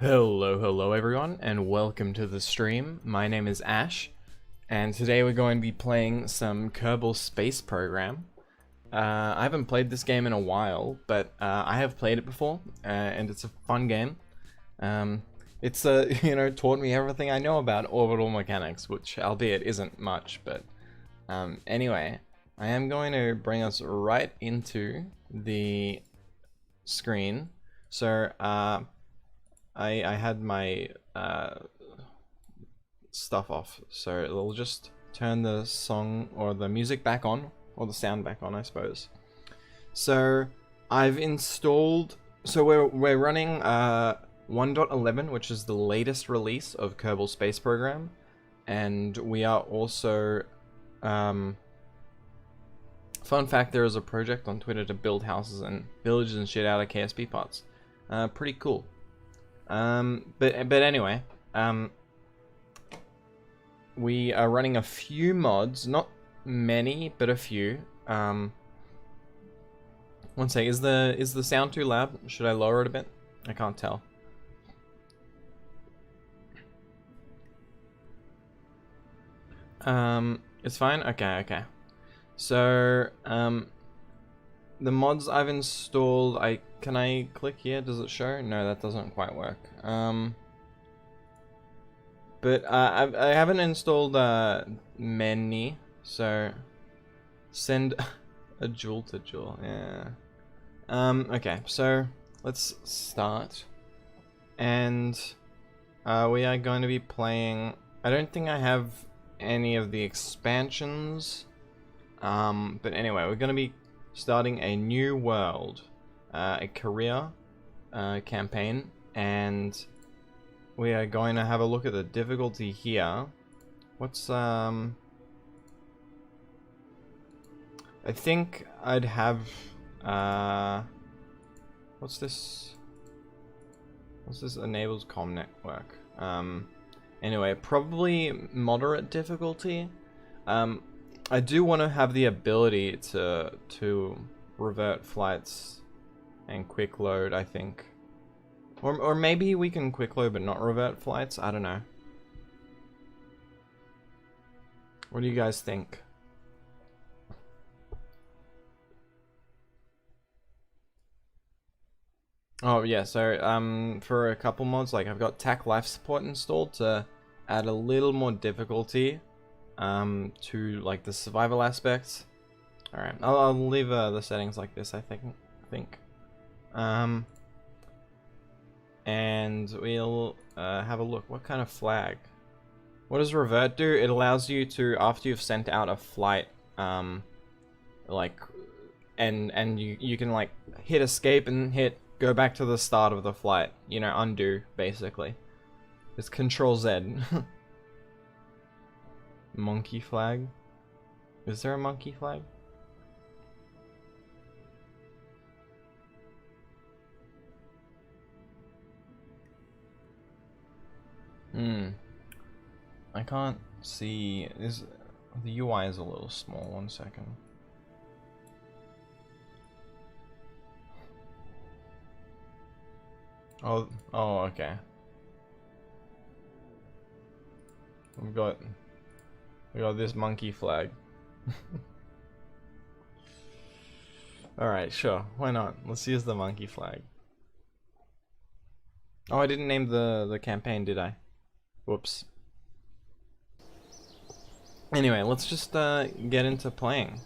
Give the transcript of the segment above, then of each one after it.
Hello everyone, and welcome to the stream. My name is Ash, and today we're going to be playing some Kerbal Space Program. I haven't played this game in a while, but I have played it before, and it's a fun game. It's taught me everything I know about orbital mechanics, which albeit isn't much, but anyway, I am going to bring us right into the screen. So, I had my stuff off, so it'll just turn the song or the music back on, or the sound back on, I suppose. So I've installed. So we're running 1.11, which is the latest release of Kerbal Space Program, and we are also. Fun fact: there is a project on Twitter to build houses and villages and shit out of KSP parts. Pretty cool. But anyway, we are running a few mods, not many, but a few. One sec, is the sound too loud? Should I lower it a bit? I can't tell. It's fine? Okay. So, the mods I've installed, can I click here? Does it show? No, that doesn't quite work. But I haven't installed many, so send a jewel to jewel. Yeah. Okay, so let's start, and we are going to be playing. I don't think I have any of the expansions. But anyway, we're going to be starting a new world, a career campaign, and we are going to have a look at the difficulty here. What's I think I'd have what's this enables comm network. Anyway, probably moderate difficulty. I do want to have the ability to revert flights and quick load, I think. Or maybe we can quick load but not revert flights, I don't know. What do you guys think? Oh yeah, so for a couple mods, like I've got TAC life support installed to add a little more difficulty to like the survival aspects. All right, I'll leave the settings like this. I think. And we'll have a look. What kind of flag? What does revert do? It allows you to, after you've sent out a flight, like, and you can like hit escape and hit go back to the start of the flight. You know, undo basically. It's Control Z. Monkey flag? Is there a monkey flag? I can't see. The UI is a little small. 1 second. Oh, okay. We got this monkey flag. Alright, sure. Why not? Let's use the monkey flag. Oh, I didn't name the campaign, did I? Whoops. Anyway, let's just get into playing.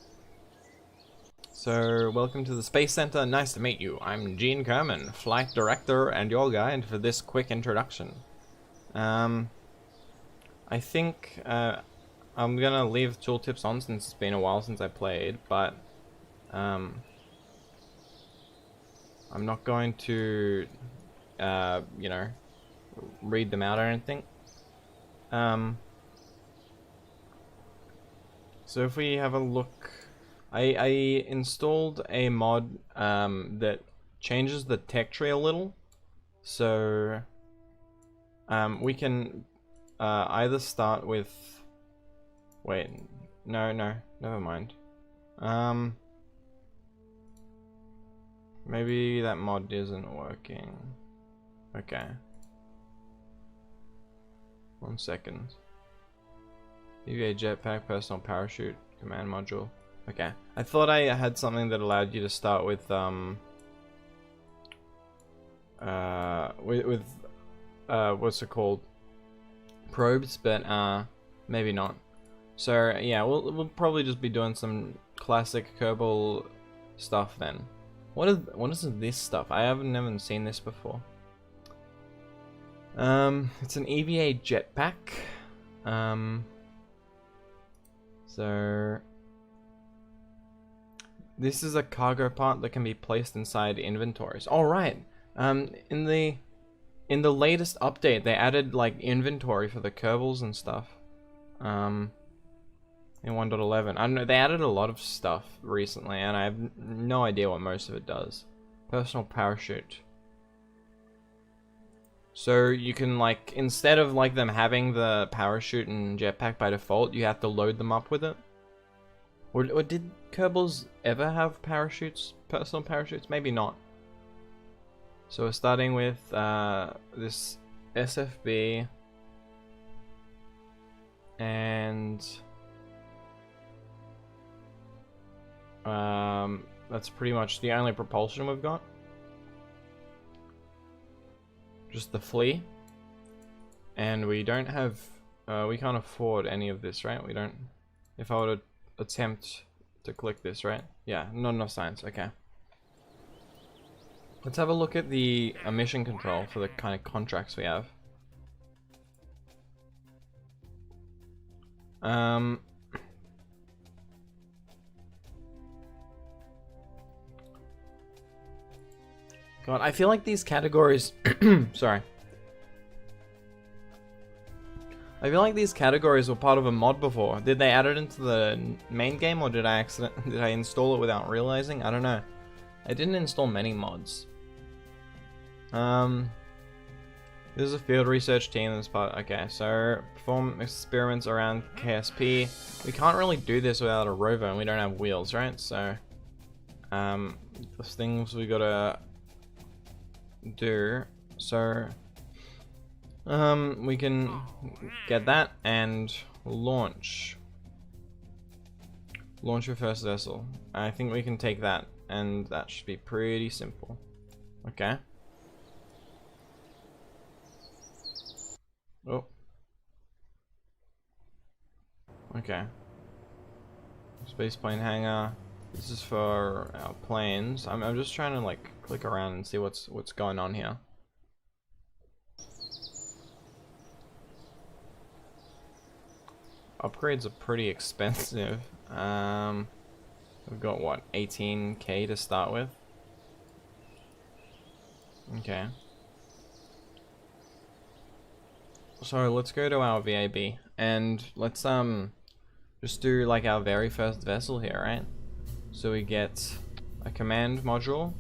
So, welcome to the Space Center. Nice to meet you. I'm Gene Kerman, Flight Director and your guide for this quick introduction. I think I'm gonna leave tooltips on since it's been a while since I played, but I'm not going to you know, read them out or anything. So if we have a look, I installed a mod that changes the tech tree a little, so we can either start with. Wait, no, never mind. Maybe that mod isn't working. Okay. 1 second. EVA jetpack, personal parachute, command module. Okay. I thought I had something that allowed you to start with what's it called? Probes, but maybe not. So yeah, we'll probably just be doing some classic Kerbal stuff then. What is this stuff? I haven't never seen this before. It's an EVA jetpack. So this is a cargo part that can be placed inside inventories. All right. In the latest update, they added like inventory for the Kerbals and stuff. In 1.11. I don't know, they added a lot of stuff recently, and I have no idea what most of it does. Personal parachute. So you can, like, instead of like them having the parachute and jetpack by default, you have to load them up with it. Or did Kerbals ever have parachutes? Personal parachutes? Maybe not. So we're starting with this SFB, and that's pretty much the only propulsion we've got. Just the flea. And we don't have, we can't afford any of this, right? We don't, if I were to attempt to click this, right? Yeah, not enough science, okay. Let's have a look at the emission control for the kind of contracts we have. God, I feel like these categories... Sorry. I feel like these categories were part of a mod before. Did they add it into the main game, or did I install it without realizing? I don't know. I didn't install many mods. There's a field research team that's part... Okay, so perform experiments around KSP. We can't really do this without a rover, and we don't have wheels, right? So, there's things we gotta do. So, we can get that and launch your first vessel. I think we can take that, and that should be pretty simple. Okay. Oh. Okay. Spaceplane hangar. This is for our planes. I'm just trying to like click around and see what's going on here. Upgrades are pretty expensive. We've got what, 18k to start with. Okay. So let's go to our VAB and let's just do like our very first vessel here, right? So we get a command module.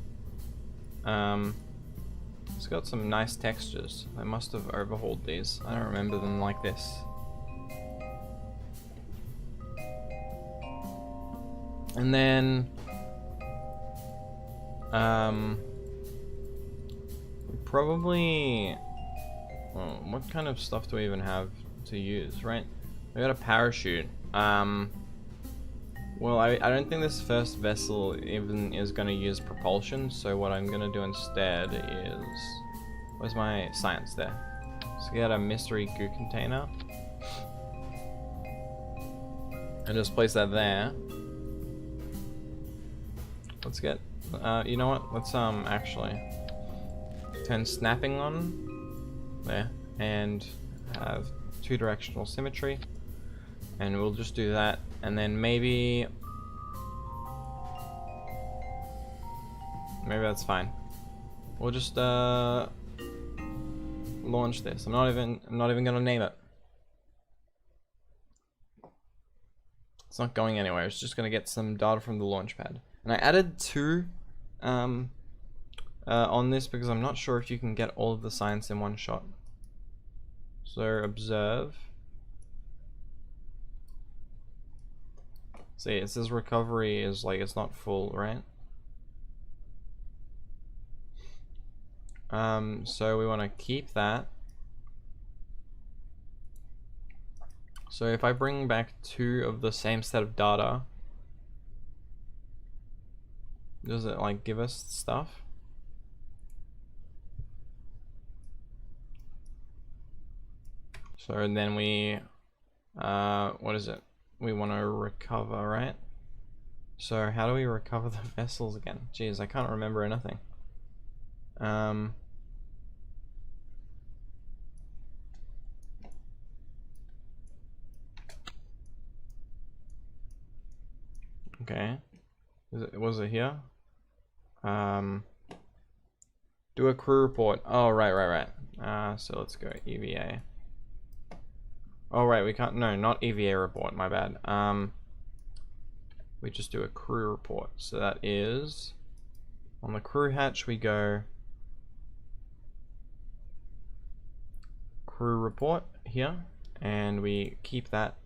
It's got some nice textures. I must have overhauled these. I don't remember them like this. And then probably, well, what kind of stuff do we even have to use, right? We got a parachute. Well, I don't think this first vessel even is going to use propulsion, so what I'm going to do instead is... Where's my science there? Let's get a mystery goo container. And just place that there. Let's get... you know what? Let's actually turn snapping on. There. And have 2-directional symmetry. And we'll just do that, and then maybe that's fine. We'll just launch this. I'm not even gonna name it. It's not going anywhere. It's just gonna get some data from the launch pad. And I added 2 on this because I'm not sure if you can get all of the science in one shot. So observe. See, it says recovery is like, it's not full, right? So we want to keep that. So if I bring back 2 of the same set of data, does it like give us stuff? So then we, what is it? We want to recover, right? So how do we recover the vessels again? Jeez, I can't remember anything. Okay. Was it here? Do a crew report. Oh, right. So let's go EVA. Oh, right, we can't, no, not EVA report, my bad. We just do a crew report. So that is, on the crew hatch, we go crew report here, and we keep that.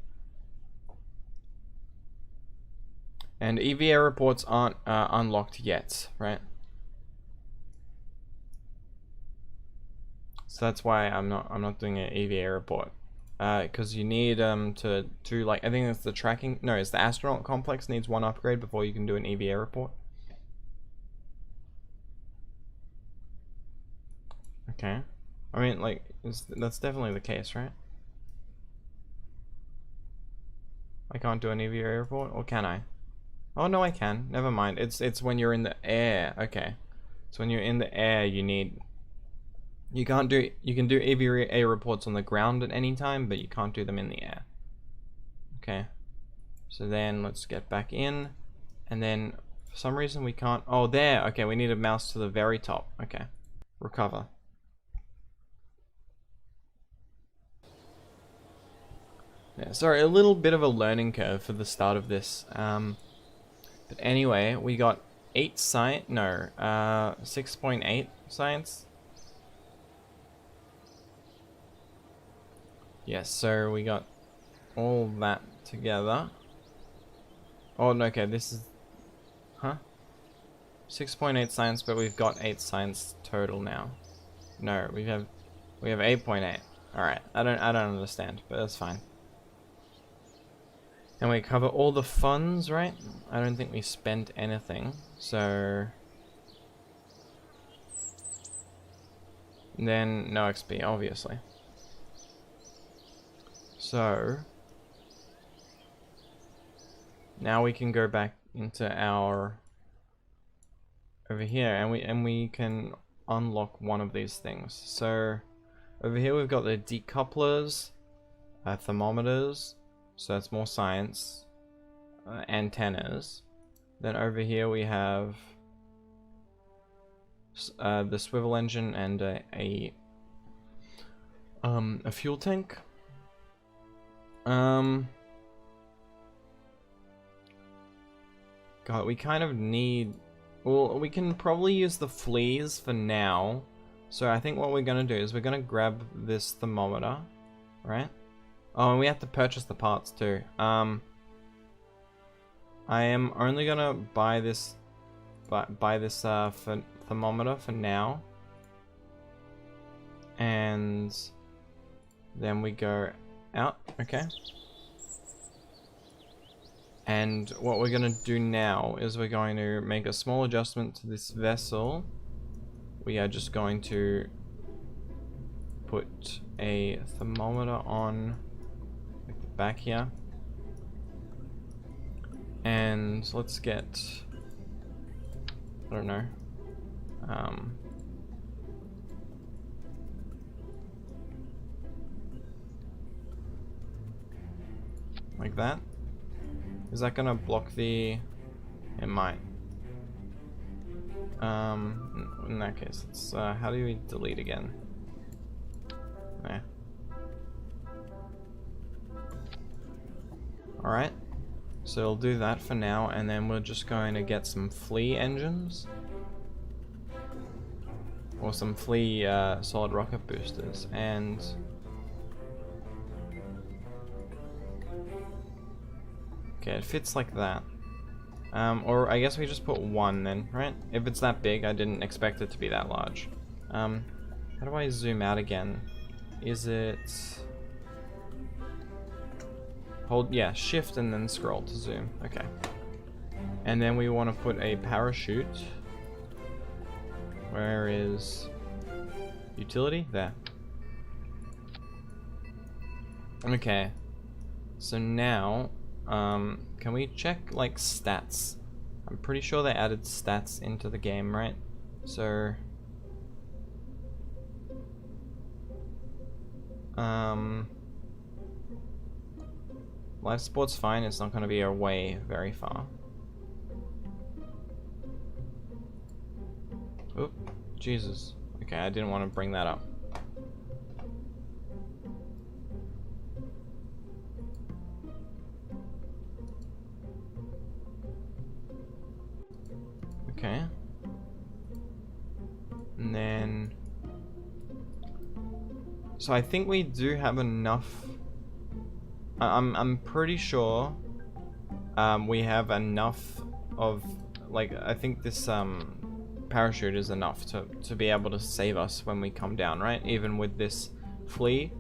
And EVA reports aren't unlocked yet, right? So that's why I'm not doing an EVA report, because you need to do, like, I think it's the tracking. No, it's the astronaut complex needs 1 upgrade before you can do an EVA report. Okay, I mean, like, that's definitely the case, right? I can't do an EVA report, or can I? Oh no, I can. Never mind. It's when you're in the air. Okay, so when you're in the air, you can do EVA reports on the ground at any time, but you can't do them in the air. Okay, so then let's get back in, and then for some reason we can't. Oh, there. Okay, we need a mouse to the very top. Okay, recover. Yeah, sorry, a little bit of a learning curve for the start of this. But anyway, we got 8 science. No, 6.8 science. Yes, so we got all that together. Oh, no, okay, this is, huh? 6.8 science, but we've got 8 science total now. No, we have 8.8. All right, I don't understand, but that's fine. And we cover all the funds, right? I don't think we spent anything, so then no XP, obviously. So now we can go back into our over here, and we can unlock one of these things. So over here we've got the decouplers, thermometers, so that's more science, antennas. Then over here we have the swivel engine and a fuel tank. God, we kind of need. Well, we can probably use the fleas for now. So I think what we're gonna do is we're gonna grab this thermometer, right? Oh, and we have to purchase the parts too. I am only gonna buy this, thermometer for now, and then we go out. Okay. And what we're gonna do now is we're going to make a small adjustment to this vessel. We are just going to put a thermometer on like the back here. And let's get, I don't know, like that. Is that gonna block the, it might. In that case, let's, how do we delete again? There. Alright, so we'll do that for now, and then we're just going to get some flea engines. Or some flea solid rocket boosters, and okay, it fits like that. Or I guess we just put 1 then, right? If it's that big, I didn't expect it to be that large. How do I zoom out again? Is it... Hold, yeah, shift and then scroll to zoom. Okay. And then we want to put a parachute. Where is utility? There. Okay. So now, can we check like stats? I'm pretty sure they added stats into the game, right? So, life support's fine. It's not going to be away very far. Oop, Jesus. Okay, I didn't want to bring that up. Okay. And then... So I think we do have enough... I'm pretty sure we have enough of... Like, I think this parachute is enough to be able to save us when we come down, right? Even with this flea.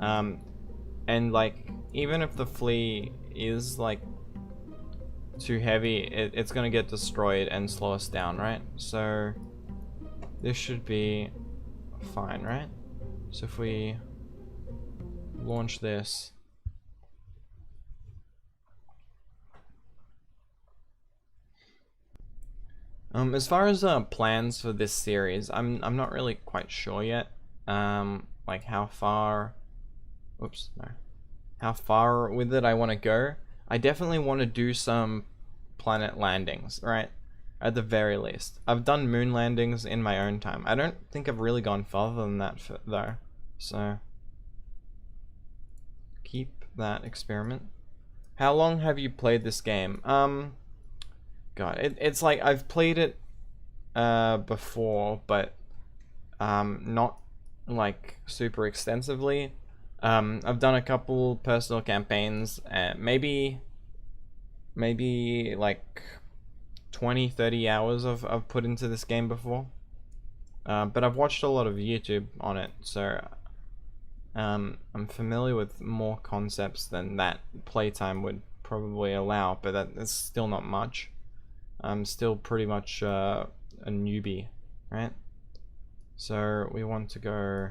And like, even if the flea is like too heavy, it's gonna get destroyed and slow us down, right? So this should be fine, right? So if we launch this, as far as plans for this series, I'm not really quite sure yet. Like how far, oops, no, how far with it I want to go. I definitely want to do some planet landings, right? At the very least. I've done moon landings in my own time. I don't think I've really gone farther than that though. So keep that experiment. How long have you played this game? God, it's like I've played it before, but not like super extensively. I've done a couple personal campaigns, maybe like 20-30 hours I've put into this game before. But I've watched a lot of YouTube on it, so I'm familiar with more concepts than that playtime would probably allow, but that's still not much. I'm still pretty much a newbie, right? So we want to go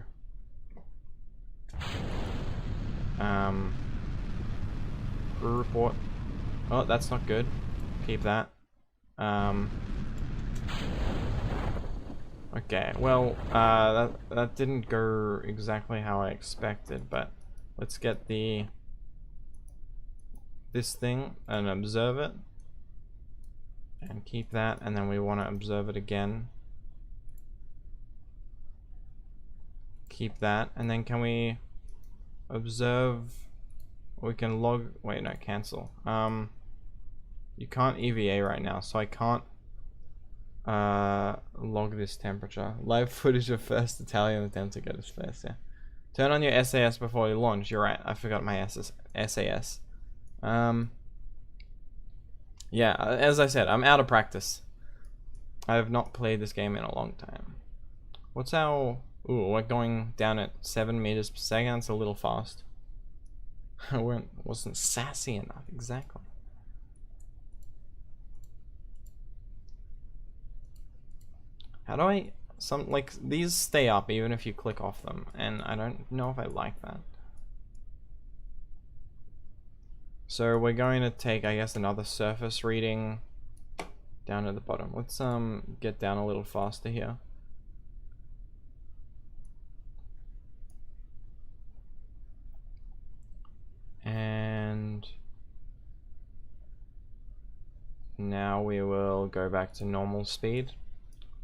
crew report. Oh, that's not good. Keep that. Okay, well, that didn't go exactly how I expected, but let's get this thing and observe it. And keep that, and then we want to observe it again. Keep that, and then can we observe? We can log. Wait, no, cancel. You can't EVA right now, so I can't log this temperature. Live footage of first Italian attempt to get to space. Yeah. Turn on your SAS before you launch. You're right. I forgot my SAS. Yeah, as I said, I'm out of practice. I have not played this game in a long time. What's our... Ooh, we're going down at 7 meters per second. That's a little fast. I wasn't sassy enough, exactly. How do I... like, these stay up even if you click off them, and I don't know if I like that. So we're going to take, I guess, another surface reading down at the bottom. Let's get down a little faster here. And now we will go back to normal speed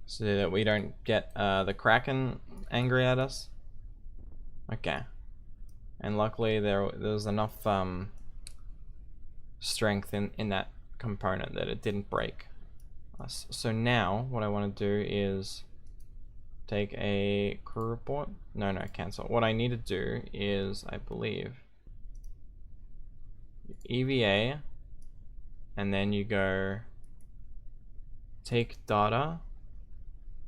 so that we don't get the Kraken angry at us. Okay. And luckily there's enough strength in that component that it didn't break us. So now what I want to do is take a crew report. No, cancel. What I need to do is, I believe, EVA, and then you go take data,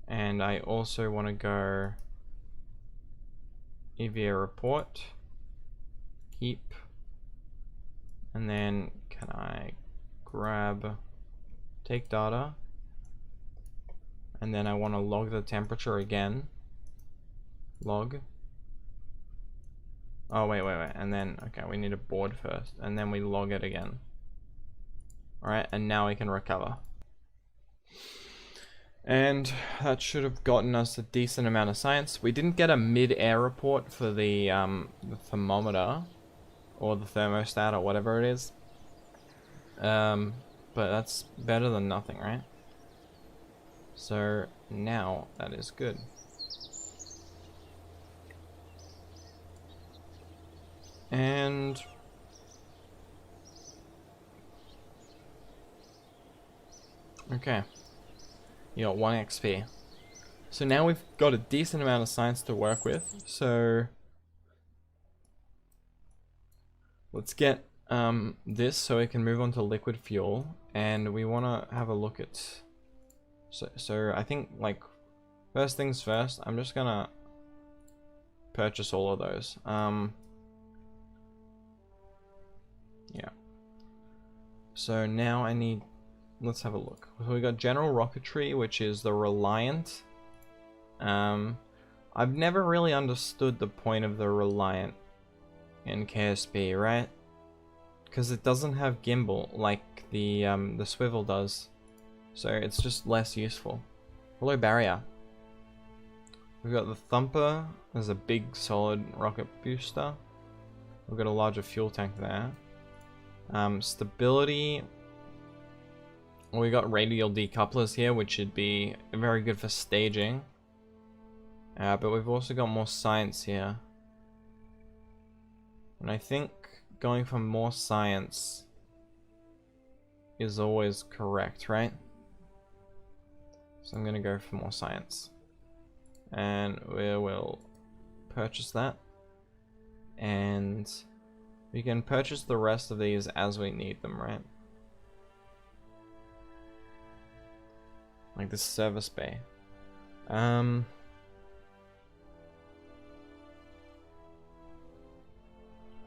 and I also want to go EVA report, keep And then can I grab, take data, and then I want to log the temperature again. Log. Oh, wait. And then, okay, we need a board first. And then we log it again. Alright, and now we can recover. And that should have gotten us a decent amount of science. We didn't get a mid-air report for the thermometer. Or the thermostat, or whatever it is. But that's better than nothing, right? So, now, that is good. And okay, you got 1 XP. So now we've got a decent amount of science to work with. So let's get this so we can move on to liquid fuel, and we want to have a look at. So I think, like, first things first, I'm just gonna purchase all of those. Yeah. So now I need, let's have a look. So we got general rocketry, which is the Reliant. I've never really understood the point of the Reliant in KSP, right? Because it doesn't have gimbal like the swivel does. So it's just less useful. Hello, Barrier. We've got the Thumper as a big solid rocket booster. We've got a larger fuel tank there. Stability. Well, we got radial decouplers here, which should be very good for staging. But we've also got more science here. And I think going for more science is always correct, right? So I'm gonna go for more science. And we will purchase that. And we can purchase the rest of these as we need them, right? Like this service bay.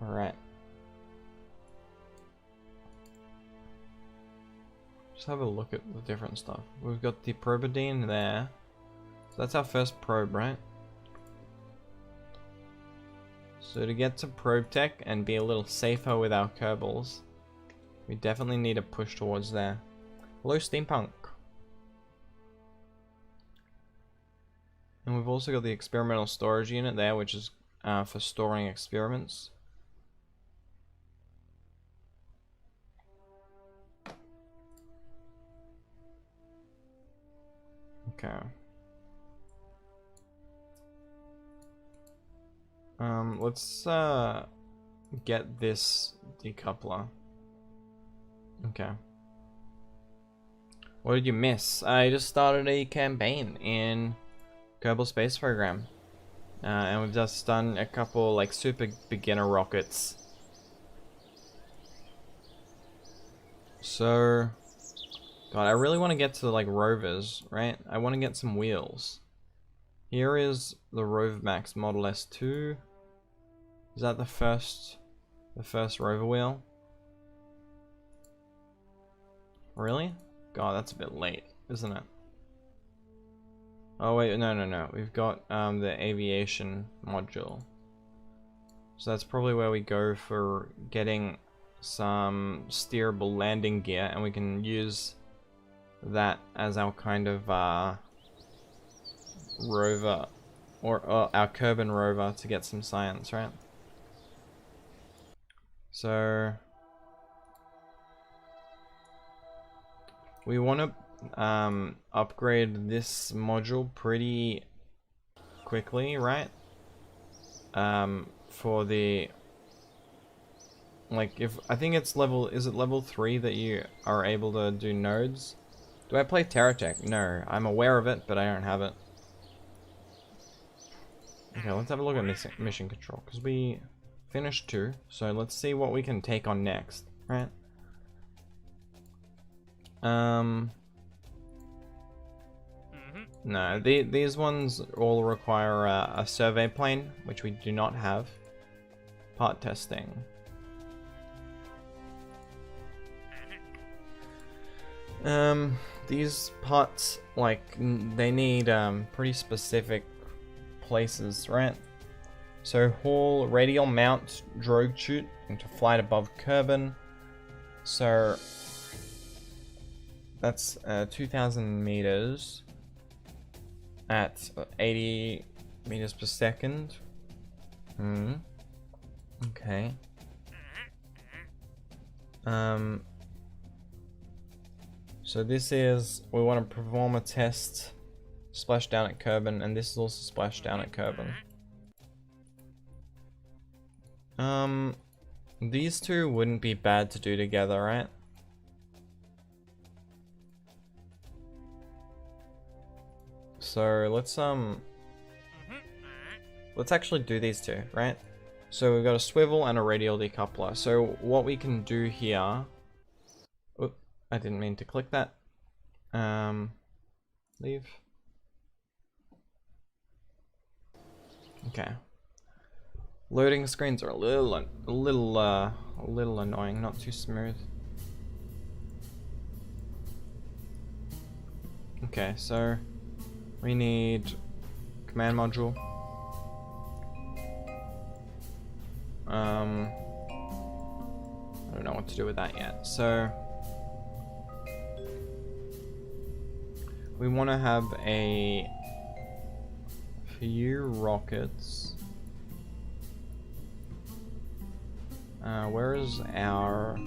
Alright. Just have a look at the different stuff. We've got the Probidine there. So that's our first probe, right? So to get to probe tech and be a little safer with our Kerbals, we definitely need to push towards there. Hello, Steampunk. And we've also got the experimental storage unit there, which is for storing experiments. Okay. Let's get this decoupler. Okay. What did you miss? I just started a campaign in Kerbal Space Program. And we've just done a couple like super beginner rockets. So, God, I really want to get to like rovers, right? I want to get some wheels. Here is the Rovemax Model S2. Is that the first rover wheel? Really? God, that's a bit late, isn't it? Oh wait, no. We've got the aviation module. So that's probably where we go for getting some steerable landing gear, and we can use that as our kind of rover, or our Kerbal rover to get some science, right? So we want to upgrade this module pretty quickly, right? For the, like, if I think it's level, is it level 3 that you are able to do nodes? Do I play Terratech? No, I'm aware of it, but I don't have it. Okay, let's have a look at mission control, because we finished 2, so let's see what we can take on next, right? No, these ones all require a survey plane, which we do not have. Part testing. These parts, like, they need pretty specific places, right? So haul radial mount drogue chute into flight above Kerbal. So that's 2,000 meters at 80 meters per second. Okay. So this is, we want to perform a test, splash down at Kerbal, and this is also splash down at Kerbal. These two wouldn't be bad to do together, right? So let's actually do these two, right? So we've got a swivel and a radial decoupler. So what we can do here, oop, I didn't mean to click that. Leave. Okay. Loading screens are a little annoying, not too smooth. Okay, so we need command module. I don't know what to do with that yet. So we want to have a few rockets. Where is our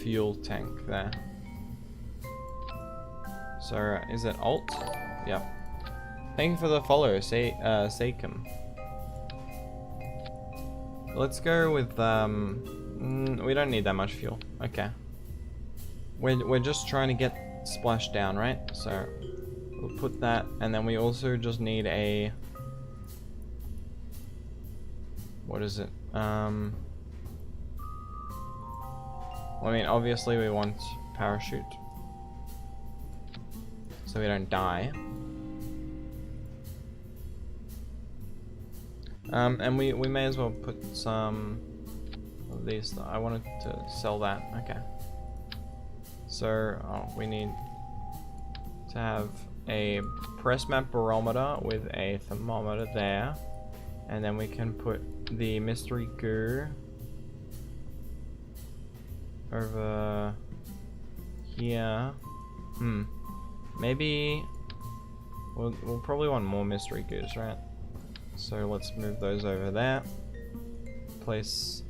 fuel tank there? So is it alt? Yep. Thank you for the follow, Sakem. Let's go with we don't need that much fuel. Okay. We're just trying to get splashed down, right? So we'll put that, and then we also just need a, what is it? I mean, obviously we want parachute, so we don't die. And we may as well put some of these. I wanted to sell that. Okay. So we need to have a press map barometer with a thermometer there, and then we can put the mystery goo over here. Maybe we'll probably want more mystery goos, right? So let's move those over there. Place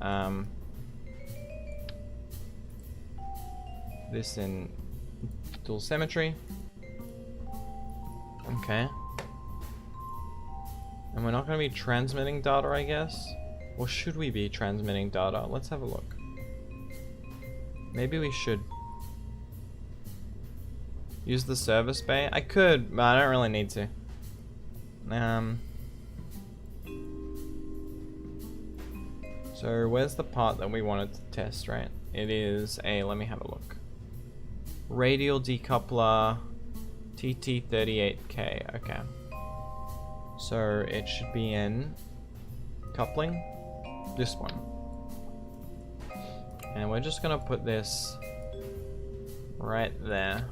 this in dual symmetry. Okay. And we're not going to be transmitting data, I guess? Or should we be transmitting data? Let's have a look. Maybe we should use the service bay. I could, but I don't really need to. So where's the part that we wanted to test, right? It is a, let me have a look. Radial decoupler TT38K, okay. So it should be in coupling, this one. And we're just gonna put this right there.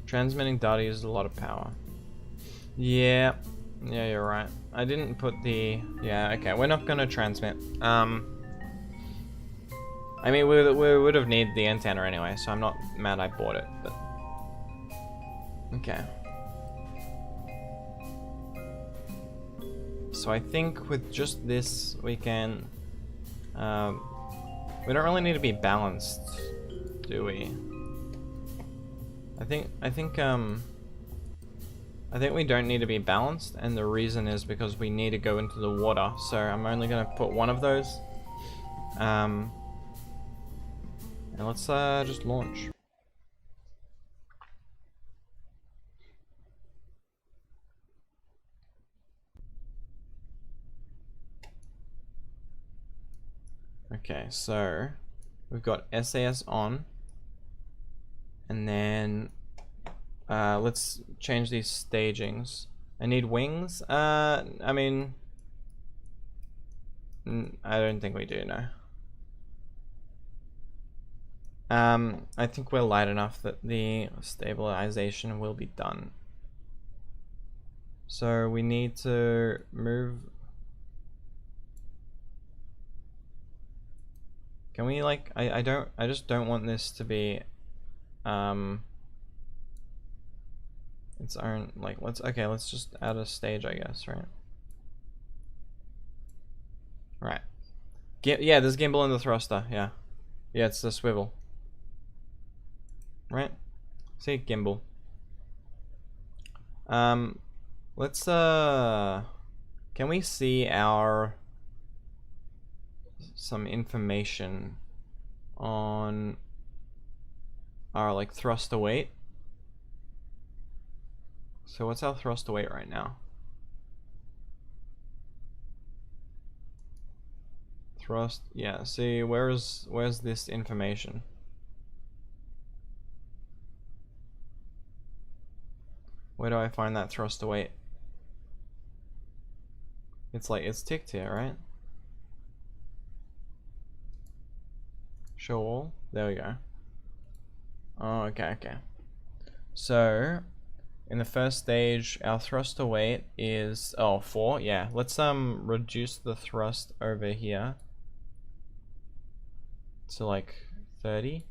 Transmitting data uses a lot of power. Yeah, you're right. I didn't put the, yeah, okay, we're not gonna transmit. I mean, we would have needed the antenna anyway, so I'm not mad I bought it, but okay. So I think with just this, we can, we don't really need to be balanced, do we? I think we don't need to be balanced, and the reason is because we need to go into the water. So I'm only gonna put one of those. And let's just launch. Okay, so we've got SAS on, and then let's change these stagings. I need wings. I mean, I don't think we do, no. I think we're light enough that the stabilization will be done. So we need to move. Can we like, I just don't want this to be its own, like, let's just add a stage, I guess, right? Right. Yeah, there's gimbal in the thruster, yeah. Yeah, it's the swivel. Right? See, gimbal. Let's can we see some information on our like thruster weight? So what's our thruster weight right now? Thrust, yeah, see, where's this information? Where do I find that thruster weight? It's like, it's ticked here, right? Show all, there we go. Oh, okay. So in the first stage, our thruster weight is 4. Yeah, let's reduce the thrust over here to like 30,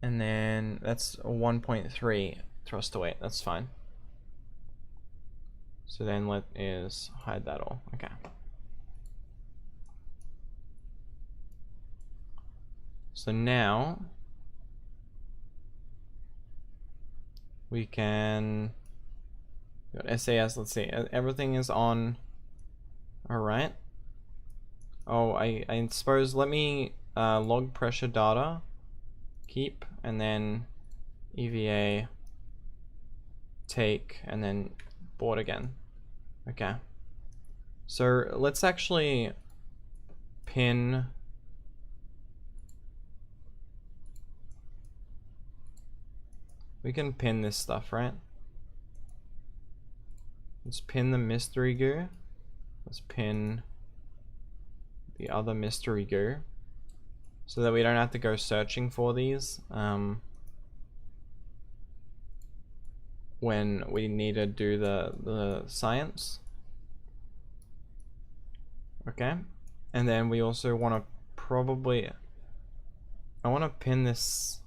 and then that's 1.3 thruster weight. That's fine. So then let is hide that all. Okay. So now we can SAS. Let's see. Everything is on. All right. Oh, I suppose let me log pressure data, keep, and then EVA take, and then board again. Okay. So let's actually pin. We can pin this stuff, right? Let's pin the mystery goo. Let's pin the other mystery goo so that we don't have to go searching for these when we need to do the science. Okay, and then we also want to I want to pin this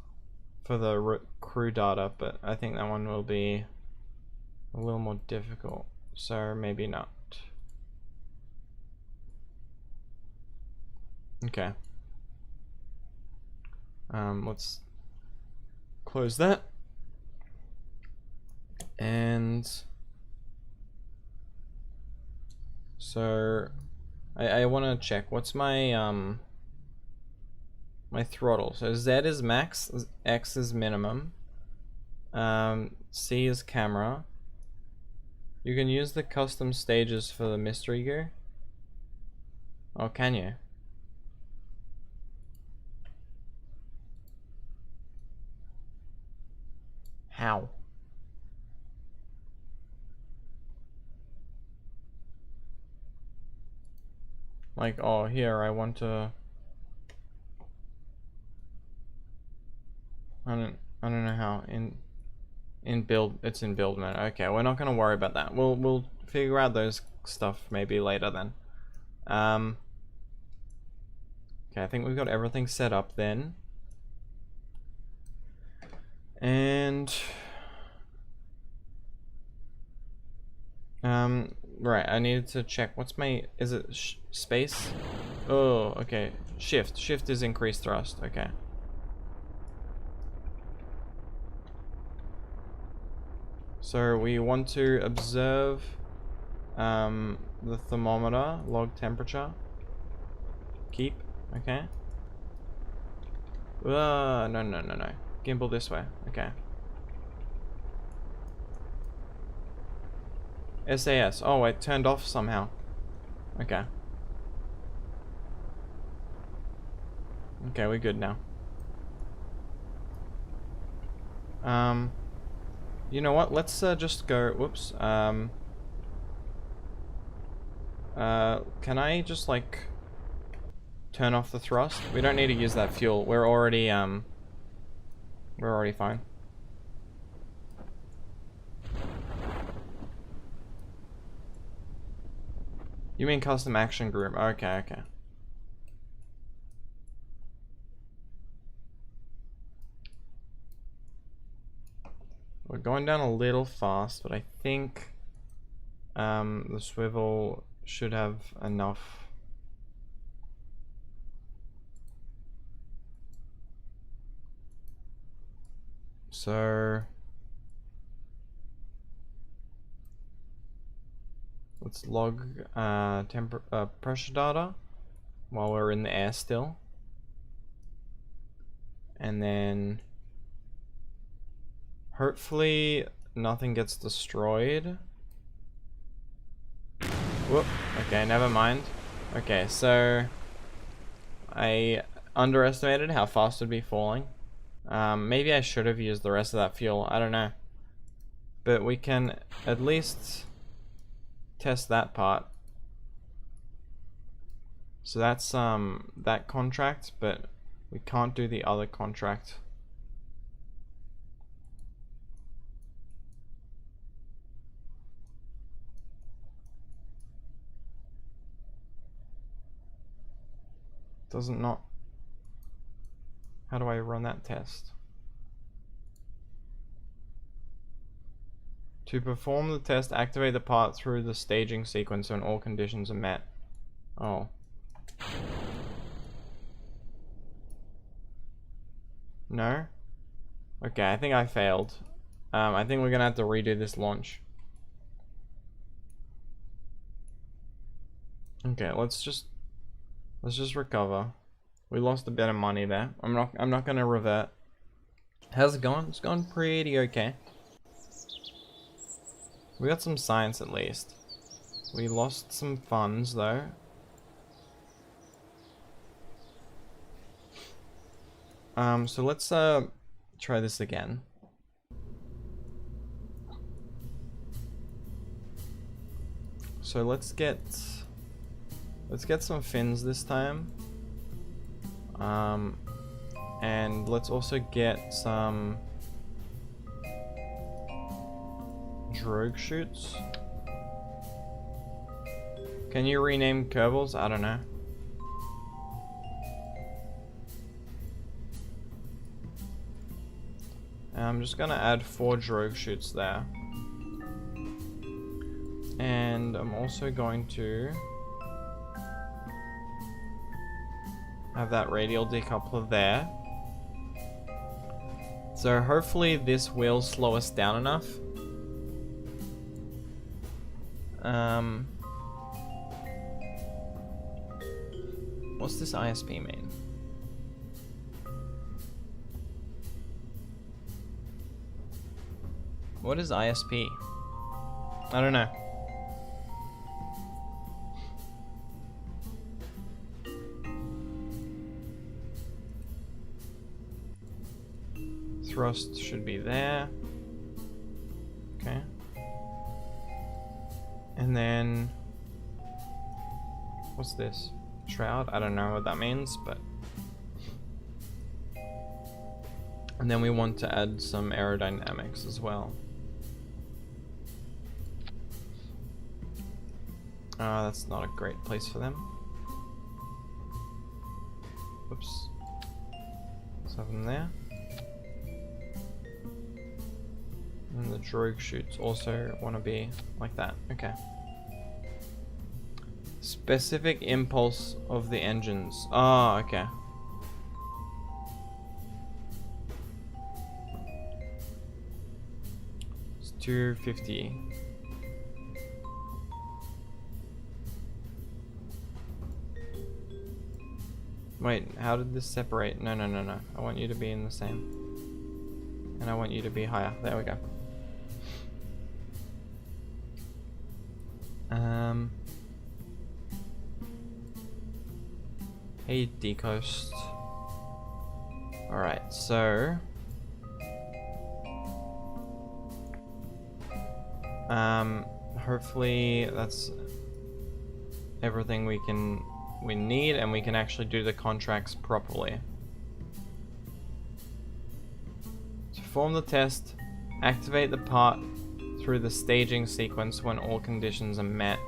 for the crew data, but I think that one will be a little more difficult, so maybe not. Okay. Let's close that. And so I want to check what's my my throttle. So Z is max, X is minimum, C is camera. You can use the custom stages for the mystery gear. Oh, can you? How? Like, oh, here I want to. I don't know how. In build, it's in build mode. Okay, we're not gonna worry about that. We'll figure out those stuff maybe later then. Okay, I think we've got everything set up then. And right, I needed to check what's my, is it space? Oh, okay. Shift is increased thrust. Okay. So we want to observe the thermometer, log temperature, keep. Okay. No. Gimbal this way. Okay. SAS. Oh, it turned off somehow. Okay. Okay, we're good now. You know what? Let's just go. Whoops. Can I just like turn off the thrust. We don't need to use that fuel. We're already fine. You mean custom action group? Okay, okay. We're going down a little fast, but I think the swivel should have enough. So let's log pressure data while we're in the air still, and then hopefully nothing gets destroyed. Whoop. Okay, never mind. Okay, so I underestimated how fast it'd be falling. Maybe I should have used the rest of that fuel. I don't know. But we can at least test that part. So that's that contract, but we can't do the other contract. Doesn't not. How do I run that test? To perform the test, activate the part through the staging sequence when all conditions are met. Oh. No? Okay, I think I failed. I think we're gonna have to redo this launch. Okay, let's just recover. We lost a bit of money there. I'm not gonna revert. How's it going? It's gone pretty okay. We got some science at least. We lost some funds though. So let's try this again. So let's get some fins this time. And let's also get some drogue chutes. Can you rename Kerbals? I don't know. I'm just gonna add 4 drogue chutes there. And I'm also going to have that radial decoupler there. So hopefully this will slow us down enough. What's this ISP mean? What is ISP? I don't know. Thrust should be there. Okay. And then what's this? Shroud? I don't know what that means, but and then we want to add some aerodynamics as well. That's not a great place for them. Whoops. Let's have them there. And the drogue chutes also want to be like that. Okay. Specific impulse of the engines. Oh, okay. It's 250. Wait, how did this separate? No, no, no, no. I want you to be in the same. And I want you to be higher. There we go. Hey, D-Coast. Alright, so hopefully that's everything we can we need, and we can actually do the contracts properly. To perform the test, activate the part through the staging sequence when all conditions are met.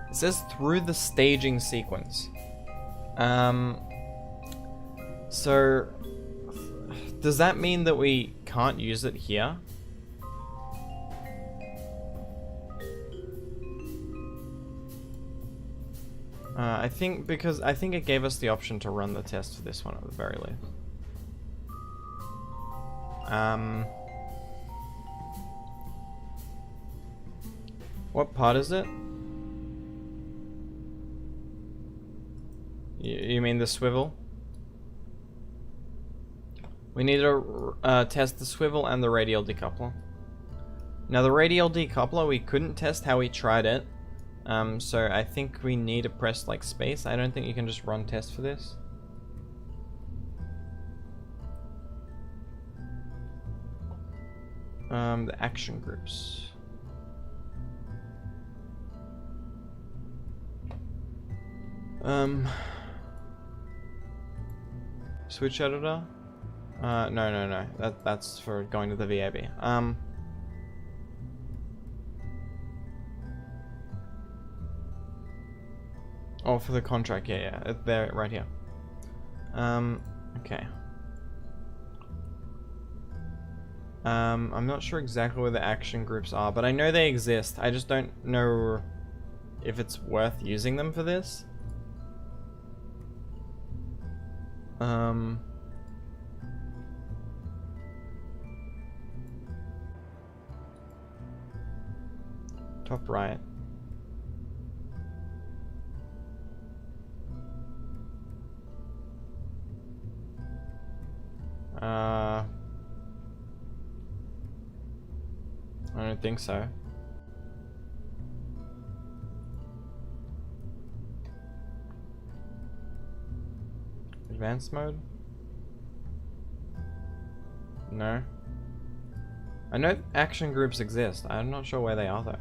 It says through the staging sequence. So does that mean that we can't use it here? I think it gave us the option to run the test for this one at the very least. What part is it? You mean the swivel? We need to test the swivel and the radial decoupler. Now the radial decoupler, we couldn't test how we tried it. So I think we need to press like space. I don't think you can just run test for this. The action groups. Switch editor? No. That's for going to the VAB. Oh, for the contract, yeah. There, right here. Okay. I'm not sure exactly where the action groups are, but I know they exist. I just don't know if it's worth using them for this. Top right. I don't think so. Advanced mode? No. I know action groups exist. I'm not sure where they are though.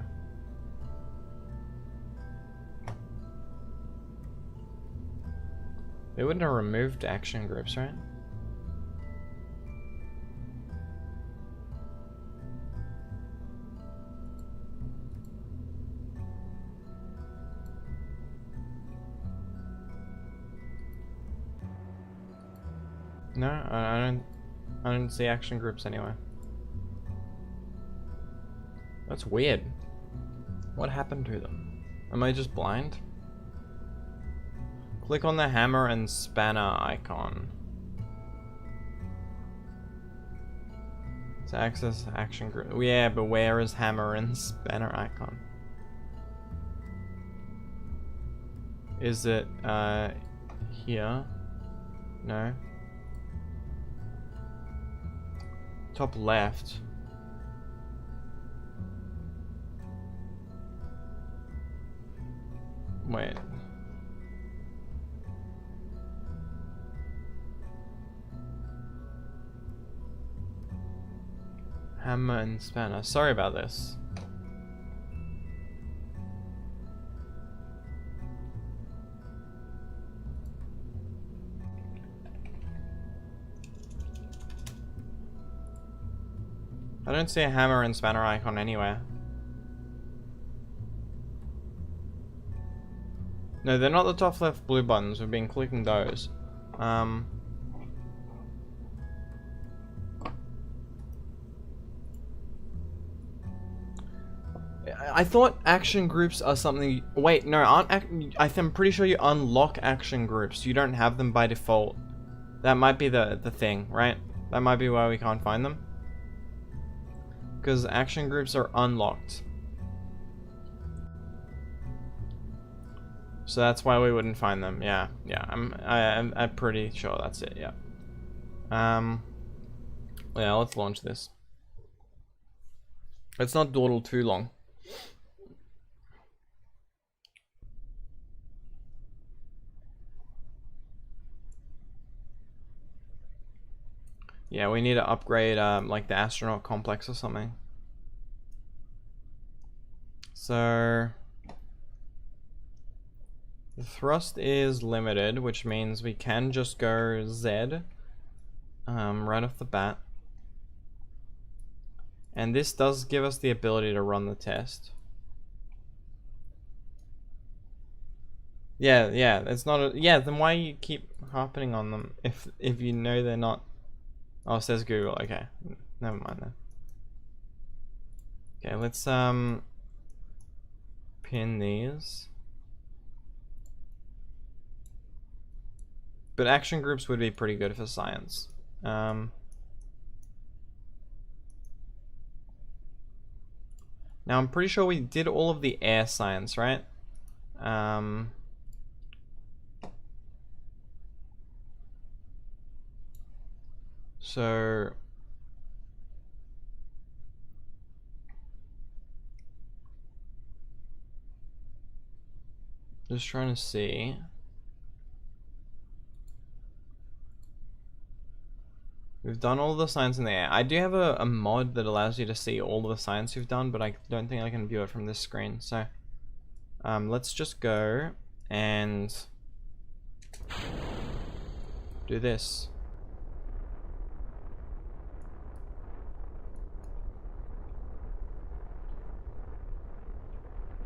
They wouldn't have removed action groups, right? No, I don't see action groups anywhere. That's weird. What happened to them? Am I just blind? Click on the hammer and spanner icon to access action group. Yeah, but where is hammer and spanner icon? Is it here? No. Top left. Wait. Hammer and spanner. Sorry about this. I don't see a hammer and spanner icon anywhere. No, they're not the top left blue buttons. We've been clicking those. I thought action groups are something. Wait, no, I'm pretty sure you unlock action groups. You don't have them by default. That might be the thing, right? That might be why we can't find them. Because action groups are unlocked. So that's why we wouldn't find them. Yeah, I'm pretty sure that's it. Yeah. Yeah, let's launch this. Let's not dawdle too long. Yeah, we need to upgrade like the astronaut complex or something. So The thrust is limited, which means we can just go Z right off the bat. And this does give us the ability to run the test. Yeah, it's not a, yeah, then why you keep harping on them if you know they're not. Oh, it says Google. Okay. Never mind then. Okay, let's pin these. But action groups would be pretty good for science. Now I'm pretty sure we did all of the air science, right? So just trying to see. We've done all the science in the air. I do have a mod that allows you to see all of the science you've done, but I don't think I can view it from this screen. So let's just go and do this.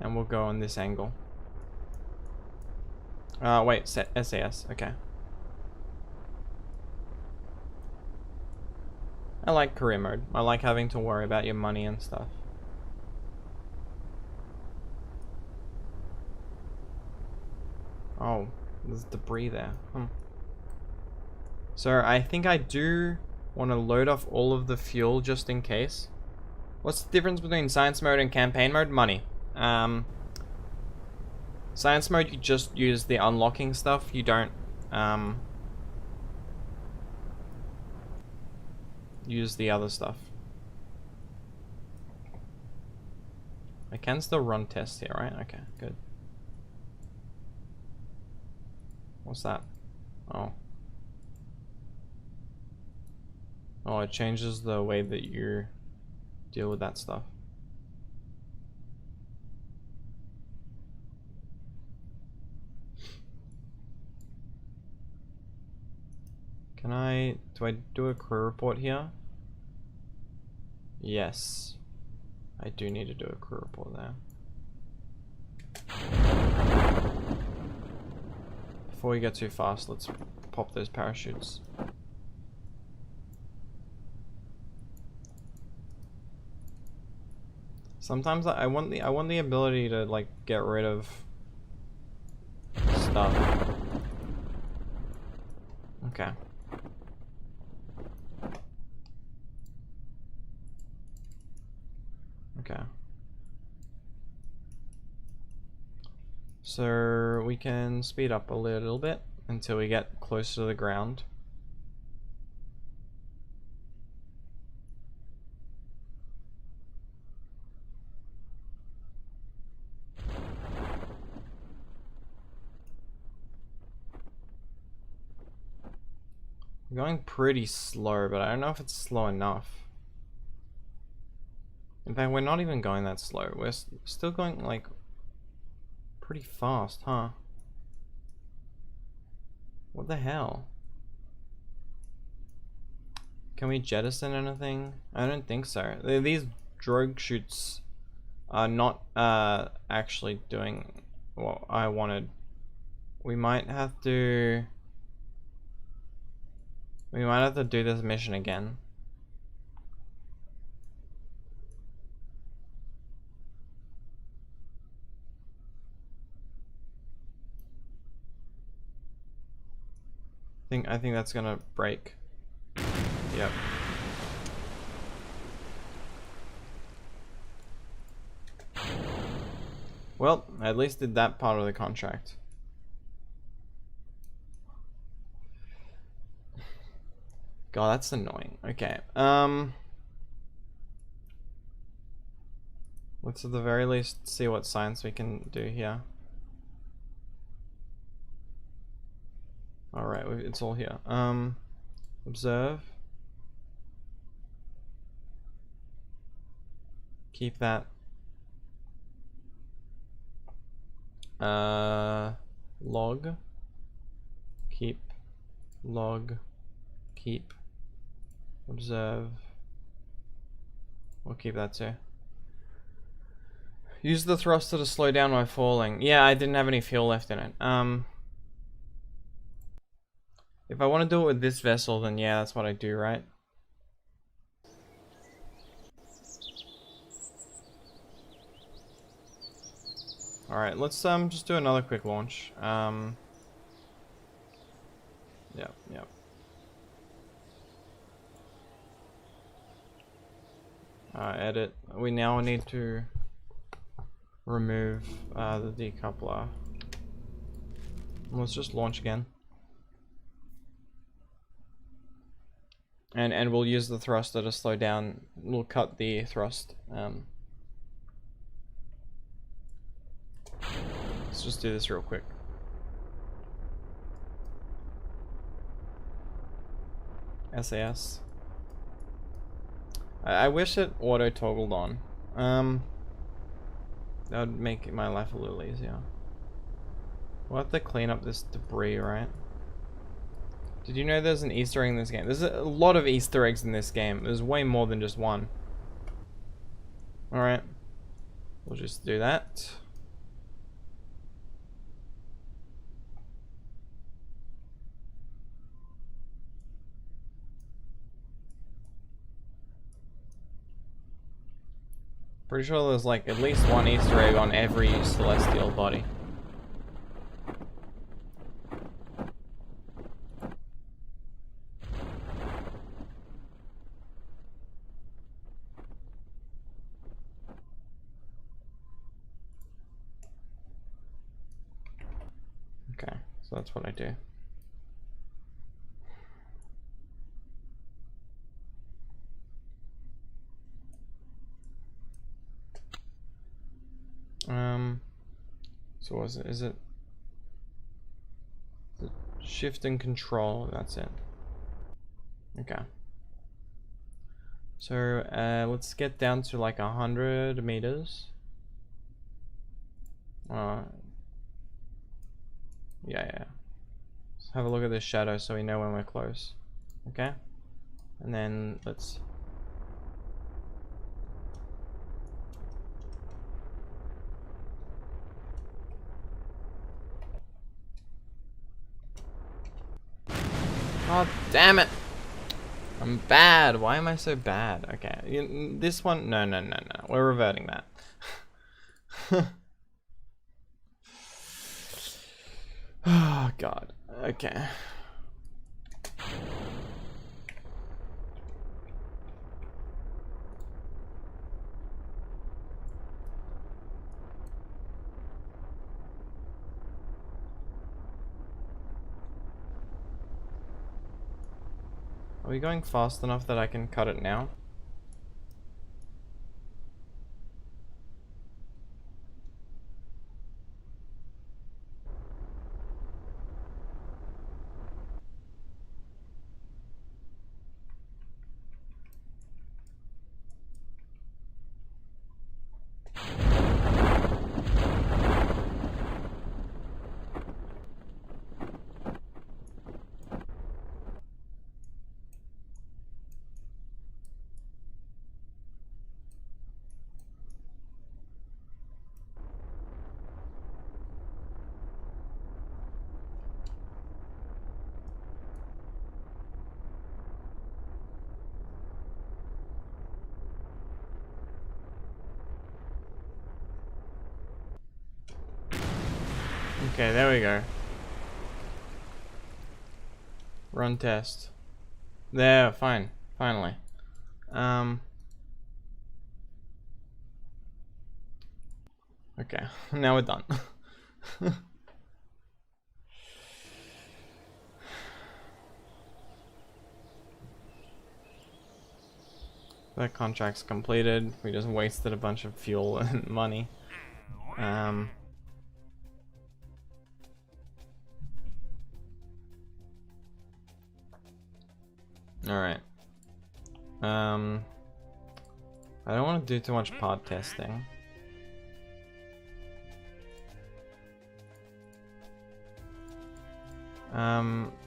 And we'll go on this angle. Wait, set SAS, okay. I like career mode. I like having to worry about your money and stuff. Oh, there's debris there. So I think I do want to load off all of the fuel just in case. What's the difference between science mode and campaign mode? Money. Science mode, you just use the unlocking stuff. You don't use the other stuff. I can still run tests here, right? Okay, good. What's that? Oh. Oh, it changes the way that you deal with that stuff. Do I do a crew report here? Yes. I do need to do a crew report there. Before we get too fast, let's pop those parachutes. Sometimes I want the ability to like get rid of stuff. Okay. Okay. So we can speed up a little bit until we get closer to the ground. I'm going pretty slow, but I don't know if it's slow enough. In fact, we're not even going that slow. We're still going like pretty fast, huh? What the hell? Can we jettison anything? I don't think so. These drogue chutes are not actually doing what I wanted. We might have to do this mission again. I think that's gonna break. Yep. Well, I at least did that part of the contract. God, that's annoying. Okay. Let's at the very least see what science we can do here. Alright, it's all here. Observe. Keep that. log, keep, log, keep, observe. We'll keep that too. Use the thruster to slow down while falling. Yeah, I didn't have any fuel left in it. If I want to do it with this vessel, then yeah, that's what I do, right? Alright, let's just do another quick launch. Yep. Edit. We now need to remove the decoupler. Let's just launch again. And we'll use the thruster to slow down. We'll cut the thrust. Let's just do this real quick. SAS. I wish it auto toggled on. That would make my life a little easier. We'll have to clean up this debris, right? Did you know there's an Easter egg in this game? There's a lot of Easter eggs in this game. There's way more than just one. Alright. We'll just do that. Pretty sure there's like at least one Easter egg on every celestial body. Okay, so that's what I do. So is it the shift and control? That's it. Okay. So let's get down to like 100 meters. Yeah. Let's have a look at this shadow so we know when we're close. Okay. And then let's. Oh, damn it! I'm bad. Why am I so bad? Okay, this one. No. We're reverting that. Oh, God. Okay. Are we going fast enough that I can cut it now? Okay, there we go. Run test. There, fine. Finally. Okay, now we're done. That contract's completed. We just wasted a bunch of fuel and money. Alright. I don't want to do too much pod testing.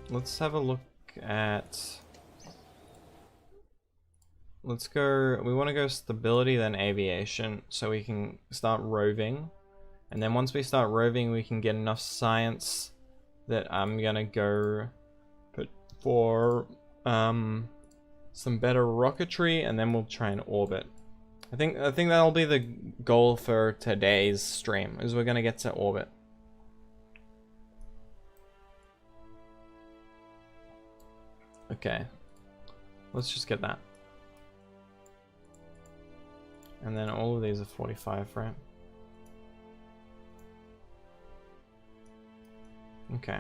Let's have a look at... Let's go... We want to go stability, then aviation, so we can start roving. And then once we start roving, we can get enough science that I'm gonna go put for some better rocketry, and then we'll try and orbit. I think that'll be the goal for today's stream, is we're gonna get to orbit. Okay, let's just get that. And then all of these are 45, right? Okay.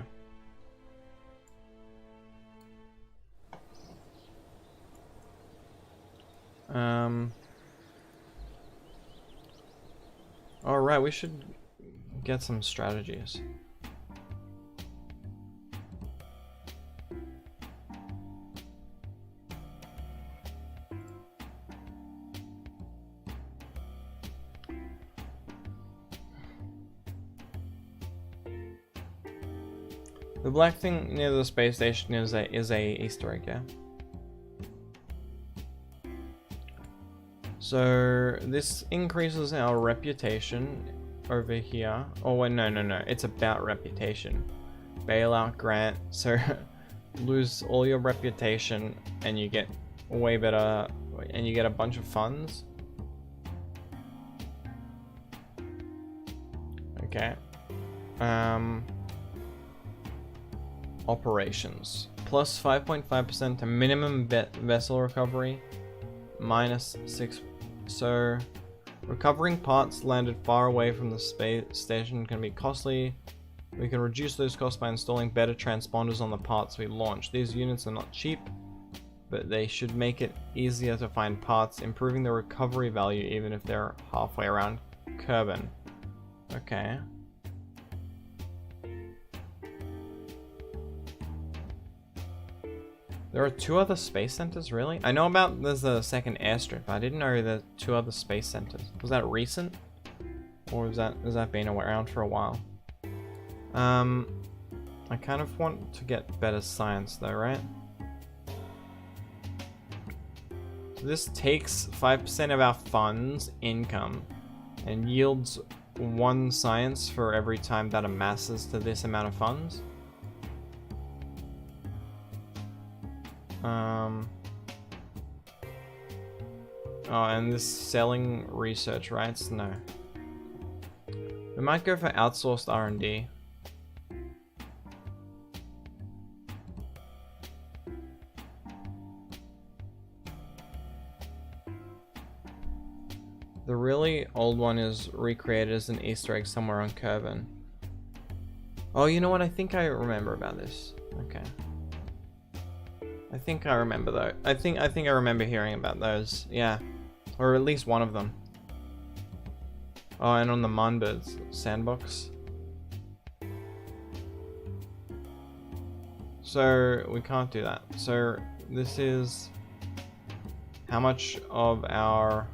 All right, we should get some strategies. The black thing near the space station is a Easter egg, yeah. So this increases our reputation over here. Oh wait, no, it's about reputation. Bailout grant. So lose all your reputation and you get way better, and you get a bunch of funds. Okay. Operations. Plus 5.5% to minimum vessel recovery. Minus 6. So recovering parts landed far away from the space station can be costly. We can reduce those costs by installing better transponders on the parts we launch. These units are not cheap, but they should make it easier to find parts, improving the recovery value even if they're halfway around Kerbal. Okay. There are 2 other space centers, really? I know about there's a second airstrip, but I didn't know there's 2 other space centers. Was that recent? Or has that been around for a while? I kind of want to get better science though, right? So this takes 5% of our funds income and yields 1 science for every time that amasses to this amount of funds. Oh, and this selling research rights? No. We might go for outsourced R&D. The really old one is recreated as an Easter egg somewhere on Kerbal. Oh, you know what? I think I remember about this. Okay. I think I remember though. I think I remember hearing about those. Yeah. Or at least one of them. Oh, and on the Monbirds sandbox. So we can't do that. So this is how much of our...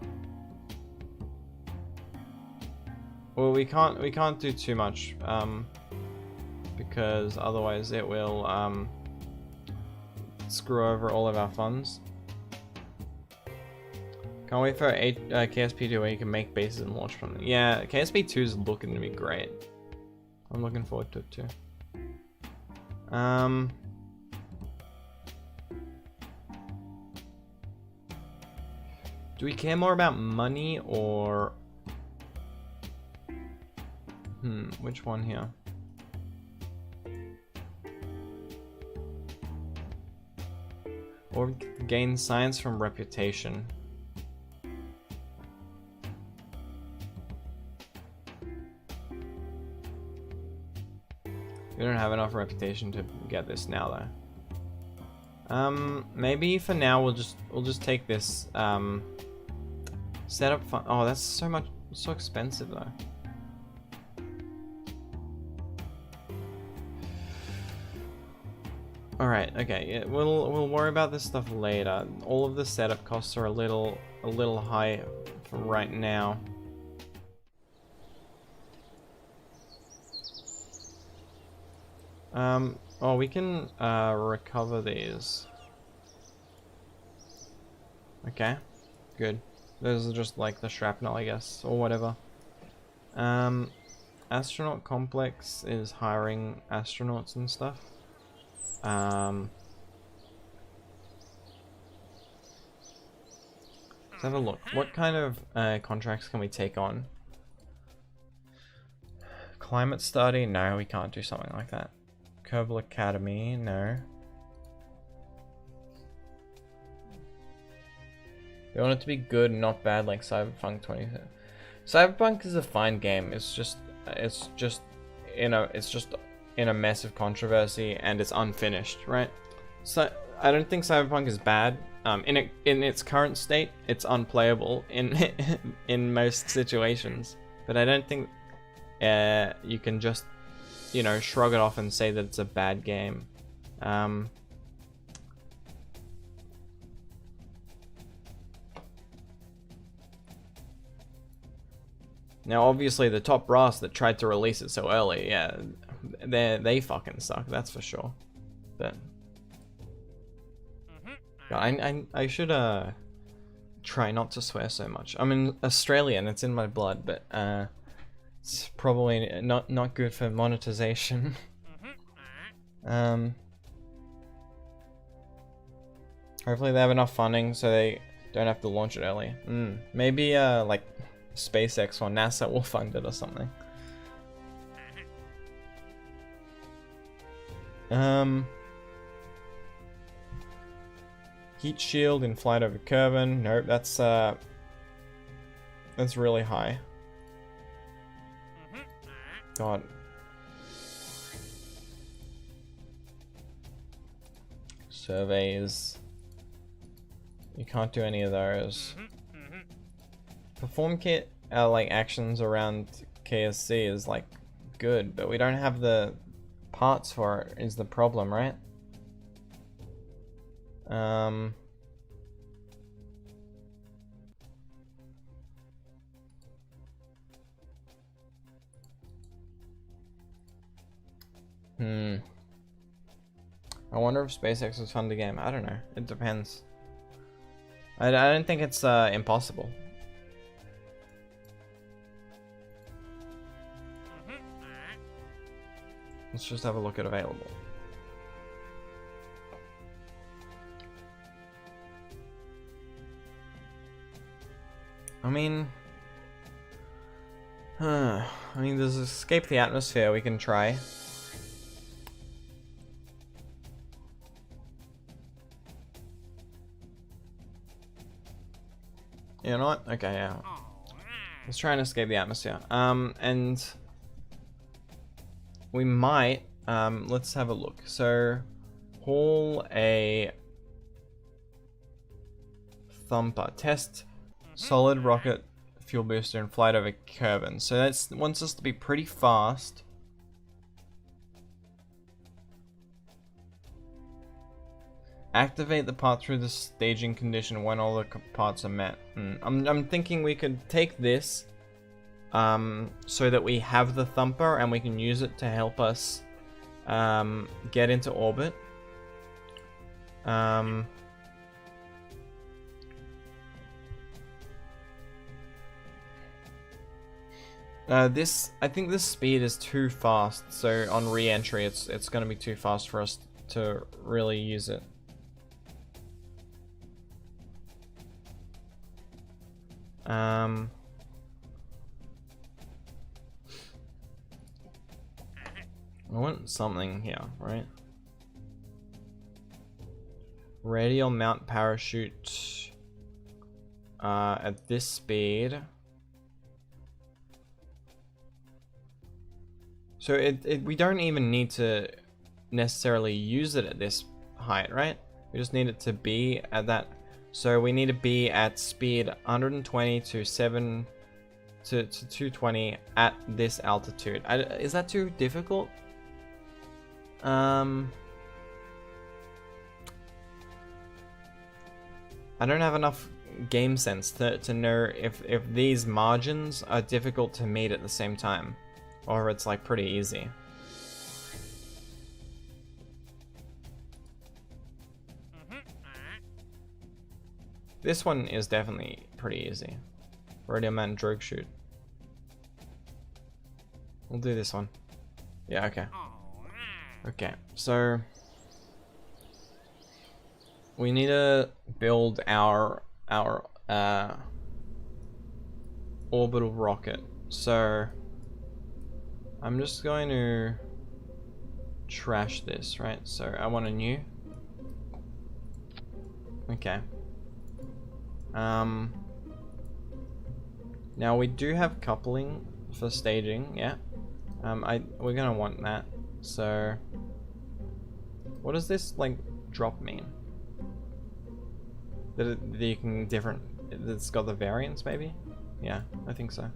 Well, we can't do too much because otherwise it will screw over all of our funds. Can't wait for KSP2 where you can make bases and launch from them. Yeah, KSP2 is looking to be great. I'm looking forward to it too. Do we care more about money or... which one here? Or gain science from reputation. We don't have enough reputation to get this now though. Maybe for now we'll just take this setup fund. Oh, that's so expensive though. Alright, okay, yeah, we'll worry about this stuff later. All of the setup costs are a little high for right now. Oh, we can recover these. Okay, good. Those are just like the shrapnel, I guess, or whatever. Astronaut complex is hiring astronauts and stuff. Let's have a look. What kind of contracts can we take on? Climate study? No, we can't do something like that. Kerbal Academy? No. We want it to be good, not bad, like Cyberpunk 20. Cyberpunk is a fine game. It's just in a mess of controversy, and it's unfinished, right? So I don't think Cyberpunk is bad. In its current state, it's unplayable in most situations. But I don't think you can just, you know, shrug it off and say that it's a bad game. Now, obviously, the top brass that tried to release it so early, yeah, they fucking suck. That's for sure. But I should try not to swear so much. I'm in Australian. It's in my blood, but it's probably not good for monetization. Hopefully they have enough funding so they don't have to launch it early. Maybe like SpaceX or NASA will fund it or something. Heat shield in flight over Kerbal. Nope, that's really high. God. Surveys. You can't do any of those. Perform kit like actions around KSC is like good, but we don't have the parts for it is the problem, right? I wonder if SpaceX is fun to game. I don't know. It depends. I don't think it's impossible. Let's just have a look at available. I mean, there's escape the atmosphere we can try. You know what? Okay, yeah. Let's try and escape the atmosphere. And we might, let's have a look. So, haul a thumper. Test solid rocket fuel booster and flight over Kerbal. So that wants us to be pretty fast. Activate the part through the staging condition when all the parts are met. I'm thinking we could take this so that we have the thumper and we can use it to help us get into orbit. I think this speed is too fast, so on re-entry it's gonna be too fast for us to really use it. I want something here, right? Radial mount parachute at this speed. So we don't even need to necessarily use it at this height, right? We just need it to be at that. So we need to be at speed 120 to 220 at this altitude. Is that too difficult? I don't have enough game sense to know if these margins are difficult to meet at the same time, or it's like pretty easy. This one is definitely pretty easy. Radio man drogue shoot. We'll do this one. Yeah, okay. Okay, so we need to build our orbital rocket. So I'm just going to trash this, right? So I want a new. Okay. Now we do have coupling for staging, yeah. We're gonna want that. So what does this like drop mean? That you can it's got the variants maybe? Yeah, I think so.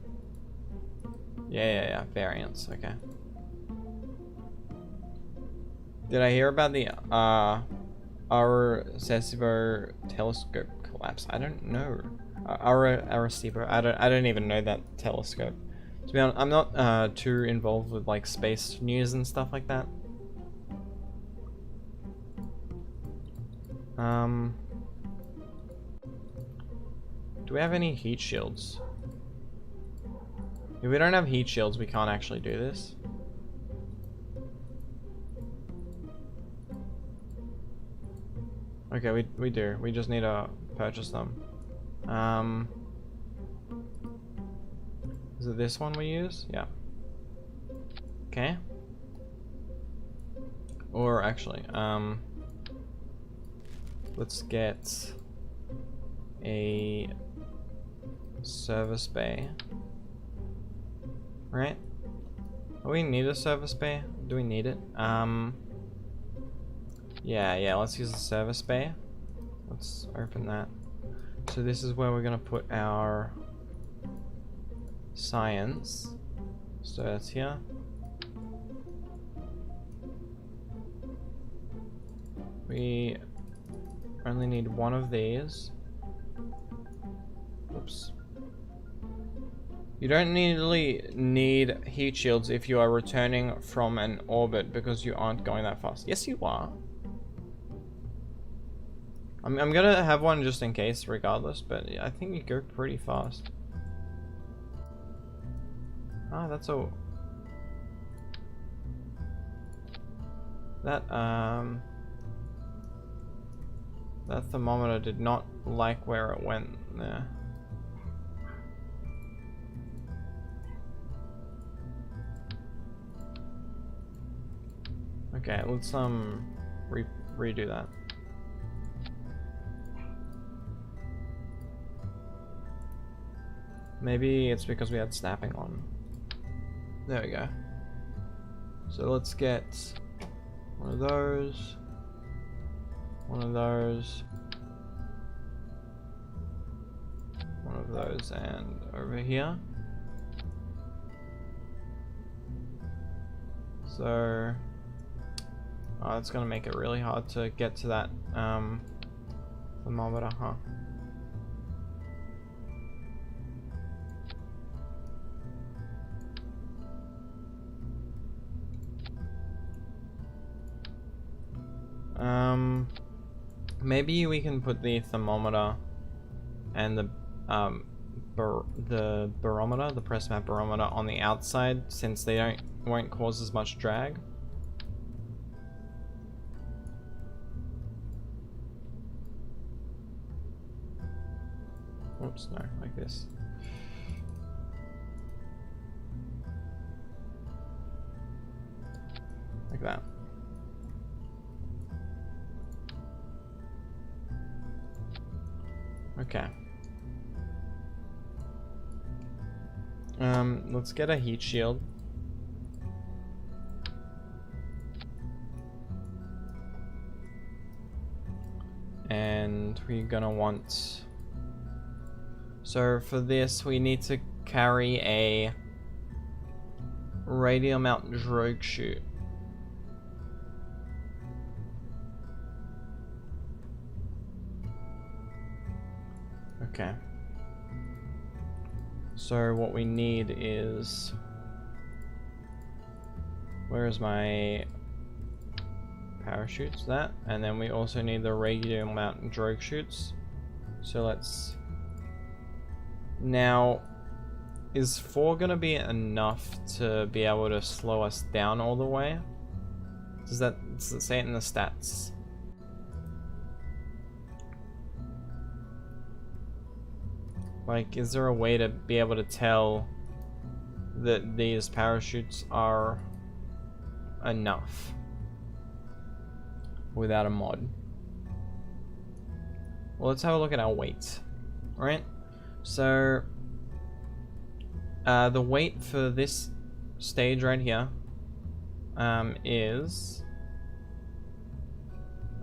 Yeah, variants, okay. Did I hear about the Arecibo telescope collapse? I don't know. Arecibo. I don't even know that telescope. To be honest, I'm not too involved with like space news and stuff like that. Do we have any heat shields? If we don't have heat shields, we can't actually do this. Okay, we do. We just need to purchase them. Is it this one we use? Yeah. Okay. Or actually, let's get a service bay. Right? Do we need a service bay? Do we need it? Yeah, let's use the service bay. Let's open that. So this is where we're gonna put our science. So that's here. We only need one of these. Oops. You don't really need heat shields if you are returning from an orbit because you aren't going that fast. Yes, you are. I'm gonna have one just in case regardless, but I think you go pretty fast. Ah, that's all. That thermometer did not like where it went there. Okay, let's redo that. Maybe it's because we had snapping on. There we go. So let's get one of those, one of those, one of those, and over here. So it's gonna make it really hard to get to that thermometer, huh? Maybe we can put the thermometer and the barometer, the press map barometer, on the outside since they won't cause as much drag. Oops, no, like this. Like that. Okay. Let's get a heat shield. And we're gonna want... So for this, we need to carry a radial mount drogue chute. Okay. So what we need is... Where is my parachutes? That. And then we also need the radial mount drogue chutes. So let's... Now, is 4 gonna be enough to be able to slow us down all the way? Does it say it in the stats? Like, is there a way to be able to tell that these parachutes are enough without a mod? Well, let's have a look at our weight. Alright, so the weight for this stage right here is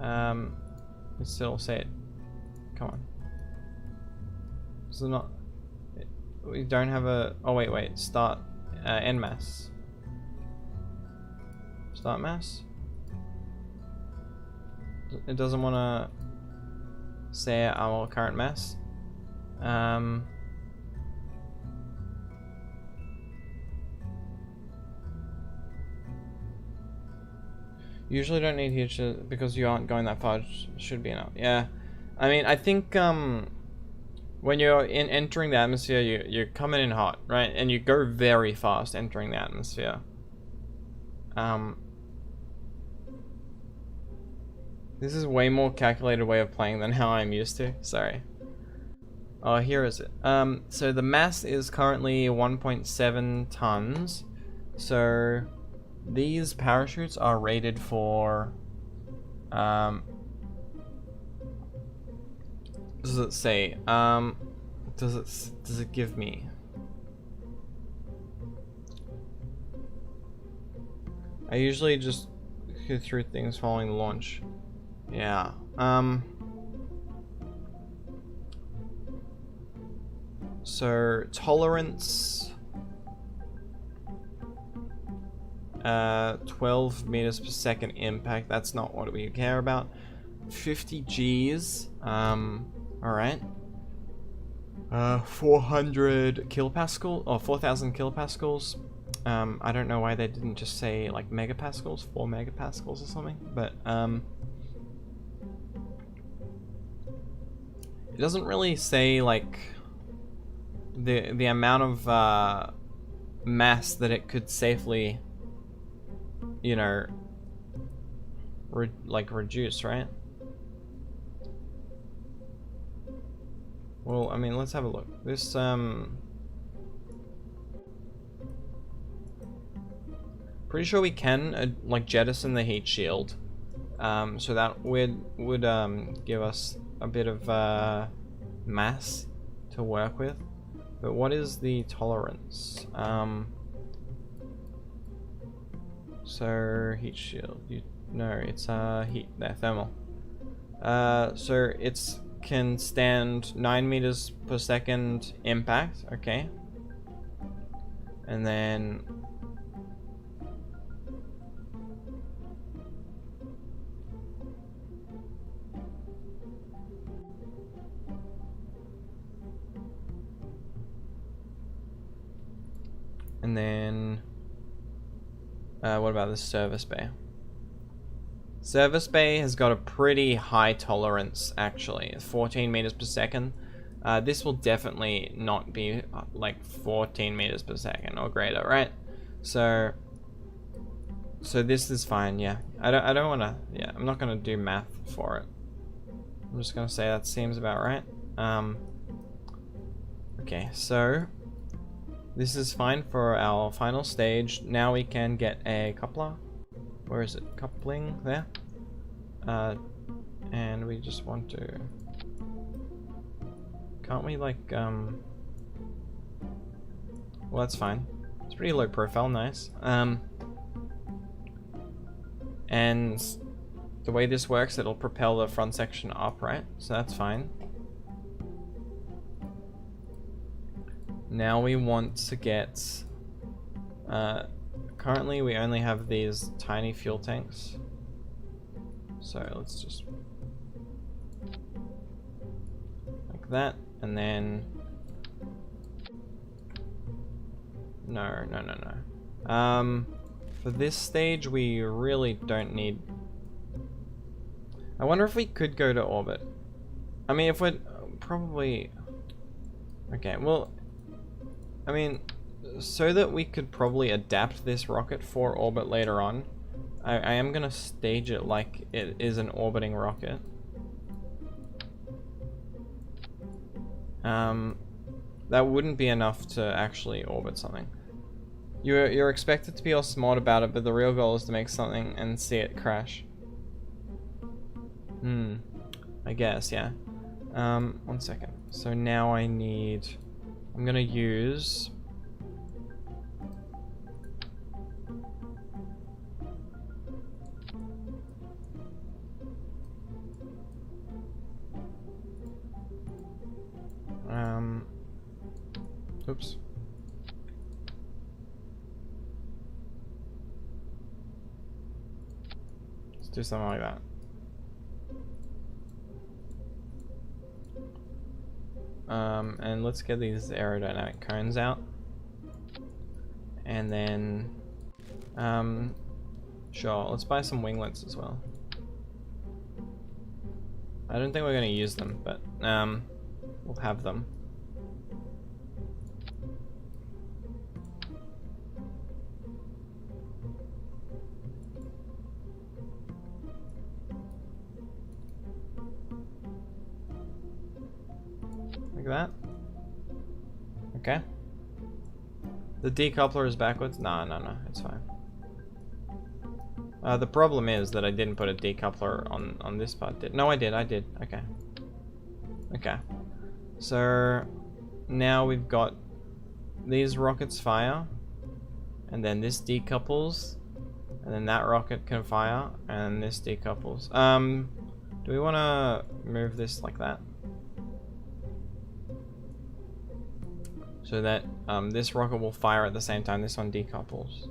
let's still say it. Come on. Is it not? We don't have a. Oh wait. Start end mass. Start mass. It doesn't want to say our current mass. Usually don't need huge because you aren't going that far. Should be enough. Yeah, I mean, I think when you're entering the atmosphere, you're coming in hot, right? And you go very fast entering the atmosphere. This is way more calculated way of playing than how I'm used to. Sorry. Oh, here is it. So the mass is currently 1.7 tons. So these parachutes are rated for does it say? Does it give me? I usually just go through things following the launch. Yeah. So tolerance 12 meters per second impact. That's not what we care about. 50 G's. Alright. 400 kilopascal or 4,000 kilopascals. I don't know why they didn't just say like megapascals, 4 megapascals or something, but it doesn't really say like the amount of mass that it could safely, you know, reduce, right? Well, I mean, let's have a look. This pretty sure we can like jettison the heat shield, so that would give us a bit of mass to work with. But what is the tolerance? So heat shield. No, it's heat there, thermal. So it's can stand 9 meters per second impact. Okay, and then what about the service bay? Service bay has got a pretty high tolerance, actually. 14 meters per second. This will definitely not be like 14 meters per second or greater, right? So this is fine. Yeah, I don't want to. Yeah, I'm not gonna do math for it. I'm just gonna say that seems about right. Okay, so this is fine for our final stage. Now we can get a coupler. Where is it? Coupling there. And we just want to. Can't we like well, that's fine. It's pretty low profile, nice. And the way this works, it'll propel the front section up, right? So that's fine. Now we want to get currently we only have these tiny fuel tanks, so let's just like that, and then no. For this stage we really don't need. I wonder if we could go to orbit. I mean, if we're probably... Okay, well, I mean, so that we could probably adapt this rocket for orbit later on, I am gonna stage it like it is an orbiting rocket. That wouldn't be enough to actually orbit something. You're expected to be all smart about it, but the real goal is to make something and see it crash. I guess, yeah. 1 second. So now I'm gonna use... Oops. Let's do something like that. And let's get these aerodynamic cones out. And then, sure, let's buy some winglets as well. I don't think we're going to use them, but we'll have them. Like that. Okay. The decoupler is backwards? No, it's fine. The problem is that I didn't put a decoupler on this part. No, I did. Okay. Okay. So now we've got these rockets fire, and then this decouples, and then that rocket can fire, and this decouples. Do we want to move this like that? So that this rocket will fire at the same time this one decouples.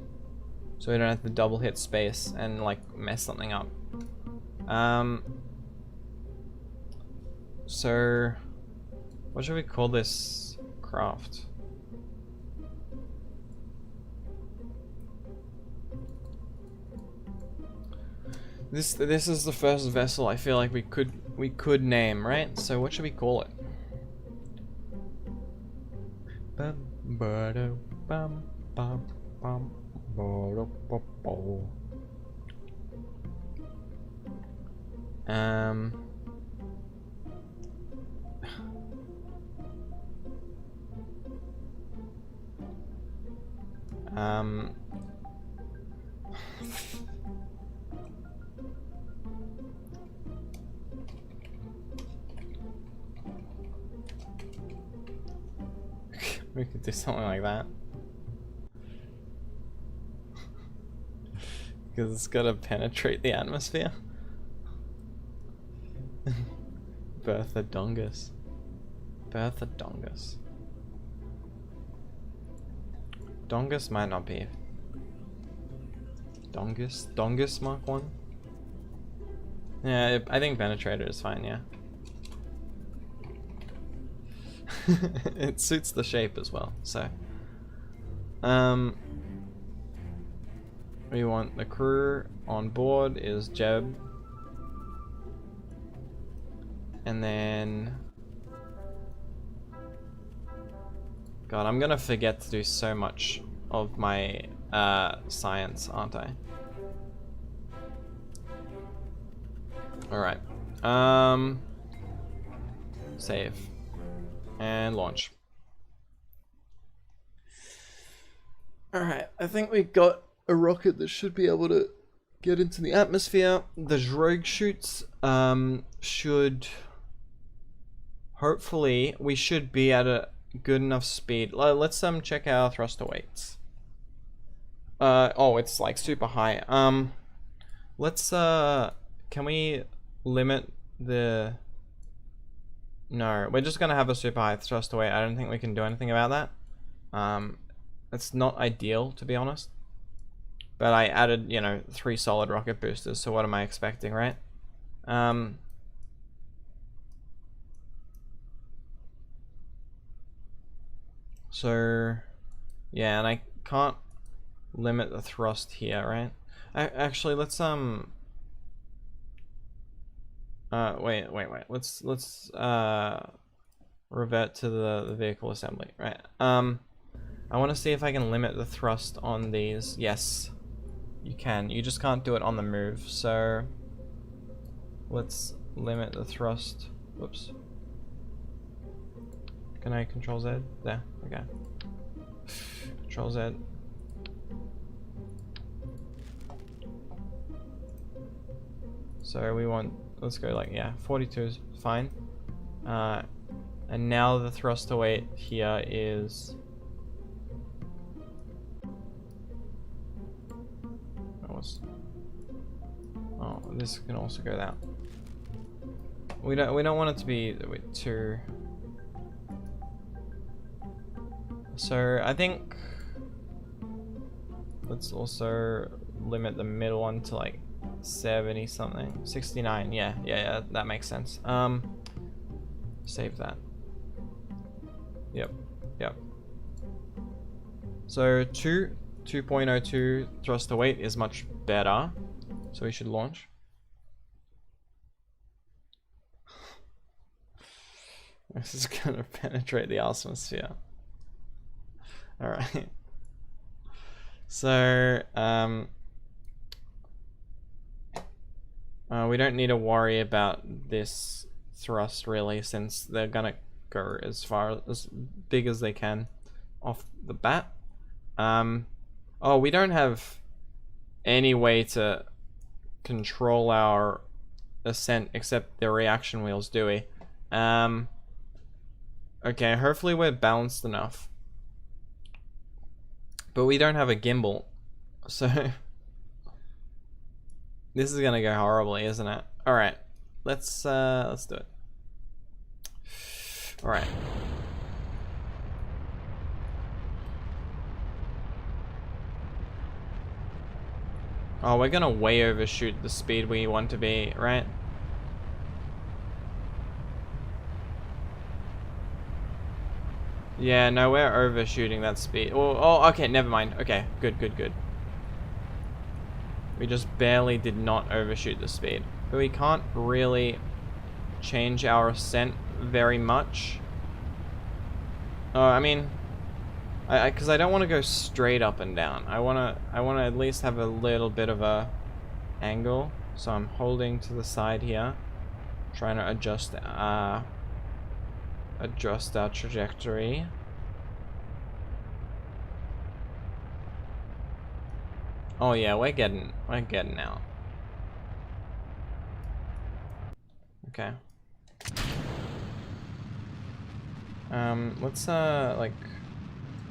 So we don't have to double hit space and like mess something up. So what should we call this craft? This is the first vessel I feel like we could name, right? So what should we call it? We could do something like that. Because it's gotta penetrate the atmosphere. Bertha Dongus. Bertha Dongus. Dongus might not be. Dongus Mark 1? Yeah, I think penetrator is fine, yeah. It suits the shape as well, so. We want the crew on board is Jeb. And then... God, I'm gonna forget to do so much of my science, aren't I? Alright. Save. And launch. Alright, I think we got a rocket that should be able to get into the atmosphere. The drogue chutes should... Hopefully, we should be at a good enough speed. Let's check our thruster weights. Oh, it's like super high. Let's can we limit the... No, we're just gonna have a super high thruster weight. I don't think we can do anything about that. It's not ideal, to be honest. But I added, you know, 3 solid rocket boosters, so what am I expecting, right? So, yeah, and I can't limit the thrust here, right? Actually, let's wait. Let's revert to the vehicle assembly. Right. I want to see if I can limit the thrust on these. Yes, you can. You just can't do it on the move. So let's limit the thrust. Whoops. Can I control Z? There. Okay. Control Z. So we want, let's go like, yeah, 42 is fine. And now the thrust to weight here is, oh, this can also go down. We don't want it to be too. So I think let's also limit the middle one to like 70 something, 69. Yeah, that makes sense. Save that. Yep. So 2.02 thrust to weight is much better. So we should launch. This is gonna penetrate the atmosphere. Alright. So, we don't need to worry about this thrust really, since they're gonna go as big as they can off the bat. Oh, we don't have any way to control our ascent except the reaction wheels, do we? Okay, hopefully we're balanced enough. But we don't have a gimbal, so this is gonna go horribly, isn't it? All right, let's do it. All right. Oh, we're gonna way overshoot the speed we want to be, right? Yeah, no, we're overshooting that speed. Oh, okay, never mind. Okay, good. We just barely did not overshoot the speed. But we can't really change our ascent very much. I mean, because I don't want to go straight up and down. I wanna at least have a little bit of a angle. So I'm holding to the side here, trying to adjust our trajectory. Oh yeah, we're getting out. Okay. Let's like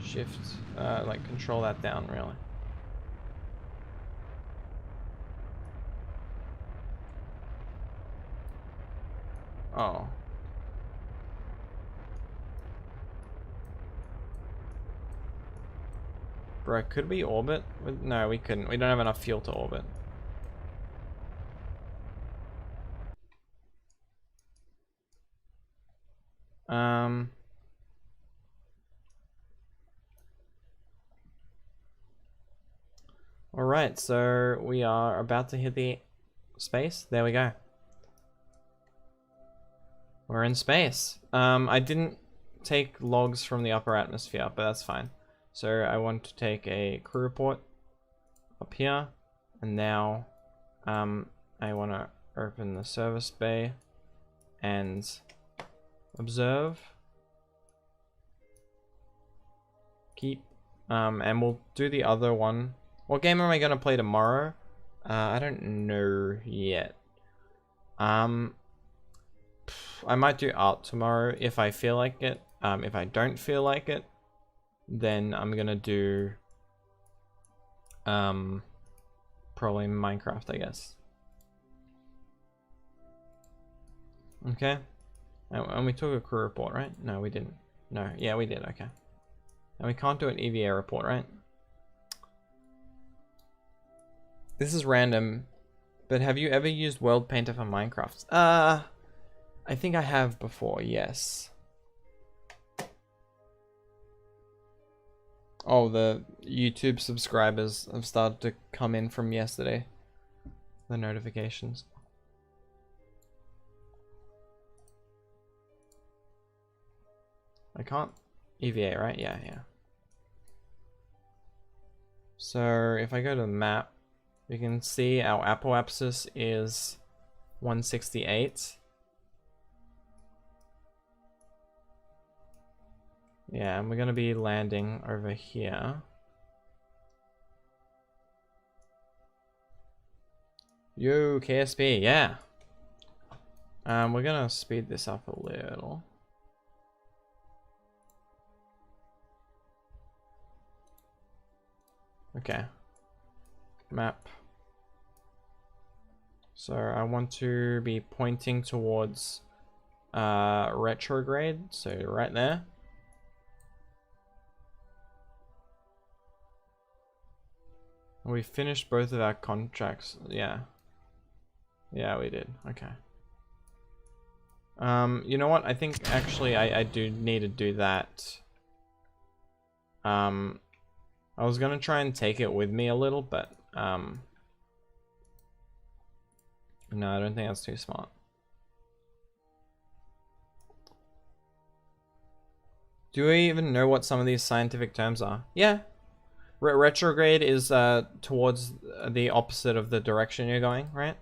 shift, like control that down really. Oh. Bro, could we orbit? No, we couldn't. We don't have enough fuel to orbit. Alright, so we are about to hit the space. There we go. We're in space. I didn't take logs from the upper atmosphere, but that's fine. So I want to take a crew report up here, and now I want to open the service bay and observe. Keep, and we'll do the other one. What game am I gonna play tomorrow? I don't know yet. I might do art tomorrow if I feel like it. If I don't feel like it, then I'm gonna do probably Minecraft, I guess. Okay. And we took a crew report, right? No, we didn't. No, yeah, we did. Okay. And we can't do an EVA report, right? This is random, but have you ever used World Painter for Minecraft? I think I have before, yes. Oh, the YouTube subscribers have started to come in from yesterday. The notifications. I can't EVA, right? Yeah, yeah. So if I go to the map, you can see our apoapsis is 168. Yeah, and we're going to be landing over here. Yo, KSP, yeah. We're going to speed this up a little. Okay. Map. So I want to be pointing towards retrograde, so right there. We finished both of our contracts. Yeah. Yeah, we did. Okay. You know what? I think actually I do need to do that. I was gonna try and take it with me a little, but no, I don't think that's too smart. Do we even know what some of these scientific terms are? Yeah. Retrograde is towards the opposite of the direction you're going, right?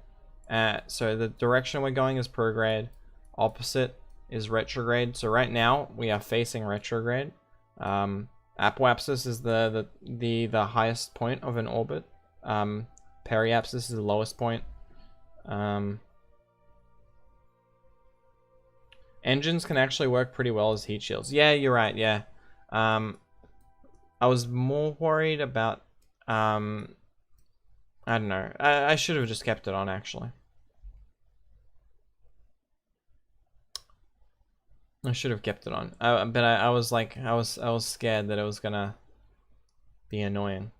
So the direction we're going is prograde. Opposite is retrograde. So right now we are facing retrograde. Apoapsis is the highest point of an orbit. Periapsis is the lowest point. Engines can actually work pretty well as heat shields. Yeah, you're right. Yeah. I was more worried about, I don't know. I should have just kept it on, actually. I should have kept it on. But I was like, I was scared that it was gonna be annoying.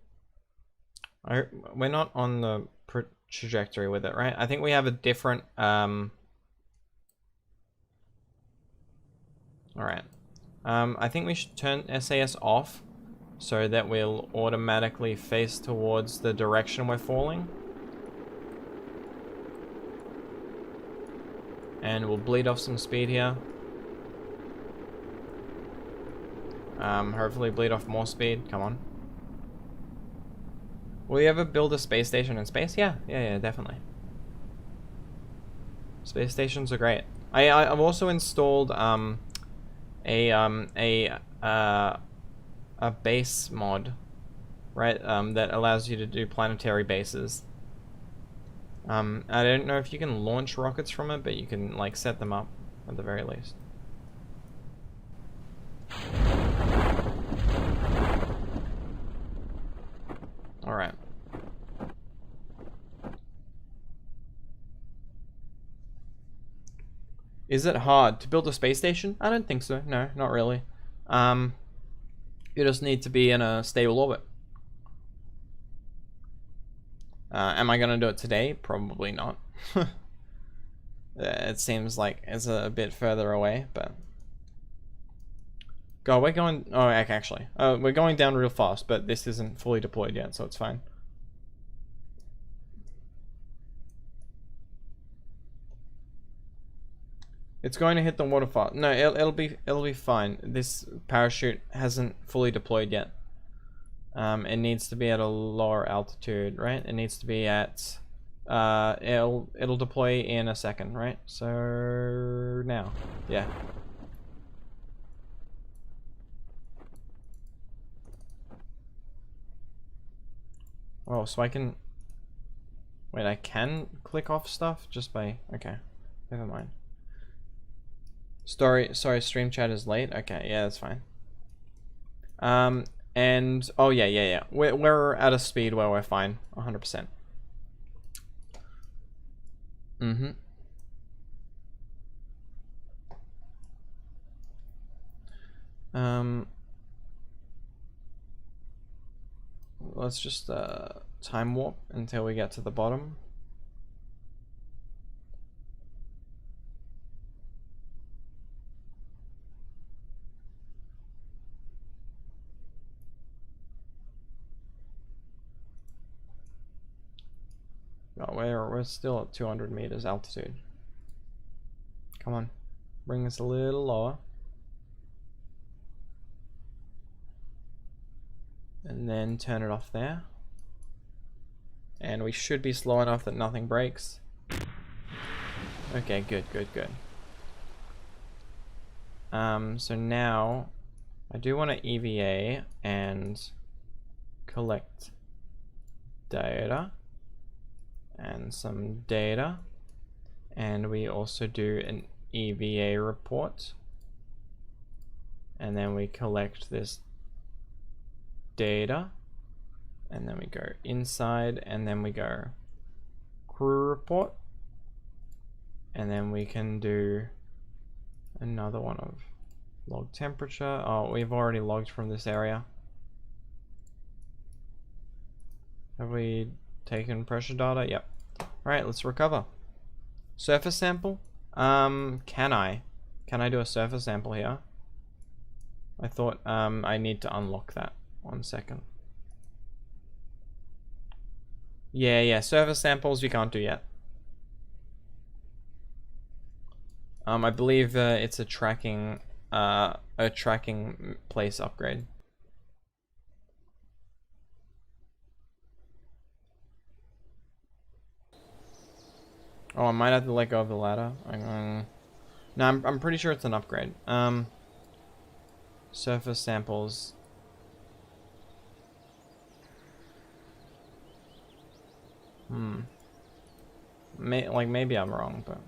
We're not on the trajectory with it, right? I think we have a different, all right. I think we should turn SAS off, so that we'll automatically face towards the direction we're falling. And we'll bleed off some speed here. Hopefully bleed off more speed. Come on. Will you ever build a space station in space? Yeah, definitely. Space stations are great. I've also installed a base mod, right? That allows you to do planetary bases. I don't know if you can launch rockets from it, but you can like set them up at the very least. All right. Is it hard to build a space station? I don't think so. No, not really. You just need to be in a stable orbit. Am I gonna do it today? Probably not. It seems like it's a bit further away, but God, we're going. Oh, actually, we're going down real fast, but this isn't fully deployed yet, so it's fine. It's going to hit the waterfall. No, it'll be fine. This parachute hasn't fully deployed yet. It needs to be at a lower altitude, right? It needs to be at it'll deploy in a second, right? So now, yeah. Oh, so I can wait. I can click off stuff just by okay. Never mind. Sorry, stream chat is late. Okay, yeah, that's fine. And oh yeah. We're at a speed where we're fine, 100%. Let's just time warp until we get to the bottom. Oh, we're still at 200 meters altitude. Come on, bring us a little lower. And then turn it off there. And we should be slow enough that nothing breaks. Okay, good. So now I do want to EVA and collect data and some data, and we also do an EVA report, and then we collect this data, and then we go inside, and then we go crew report, and then we can do another one of log temperature. Oh, we've already logged from this area. Have we taken pressure data? Yep. Alright, let's recover. Surface sample? Can I do a surface sample here? I thought I need to unlock that. 1 second. Yeah, surface samples you can't do yet. I believe it's a tracking place upgrade. Oh, I might have to let go of the ladder. No, I'm pretty sure it's an upgrade. Surface samples. Maybe I'm wrong, but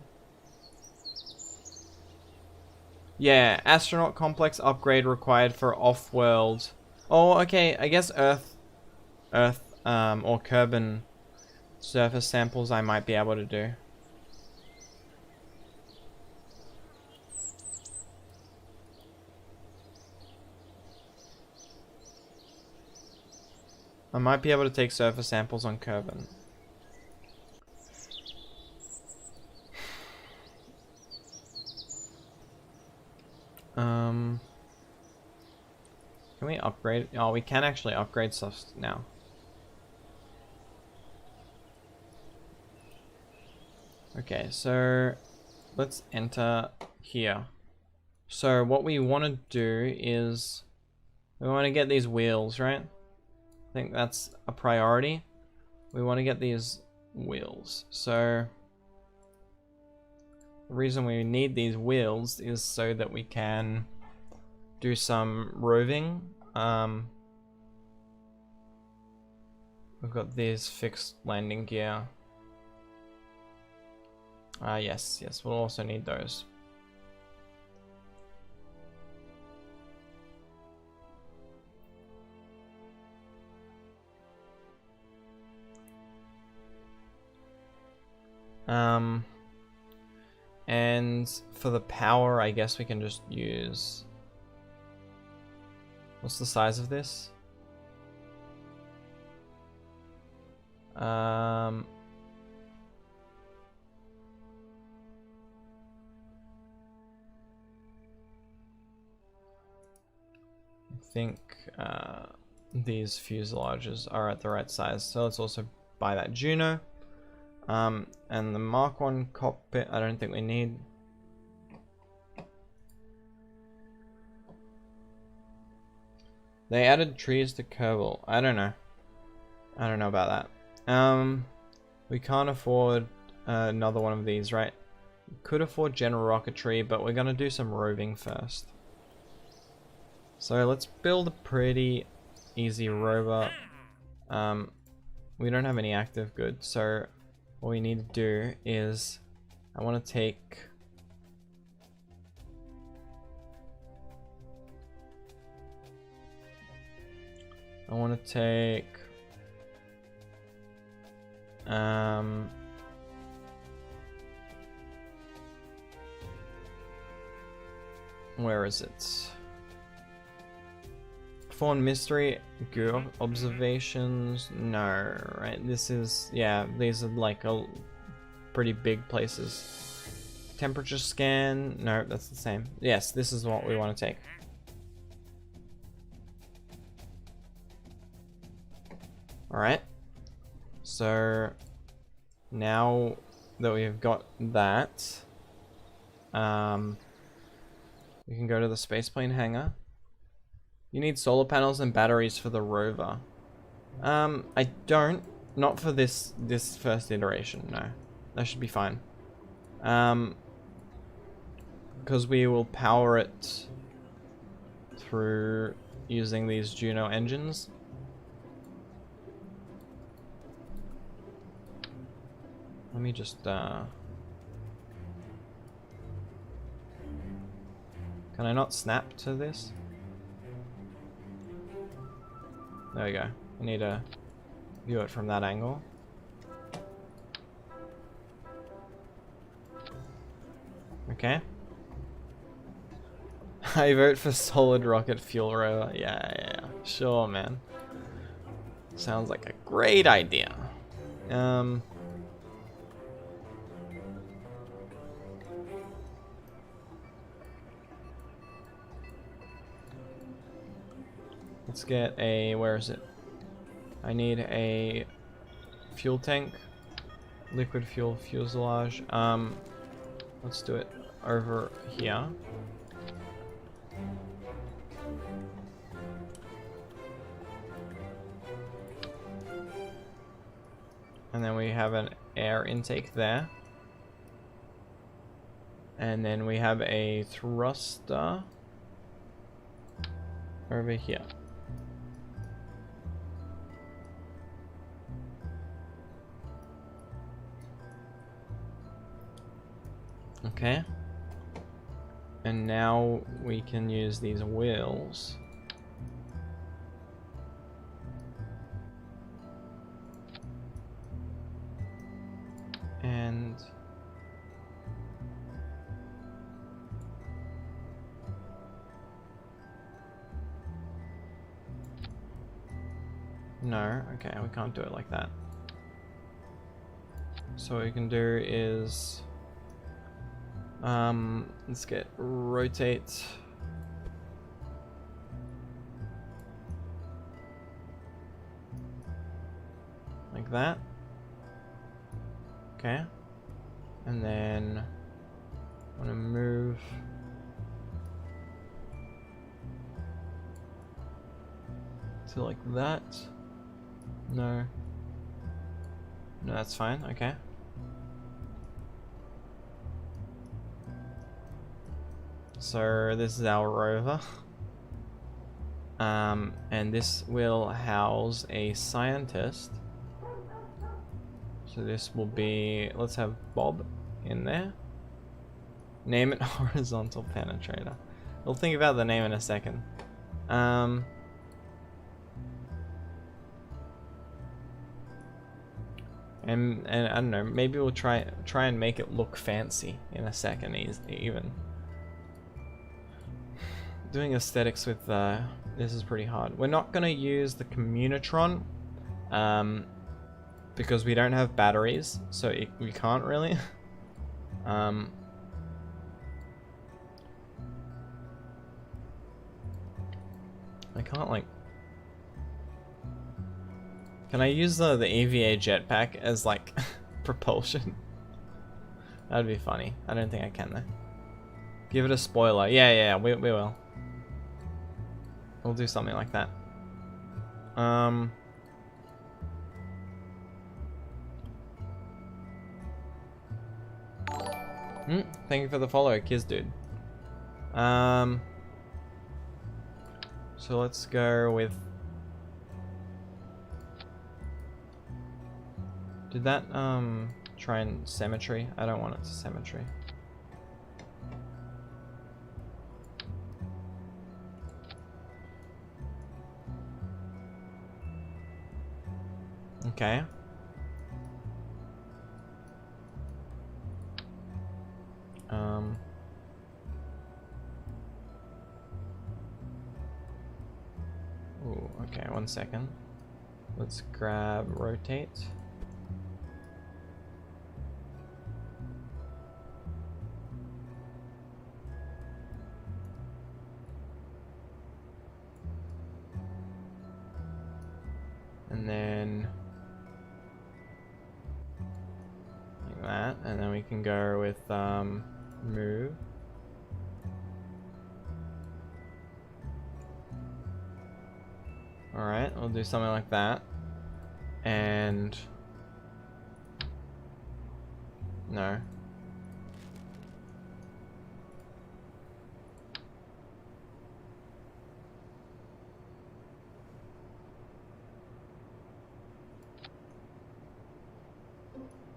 yeah, astronaut complex upgrade required for off-world. Oh, okay. I guess Earth, or Kerbal surface samples I might be able to do. I might be able to take surface samples on Kerbal. Can we upgrade? Oh, we can actually upgrade stuff now. Okay, so let's enter here. So what we want to do is we want to get these wheels, right? I think that's a priority. We want to get these wheels. So the reason we need these wheels is so that we can do some roving. We've got these fixed landing gear. Yes, we'll also need those. And for the power, I guess we can just use... What's the size of this? I think these fuselages are at the right size, so let's also buy that Juno. And the Mark 1 cockpit, I don't think we need. They added trees to Kerbal. I don't know about that. We can't afford another one of these, right? We could afford general rocketry, but we're gonna do some roving first. So let's build a pretty easy rover. We don't have any active goods, so what we need to do is I want to take where is it? Perform mystery goo observations. No, right? This is, yeah, these are like a pretty big places. Temperature scan. No, that's the same. Yes, this is what we want to take. Alright. So now that we've got that, we can go to the spaceplane hangar. You need solar panels and batteries for the rover. I don't. Not for this first iteration, no. That should be fine. Because we will power it through using these Juno engines. Let me just, Can I not snap to this? There we go. I need to view it from that angle. Okay. I vote for solid rocket fuel rover. Yeah. Sure, man. Sounds like a great idea. Let's get a, where is it? I need a fuel tank, liquid fuel fuselage. Let's do it over here. And then we have an air intake there. And then we have a thruster over here. Okay. And now we can use these wheels. And no, okay, we can't do it like that. So what we can do is let's get rotate. Like that. Okay. And then I want to move to like that. No. No, that's fine. Okay. So this is our rover. And this will house a scientist. So this will be, let's have Bob in there. Name it horizontal penetrator. We'll think about the name in a second. And I don't know, maybe we'll try and make it look fancy in a second even. Doing aesthetics with this is pretty hard. We're not gonna use the Communitron because we don't have batteries, so we can't really. I can't like. Can I use the EVA jetpack as like propulsion? That'd be funny. I don't think I can though. Give it a spoiler. Yeah, we will. We'll do something like that. Thank you for the follow, Kiz dude. So let's go with. Did that try and symmetry? I don't want it to symmetry. Okay. Ooh, okay, 1 second. Let's grab rotate. And then like that, and then we can go with move. Alright, we'll do something like that. And... no.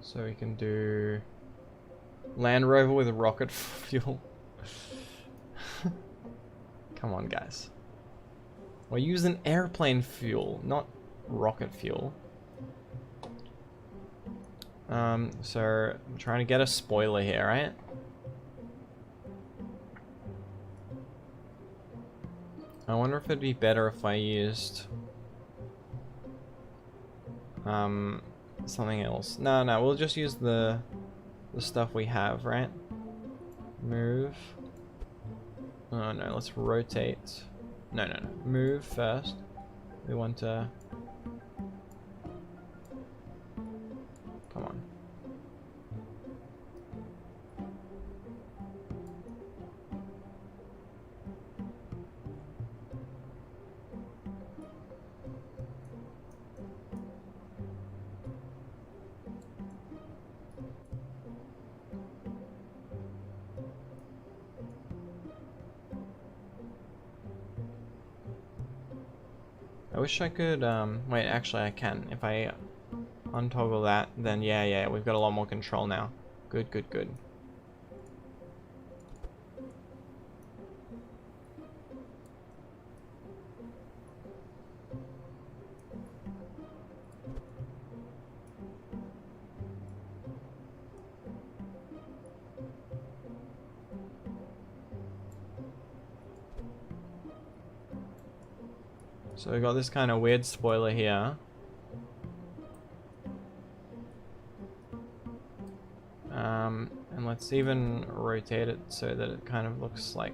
So we can do Land Rover with rocket fuel. Come on, guys. We're using airplane fuel, not rocket fuel. So I'm trying to get a spoiler here, right? I wonder if it'd be better if I used something else. No, we'll just use the stuff we have, right? Move. Oh no, let's rotate. No. Move first. We want to... come on. I wish I could, wait, actually I can. If I untoggle that, then yeah, we've got a lot more control now. Good. So we got this kind of weird spoiler here. And let's even rotate it so that it kind of looks like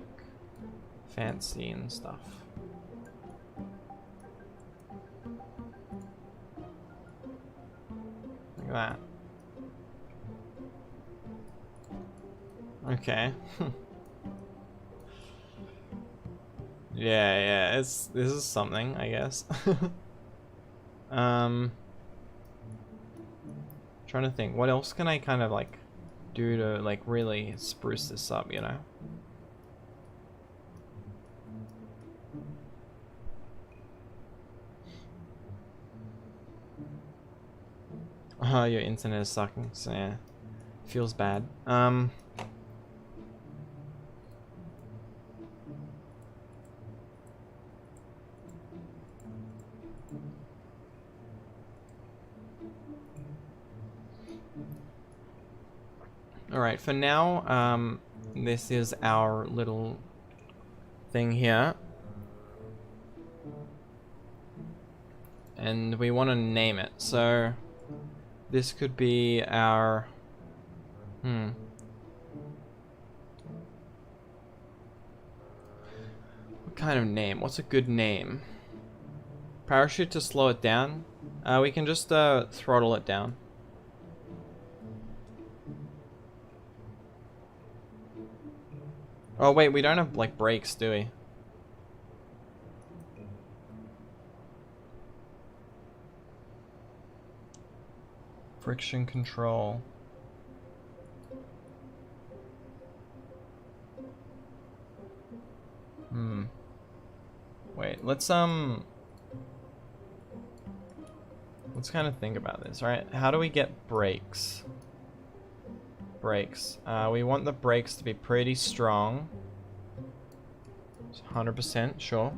fancy and stuff. Like that. Okay. Yeah, this is something, I guess. Trying to think, what else can I kind of like do to like really spruce this up, you know? Oh, your internet is sucking, so yeah. Feels bad. Alright, for now, this is our little thing here. And we want to name it, so this could be our... what kind of name? What's a good name? Parachute to slow it down? We can just throttle it down. Oh wait, we don't have like brakes, do we? Friction control. Wait, let's kind of think about this, right? How do we get brakes? Brakes. We want the brakes to be pretty strong. 100% sure.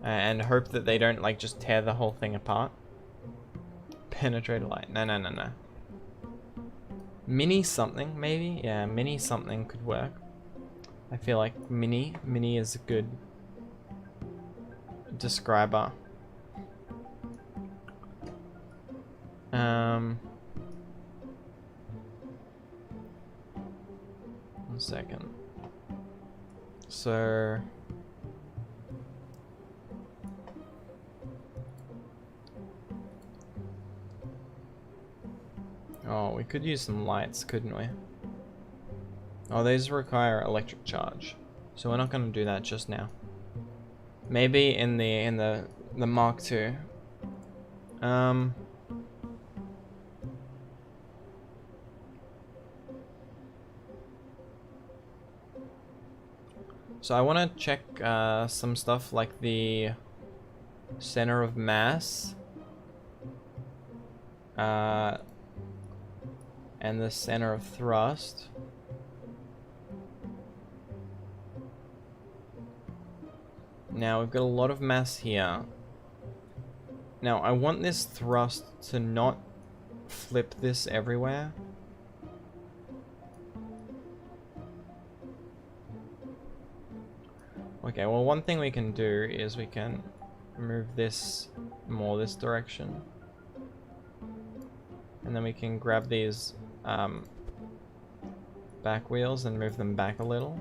And hope that they don't like just tear the whole thing apart. Penetrate light. No. Mini something, maybe? Yeah, mini something could work. I feel like mini is a good describer. One second. So oh, we could use some lights, couldn't we? Oh, these require electric charge, so we're not going to do that just now. Maybe in the the Mark II. So I want to check some stuff like the center of mass, and the center of thrust. Now we've got a lot of mass here. Now I want this thrust to not flip this everywhere. Okay, well, one thing we can do is we can move this more this direction. And then we can grab these back wheels and move them back a little.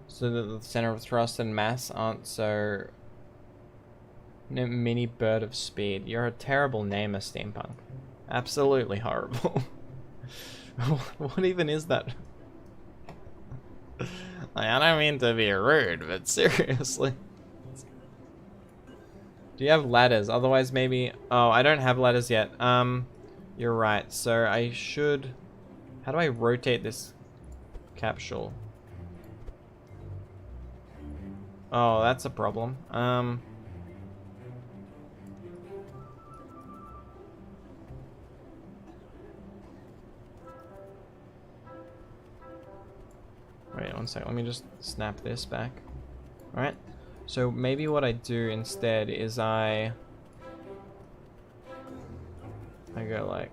So that the center of thrust and mass aren't so... Mini bird of speed. You're a terrible namer, Steampunk. Absolutely horrible. What even is that? I don't mean to be rude, but seriously. Do you have ladders? Otherwise maybe... Oh, I don't have ladders yet. You're right. So I should... How do I rotate this capsule? Oh, that's a problem. Wait, one sec. Let me just snap this back. Alright. So maybe what I do instead is I go like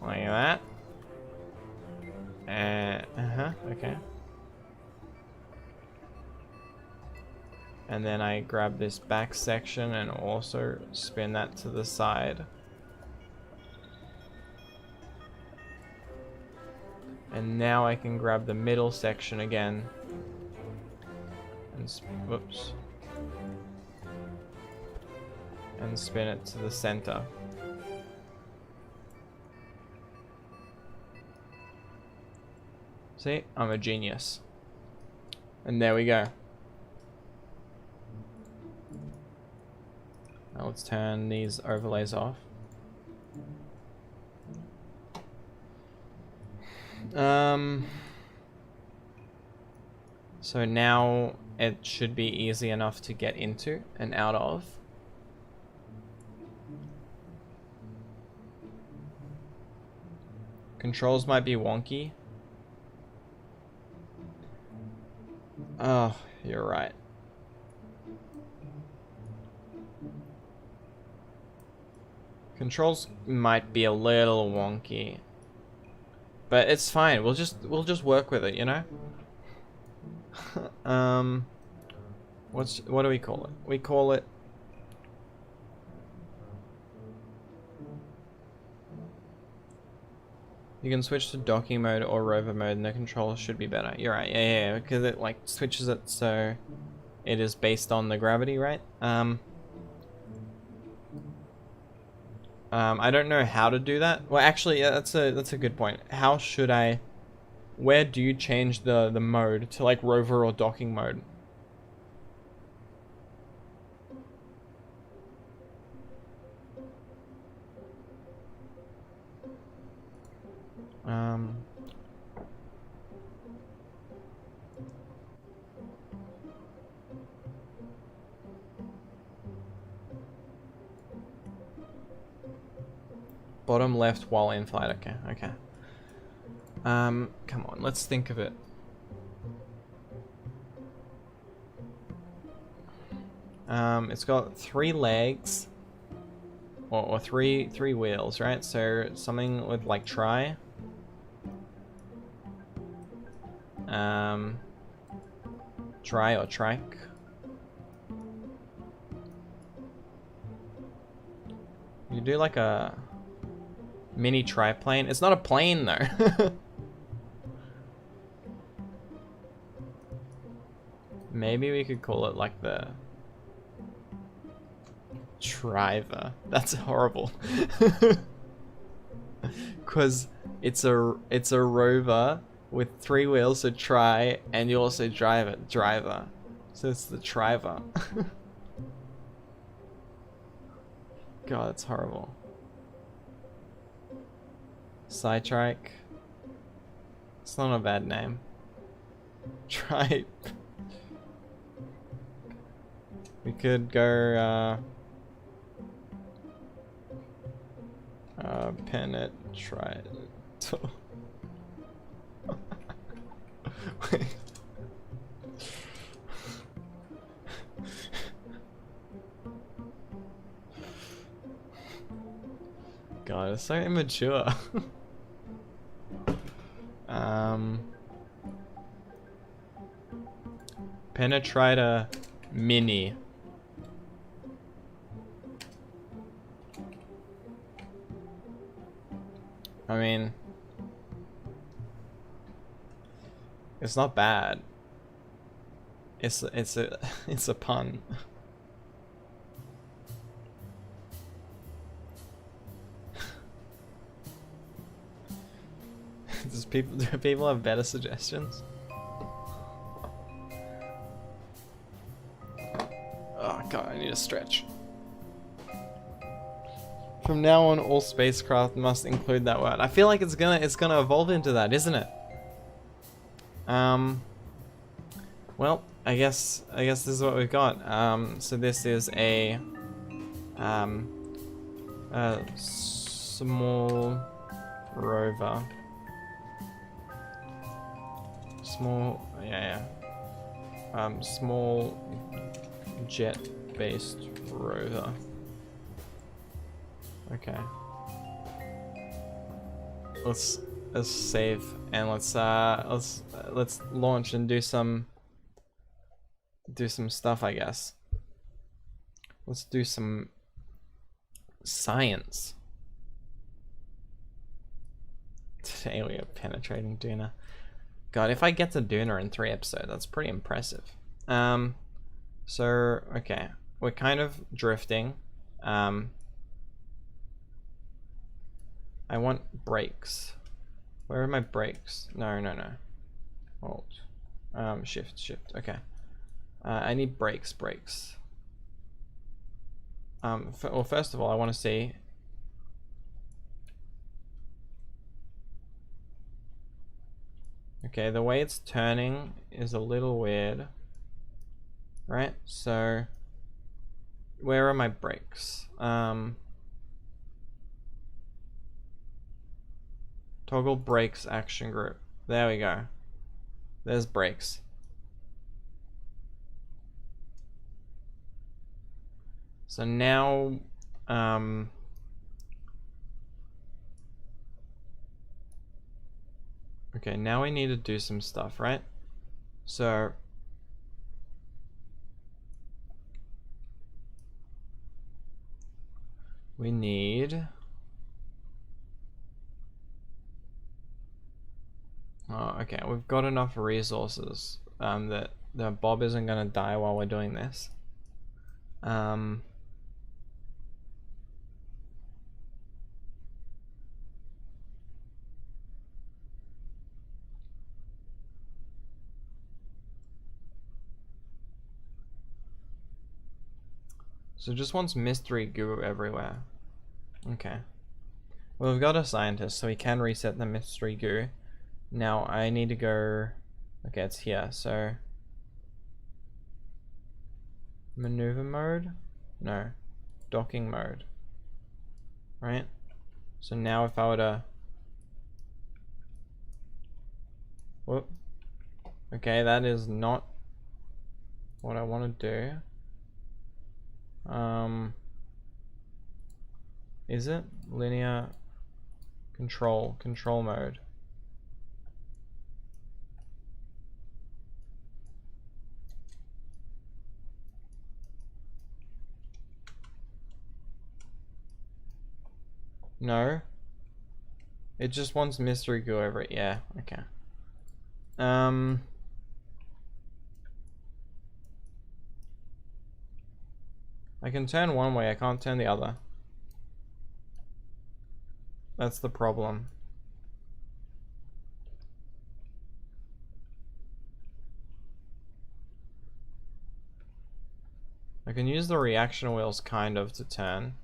that. And okay. And then I grab this back section and also spin that to the side. And now I can grab the middle section again. And whoops. And spin it to the center. See? I'm a genius. And there we go. Now let's turn these overlays off. So now it should be easy enough to get into and out of. Controls might be wonky. Oh, you're right. Controls might be a little wonky. But it's fine. We'll just work with it, you know? What do we call it? We call it you can switch to docking mode or rover mode and the controls should be better. You're right, yeah, because it like switches it so it is based on the gravity, right? I don't know how to do that. Well, actually, yeah, that's a good point. How should I... Where do you change the mode to like rover or docking mode? Bottom left while in flight. Okay, okay. Come on, let's think of it. It's got 3 legs, or three wheels, right? So something with like try. Try or trike. You do like a mini triplane. It's not a plane though. Maybe we could call it like the Triver. That's horrible. Cause it's a rover with 3 wheels to try, and you also drive it, driver. So it's the Triver. God, it's horrible. Sidetrike. It's not a bad name. Tripe. We could go penetrate. Wait. God, it's so immature. Penetrator Mini. I mean, it's not bad. It's a it's a pun. Do people have better suggestions? Oh god, I need a stretch. From now on, all spacecraft must include that word. I feel like it's gonna evolve into that, isn't it? Well, I guess this is what we've got. So this is a small rover. Small, small jet-based rover. Okay. Let's save and let's launch and do some stuff, I guess. Let's do some science. Today we are penetrating Duna. God, if I get to Duna in 3 episodes, that's pretty impressive. So okay, we're kind of drifting. I want brakes. Where are my brakes? No. Alt. Shift. Okay. I need brakes. Well, first of all, I want to see. Okay, the way it's turning is a little weird. Right? So, where are my brakes? Toggle brakes action group. There we go. There's brakes. So now, okay, now we need to do some stuff, right? So, we need, oh, okay, we've got enough resources that Bob isn't gonna die while we're doing this. So it just wants mystery goo everywhere. Okay. Well, we've got a scientist, so we can reset the mystery goo. Now I need to go. Okay, it's here. So maneuver mode? No. Docking mode. Right? So now if I were to. Whoop. Okay, that is not what I want to do. Is it linear control mode? No. It just wants mystery goo over it. Yeah, okay. I can turn one way, I can't turn the other. That's the problem. I can use the reaction wheels kind of to turn.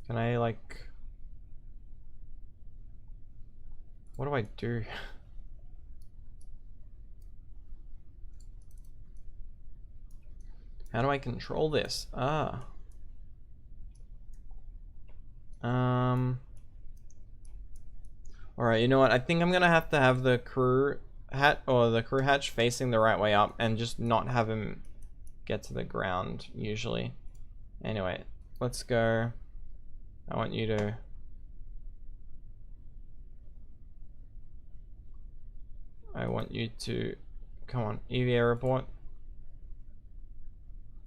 Can I like... What do I do? How do I control this? Ah. Alright, you know what? I think I'm gonna have to have the crew hatch facing the right way up and just not have him get to the ground usually. Anyway, let's go. I want you to... Come on, EVA report.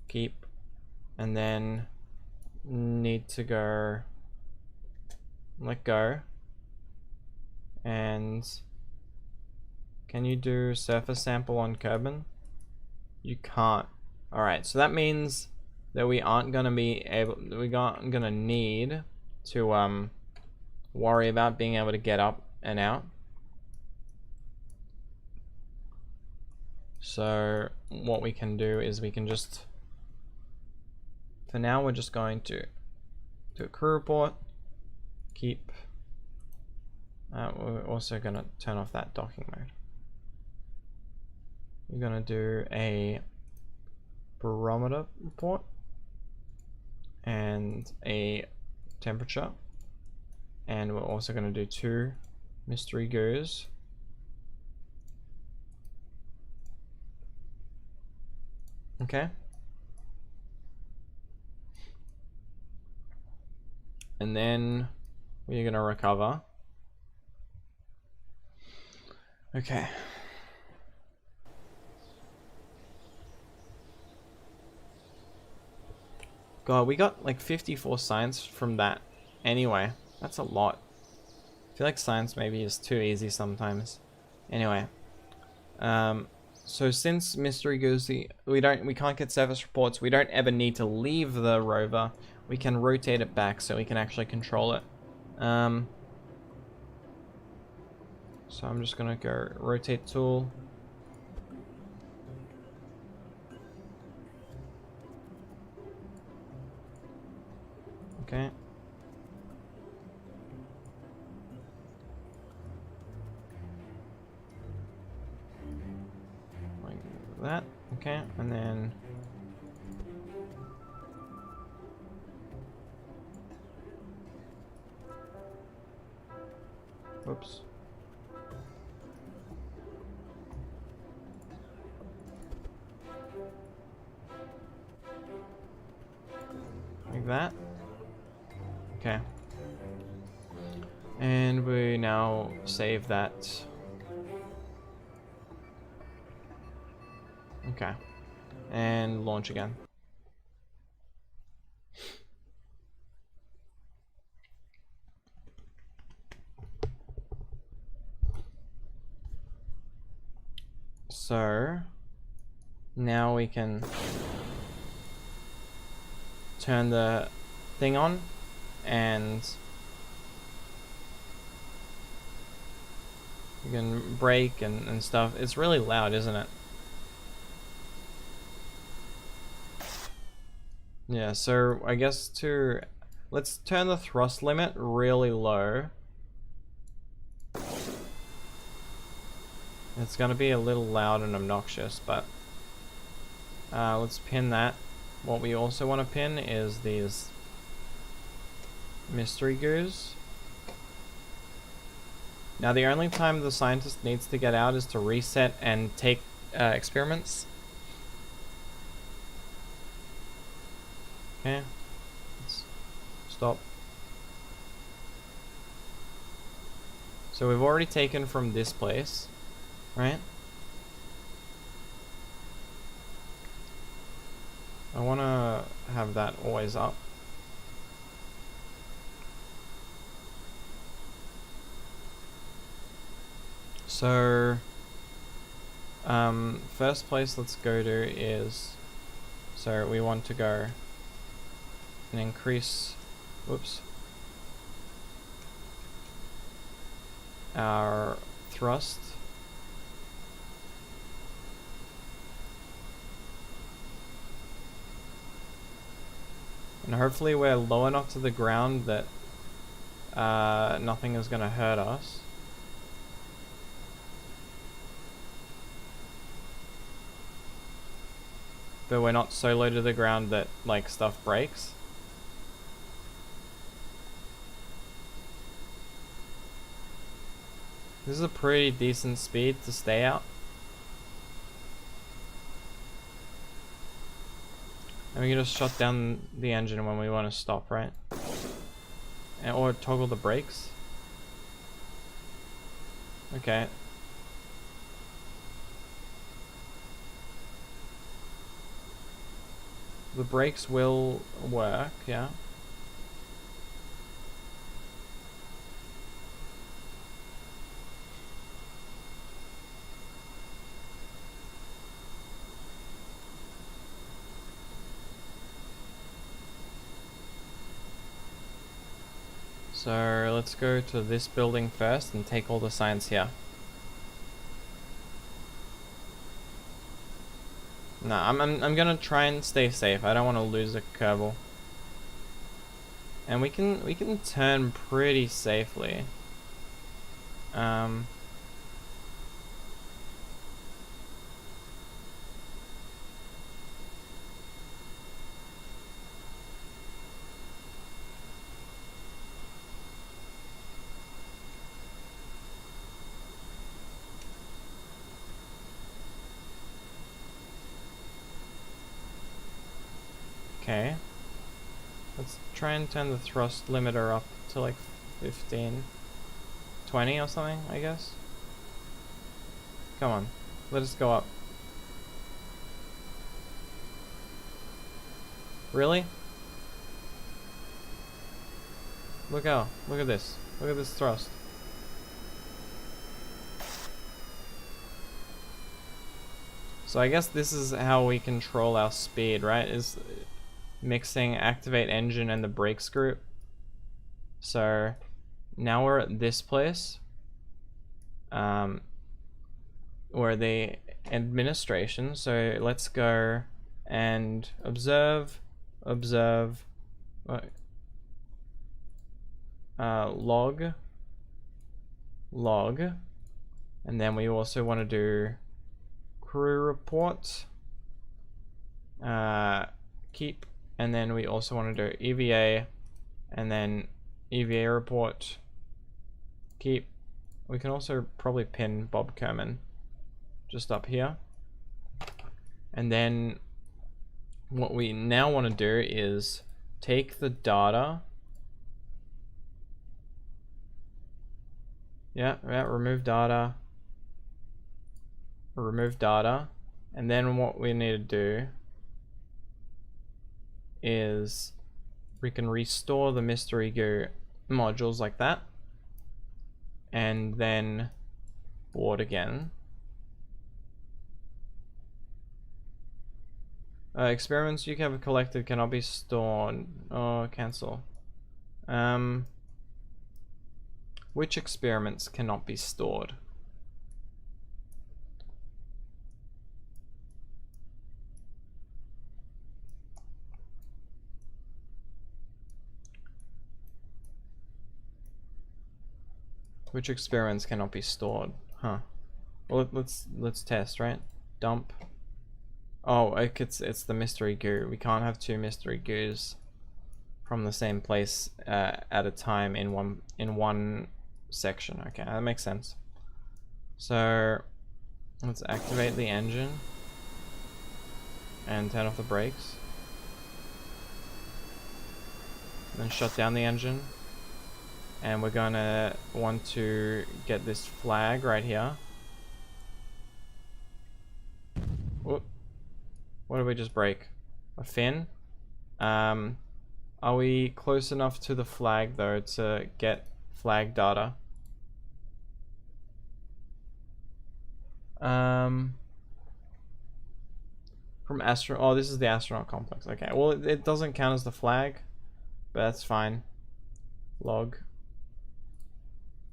Keep. And then need to go... Let go. And can you do surface sample on Kerbal? You can't. Alright, so that means that we aren't gonna be able, gonna need to worry about being able to get up and out. So what we can do is we can just, for now we're just going to do a crew report, keep. We're also going to turn off that docking mode. We're going to do a barometer report and a temperature. And we're also going to do 2 mystery goos. Okay. And then we're going to recover. Okay. God, we got like 54 science from that. Anyway, that's a lot. I feel like science maybe is too easy sometimes. Anyway, so since Mystery Goosey, we can't get service reports. We don't ever need to leave the rover. We can rotate it back so we can actually control it. So I'm just gonna go rotate tool. Okay. Like that. Okay, and then whoops. Like that. Okay. And we now save that. Okay. And launch again. So now we can turn the thing on and you can brake and stuff. It's really loud, isn't it? Yeah, so I guess let's turn the thrust limit really low. It's gonna be a little loud and obnoxious, but let's pin that. What we also want to pin is these mystery goos. Now the only time the scientist needs to get out is to reset and take experiments. Okay, let's stop. So we've already taken from this place, right? I want to have that always up. So, first place let's go to is, so we want to go and increase, whoops, our thrust And hopefully we're low enough to the ground that nothing is gonna hurt us. But we're not so low to the ground that like stuff breaks. This is a pretty decent speed to stay out. And we can just shut down the engine when we want to stop, right? And, or toggle the brakes. Okay. The brakes will work, yeah. So let's go to this building first and take all the signs here. No, I'm gonna try and stay safe. I don't want to lose a Kerbal. And we can turn pretty safely. Okay. Let's try and turn the thrust limiter up to like 15, 20 or something, I guess. Come on, let us go up. Really? Look at this. Look at this thrust. So I guess this is how we control our speed, right? Is mixing activate engine and the brakes group. So now we're at this place. Or the administration. So let's go and observe, log, and then we also want to do crew report, keep, and then we also want to do EVA, and then EVA report, keep. We can also probably pin Bob Kerman just up here. And then what we now want to do is take the data. Yeah, remove data. Remove data. And then what we need to do is we can restore the mystery goo modules like that. And then board again. Experiments you have collected cannot be stored. Oh, cancel. Which experiments cannot be stored? Which experiments cannot be stored? Huh. Well, let's test, right? Dump. Oh, it's the mystery goo. We can't have two mystery goos from the same place at a time in one section. Okay, that makes sense. So let's activate the engine and turn off the brakes. Then shut down the engine. And we're gonna want to get this flag right here. Whoop. What did we just break? A fin? Are we close enough to the flag though to get flag data? From astronaut. Oh, this is the astronaut complex. Okay, well it doesn't count as the flag, but that's fine. Log.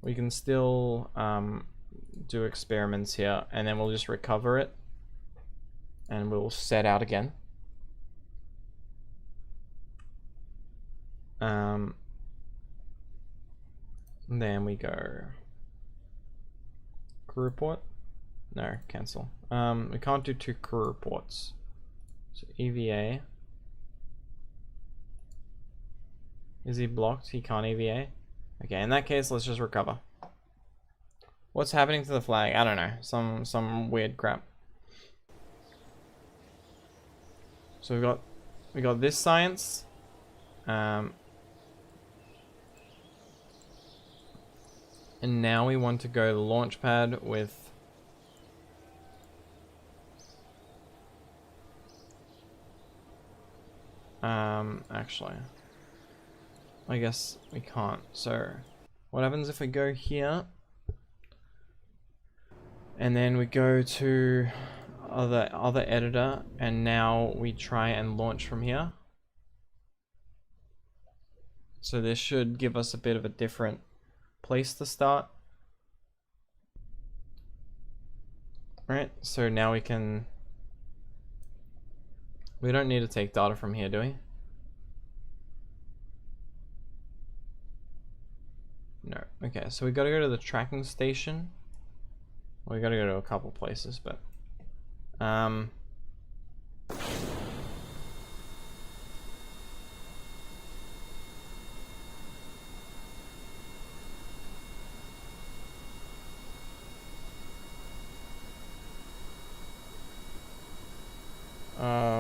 We can still do experiments here, and then we'll just recover it, and we'll set out again. Then we go crew report. No, cancel. We can't do 2 crew reports. So EVA. Is he blocked? He can't EVA? Okay, in that case, let's just recover. What's happening to the flag? I don't know. Some weird crap. So we got this science. And now we want to go to the launch pad with actually I guess we can't. So what happens if we go here and then we go to other editor, and now we try and launch from here? So this should give us a bit of a different place to start. Right, so now we don't need to take data from here, do we? No. Okay, so we gotta go to the tracking station. Well, we gotta go to a couple places, but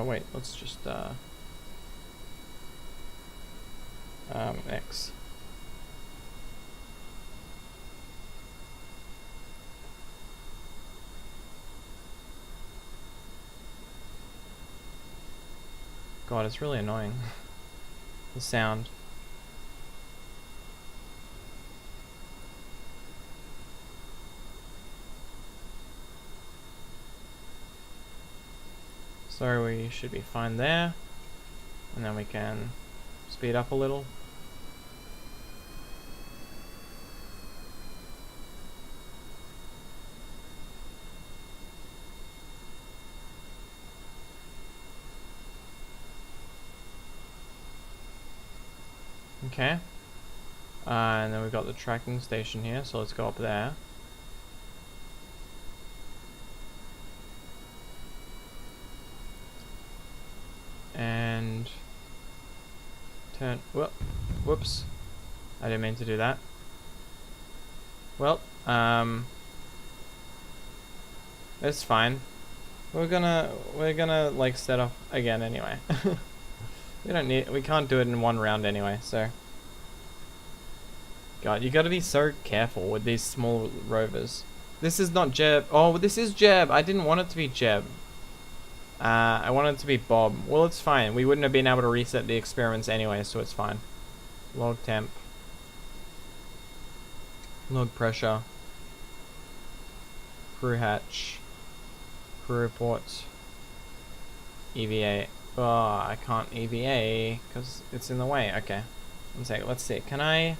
wait, let's just X. God, it's really annoying. The sound. So we should be fine there. And then we can speed up a little. Okay. And then we've got the tracking station here, so let's go up there. And turn, whoops. I didn't mean to do that. Well, it's fine. We're gonna like set off again anyway. We can't do it in one round anyway, so. God, you gotta be so careful with these small rovers. This is not Jeb. Oh, this is Jeb. I didn't want it to be Jeb. I wanted it to be Bob. Well, it's fine. We wouldn't have been able to reset the experiments anyway, so it's fine. Log temp. Log pressure. Crew hatch. Crew reports. EVA. Oh, I can't EVA because it's in the way. Okay. One sec. Let's see. Can I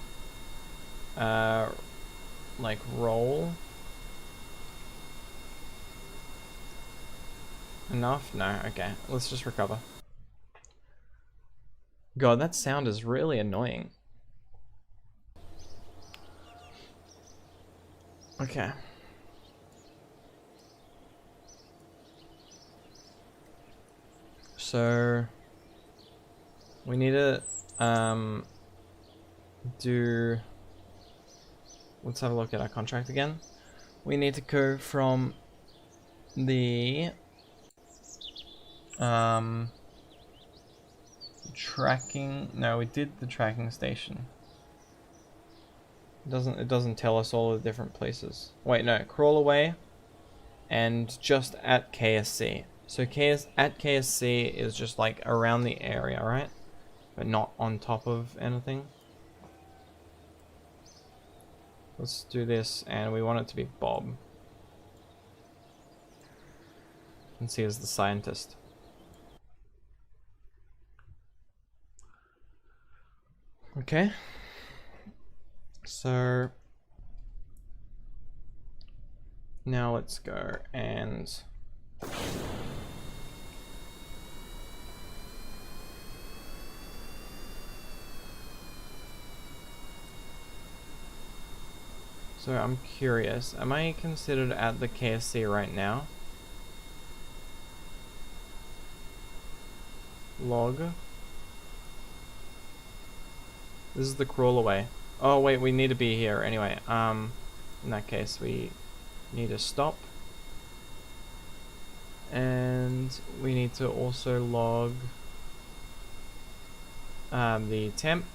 like roll? Enough? No. Okay. Let's just recover. God, that sound is really annoying. Okay. So we need to let's have a look at our contract again. We need to go from the tracking. No, we did the tracking station. It doesn't tell us all the different places. Wait, no, crawl away and just at KSC. So at KSC is just like around the area, right? But not on top of anything. Let's do this, and we want it to be Bob. And see as the scientist. Okay. So now let's go and So I'm curious, am I considered at the KSC right now? Log. This is the crawl away. Oh wait, we need to be here anyway. In that case, we need to stop. And we need to also log the temp.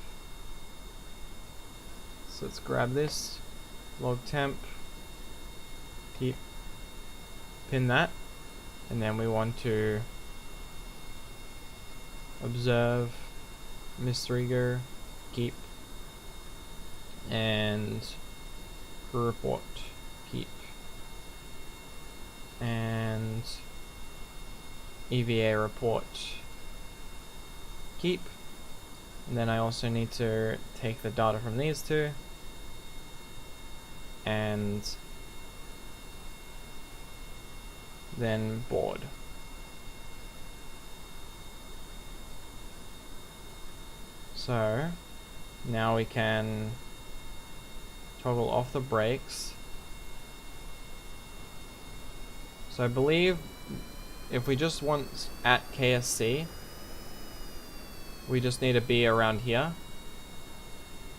So let's grab this. Log temp. Keep. Pin that. And then we want to observe Mr. Ego, keep, and report, keep, and EVA report, keep. And then I also need to take the data from these two and then board. So now we can toggle off the brakes. So I believe if we just want at KSC, we just need to be around here,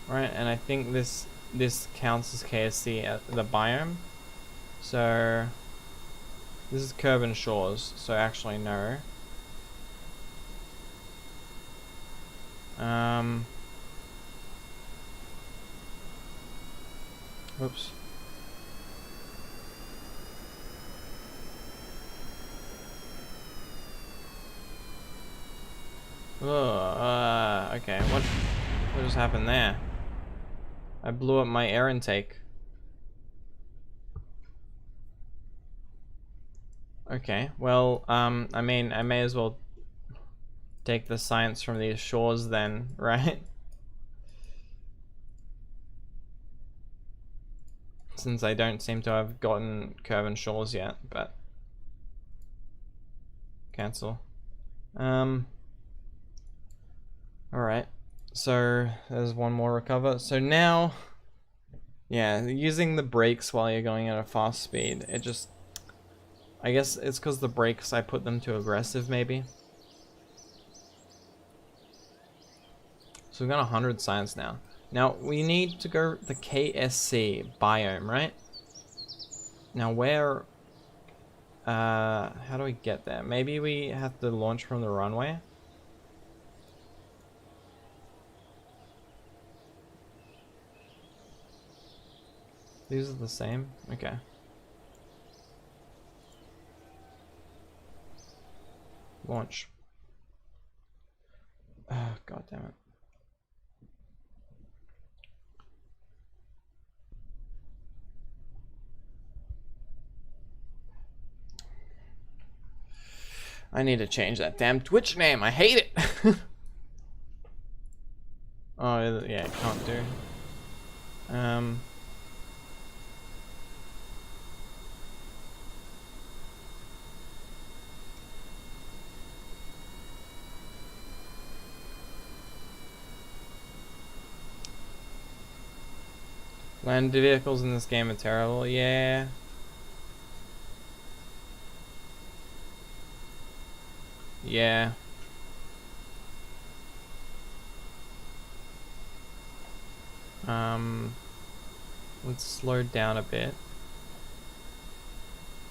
right? And I think this counts as KSC at the biome. So this is Kerbal Shores. So actually no. Oops. Okay, what just happened there? I blew up my air intake. Okay, well, I mean, I may as well take the science from these shores then, right? Since I don't seem to have gotten Kerbal Shores yet, but cancel. Alright, so there's one more recover. So now, yeah, using the brakes while you're going at a fast speed, it just, I guess it's because the brakes, I put them too aggressive maybe. So we've got 100 science now. Now we need to go the KSC biome, right? Now where, how do we get there? Maybe we have to launch from the runway? These are the same? Okay. Launch. Oh, god damn it. I need to change that damn Twitch name. I hate it. Oh, yeah, it can't do. Land vehicles in this game are terrible. Yeah. Yeah. Let's slow down a bit.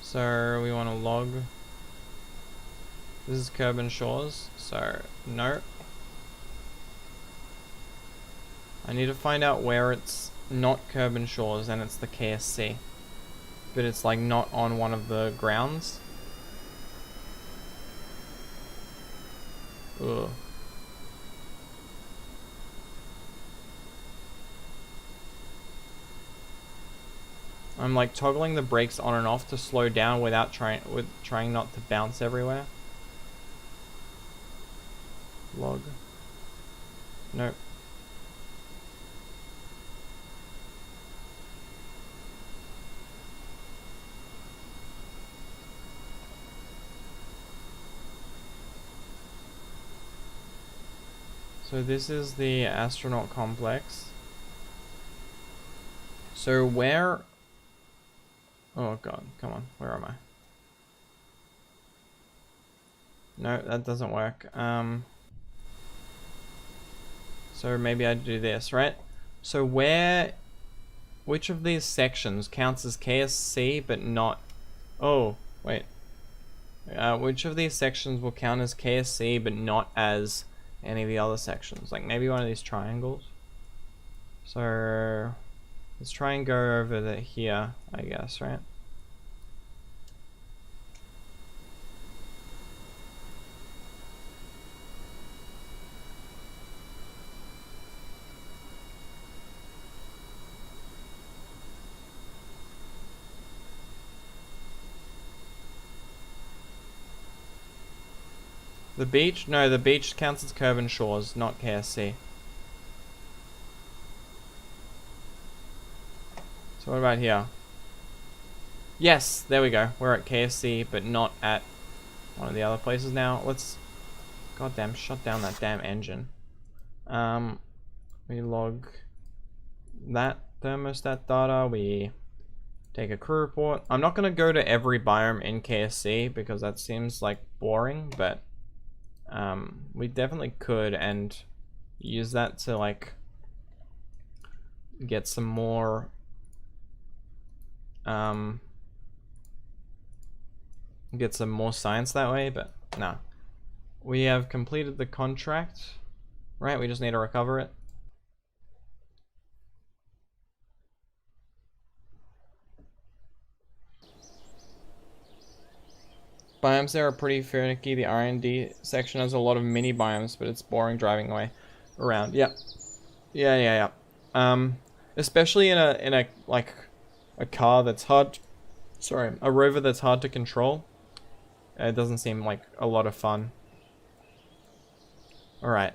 So we want to log. This is Kerbal Shores, so no. I need to find out where it's not Kerbal Shores and it's the KSC. But it's like not on one of the grounds. Ugh. I'm like toggling the brakes on and off to slow down without trying not to bounce everywhere. Log. Nope. So this is the astronaut complex. So where... Oh god, come on. Where am I? No, that doesn't work. So maybe I do this, right? So which of these sections counts as KSC but not... Oh, wait. Which of these sections will count as KSC but not as any of the other sections? Like maybe one of these triangles? So let's try and go over here, I guess, right? The beach? No, the beach counts as curve and shores, not KSC. So what about here? Yes, there we go. We're at KSC, but not at one of the other places now. Let's... Goddamn, shut down that damn engine. We log that thermostat data. We take a crew report. I'm not going to go to every biome in KSC because that seems like boring, but we definitely could and use that to like get some more science that way, but nah. We have completed the contract, right? We just need to recover it. Biomes there are pretty finicky. The R&D section has a lot of mini biomes, but it's boring driving away around. Yep. Yeah. Especially in a like a car that's hard. Sorry, a rover that's hard to control. It doesn't seem like a lot of fun. All right.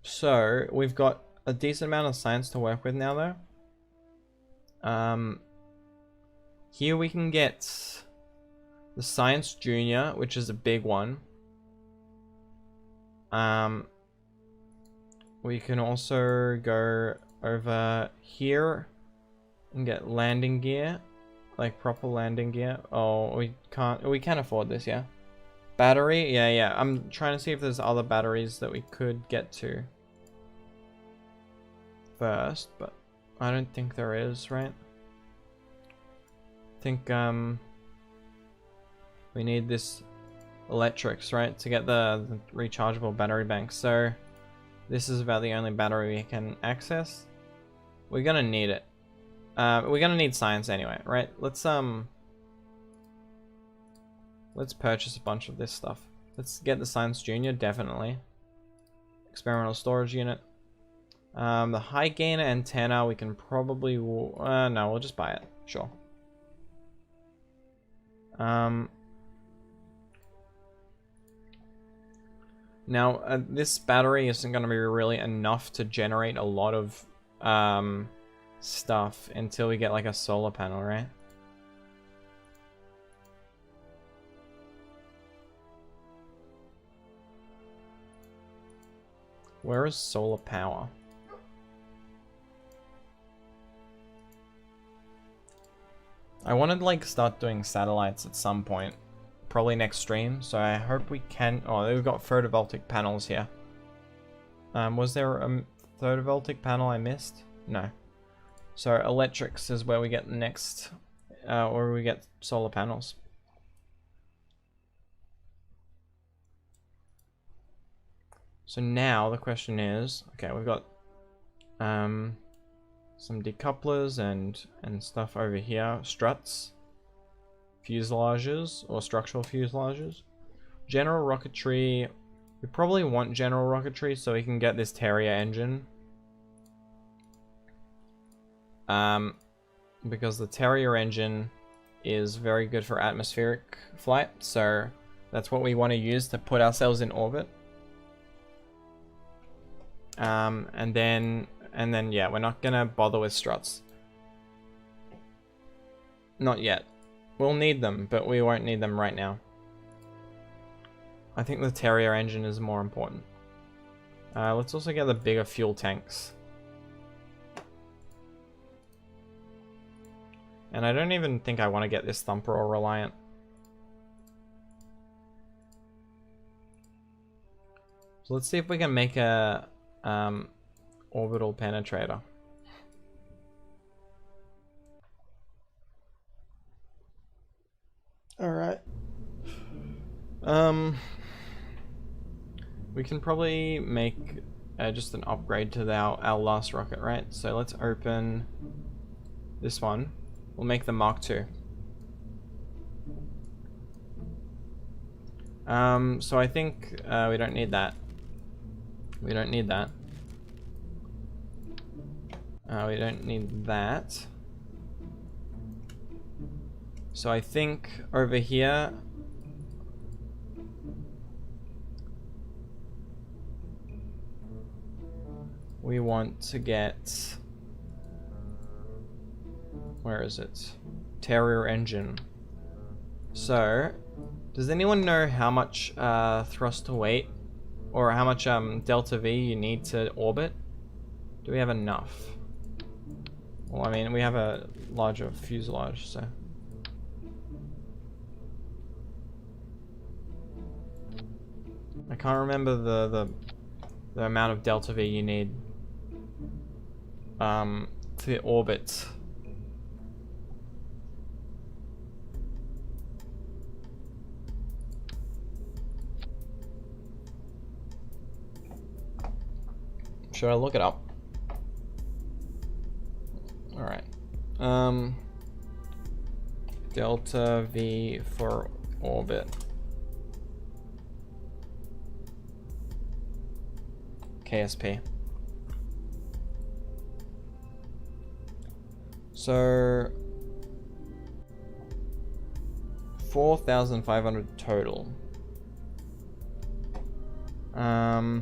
So we've got a decent amount of science to work with now, though. Here we can get the Science Junior, which is a big one. We can also go over here and get landing gear, like proper landing gear. Oh, we can't afford this, yeah. Battery, yeah. I'm trying to see if there's other batteries that we could get to first, but I don't think there is, right? I think we need this electrics, right, to get the rechargeable battery bank. So this is about the only battery we can access. We're gonna need it. We're gonna need science anyway, right? Let's purchase a bunch of this stuff. Let's get the Science Junior, definitely. Experimental storage unit. The high gain antenna, we can probably... no, we'll just buy it. Sure. Now, this battery isn't going to be really enough to generate a lot of stuff until we get like a solar panel, right? Where is solar power? I wanted to like start doing satellites at some point, probably next stream, so I hope we can. Oh, we've got photovoltaic panels here. Was there a photovoltaic panel I missed? No. So electrics is where we get the next, or we get solar panels. So now the question is, okay, we've got some decouplers and stuff over here, struts, fuselages or structural fuselages, general rocketry. We probably want general rocketry so we can get this Terrier engine, because the Terrier engine is very good for atmospheric flight, so that's what we want to use to put ourselves in orbit. And then yeah, we're not gonna bother with struts. Not yet. We'll need them, but we won't need them right now. I think the Terrier engine is more important. Let's also get the bigger fuel tanks. And I don't even think I want to get this Thumper or Reliant. So let's see if we can make a orbital penetrator. All right. We can probably make just an upgrade to our last rocket, right? So let's open this one. We'll make the Mark II. So I think we don't need that. We don't need that. We don't need that. So I think over here, we want to get, where is it? Terrier engine. So, does anyone know how much thrust to weight or how much delta V you need to orbit? Do we have enough? Well, I mean, we have a larger fuselage, so. I can't remember the amount of delta V you need to orbit. Should I look it up? All right. Delta V for orbit. KSP. So 4,500 total. I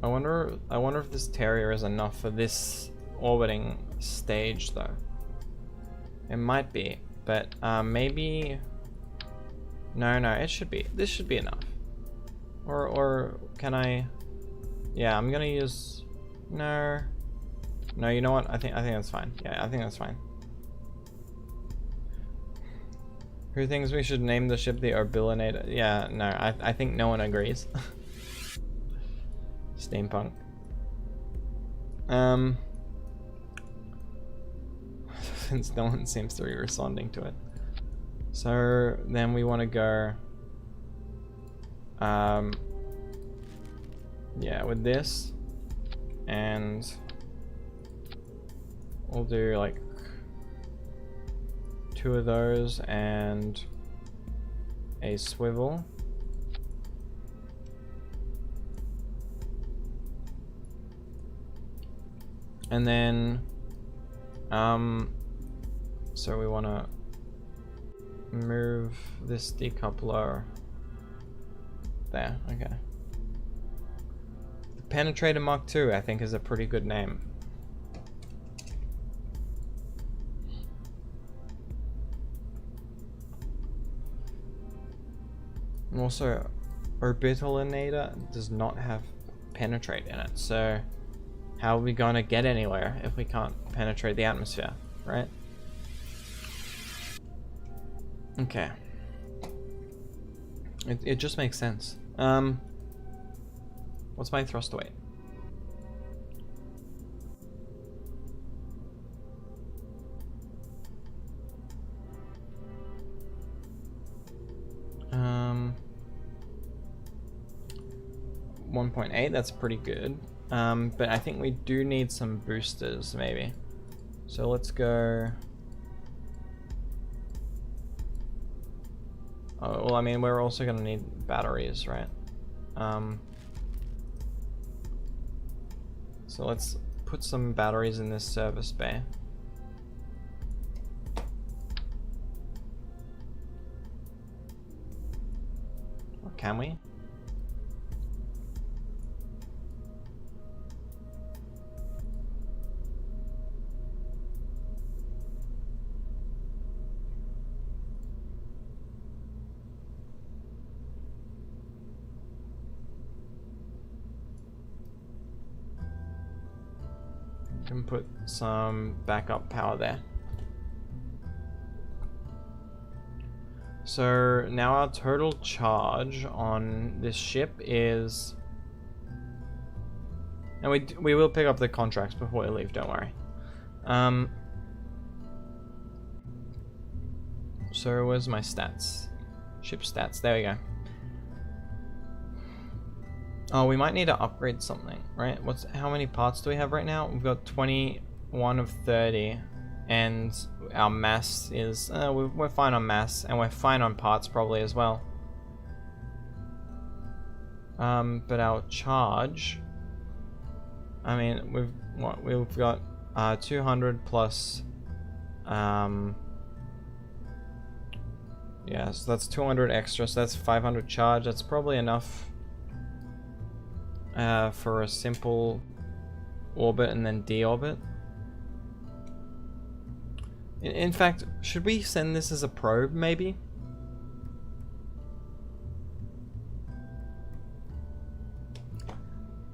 wonder if this Terrier is enough for this orbiting stage though. It might be, but maybe no, it should be. This should be enough. Or can I? Yeah, I'm gonna use. No, you know what? I think that's fine. Yeah, I think that's fine. Who thinks we should name the ship the Orbilinator? Yeah, no, I think no one agrees. Steampunk. Since no one seems to be responding to it. So then we want to go. Yeah, with this, and we'll do like 2 of those and a swivel. And then, so we want to move this decoupler there. Okay. The Penetrator Mark II, I think, is a pretty good name. And also, Orbitalinator does not have penetrate in it, so how are we gonna get anywhere if we can't penetrate the atmosphere, right? Okay. It just makes sense. What's my thrust weight? Um, 1.8, that's pretty good. But I think we do need some boosters, maybe. So let's go. Oh, well, I mean, we're also gonna need batteries, right? So let's put some batteries in this service bay. Or can we? can put some backup power there. So now our total charge on this ship is, and we will pick up the contracts before we leave, don't worry. So where's my stats? Ship stats, there we go. Oh, we might need to upgrade something, right? How many parts do we have right now? We've got 21 of 30, and our mass is, we're fine on mass, and we're fine on parts probably as well. But our charge, I mean, we've got 200 plus, yeah, so that's 200 extra, so that's 500 charge. That's probably enough for a simple orbit and then deorbit. In fact, should we send this as a probe, maybe?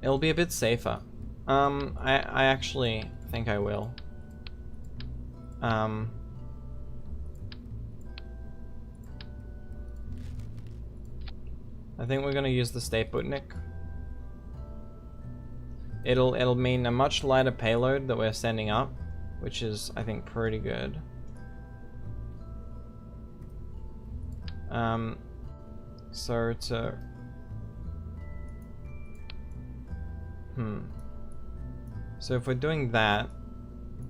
It'll be a bit safer. I actually think I will. I think we're gonna use the Sputnik. It'll mean a much lighter payload that we're sending up, which is, I think, pretty good. So to so if we're doing that,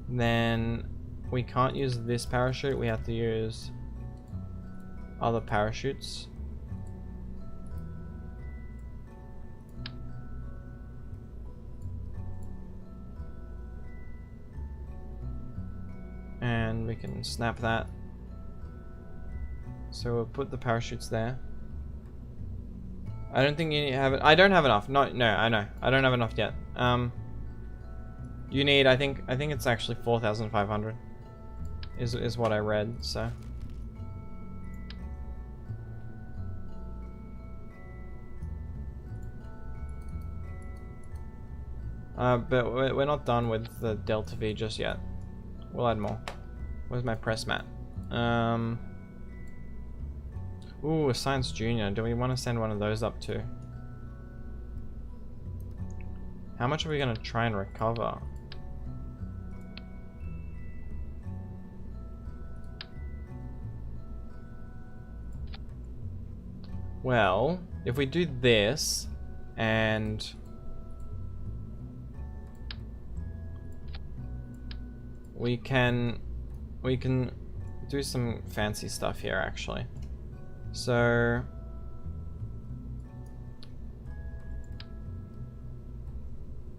then we can't use this parachute. We have to use other parachutes. And we can snap that. So we'll put the parachutes there. I don't think you have it. I don't have enough. No, I know. I don't have enough yet. You need, I think it's actually 4,500 is what I read, so. But we're not done with the Delta V just yet. We'll add more. Where's my press mat? Ooh, a Science Junior. Do we want to send one of those up too? How much are we going to try and recover? Well, if we do this and we can do some fancy stuff here actually. So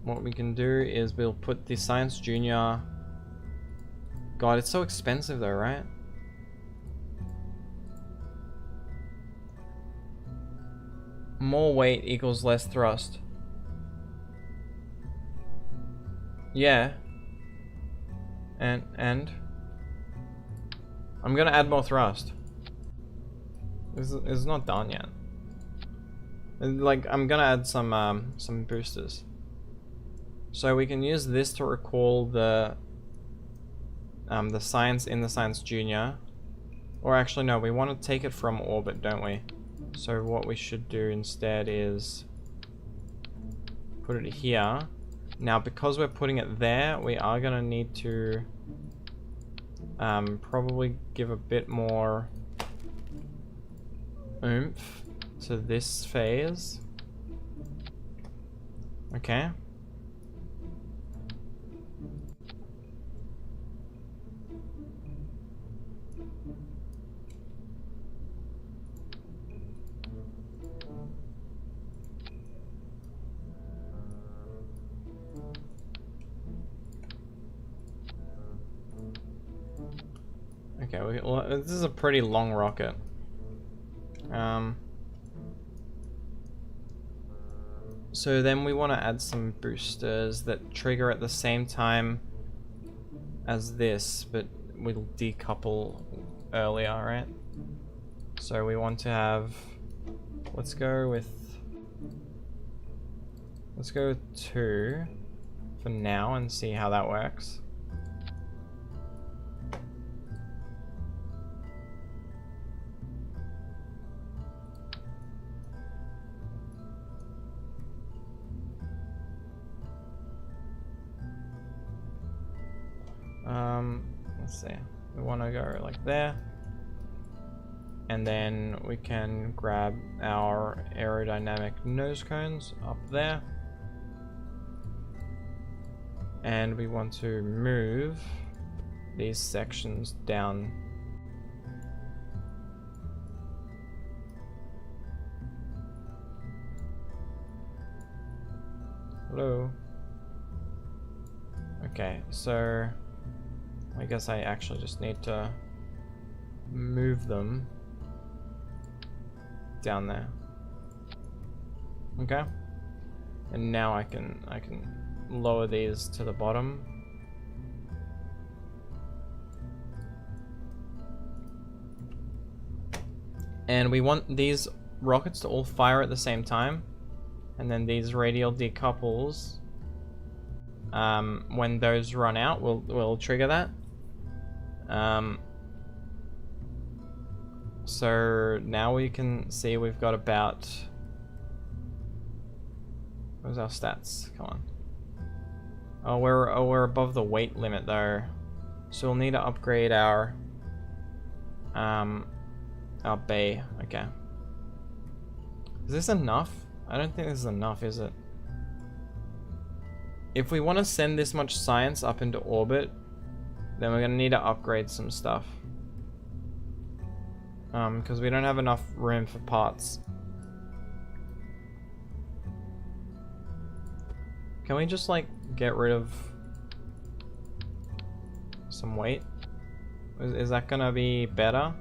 what we can do is we'll put the Science Junior. God, it's so expensive though, right? More weight equals less thrust. Yeah. And I'm gonna add more thrust. This is not done yet. Like, I'm gonna add some boosters. So we can use this to recall the science in the Science Junior. Or actually no, we want to take it from orbit, don't we? So what we should do instead is put it here. Now because we're putting it there, we are gonna need to probably give a bit more oomph to this phase. Okay. Okay, well, this is a pretty long rocket. So then we want to add some boosters that trigger at the same time as this, but will decouple earlier, right? So we want to have, let's go with 2 for now and see how that works. Let's see. We want to go like there. And then we can grab our aerodynamic nose cones up there. And we want to move these sections down. Hello. Okay, so I guess I actually just need to move them down there. Okay. And now I can lower these to the bottom. And we want these rockets to all fire at the same time. And then these radial decouples, when those run out, we'll trigger that. So now we can see we've got about... Where's our stats? Come on. Oh, we're above the weight limit though, so we'll need to upgrade our bay. Okay. Is this enough? I don't think this is enough, is it? If we want to send this much science up into orbit, then we're gonna need to upgrade some stuff. Because we don't have enough room for parts. Can we just like get rid of some weight? Is that gonna be better?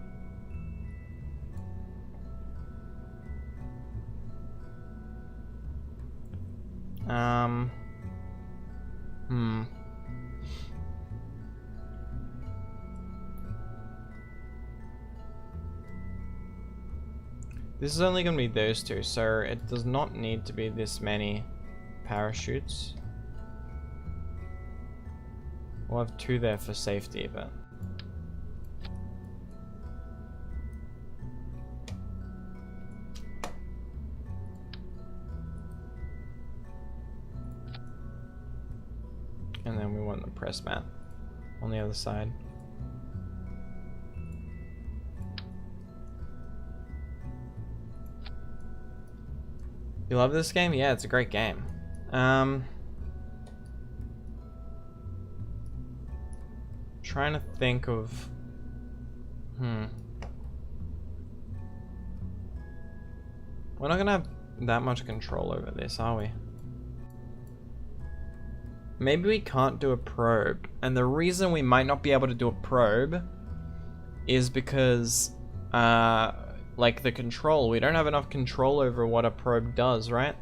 This is only going to be those two, so it does not need to be this many parachutes. We'll have two there for safety, but... And then we want the press mat on the other side. You love this game? Yeah, it's a great game. Trying to think of... We're not gonna have that much control over this, are we? Maybe we can't do a probe. And the reason we might not be able to do a probe is because, like the control, we don't have enough control over what a probe does, right?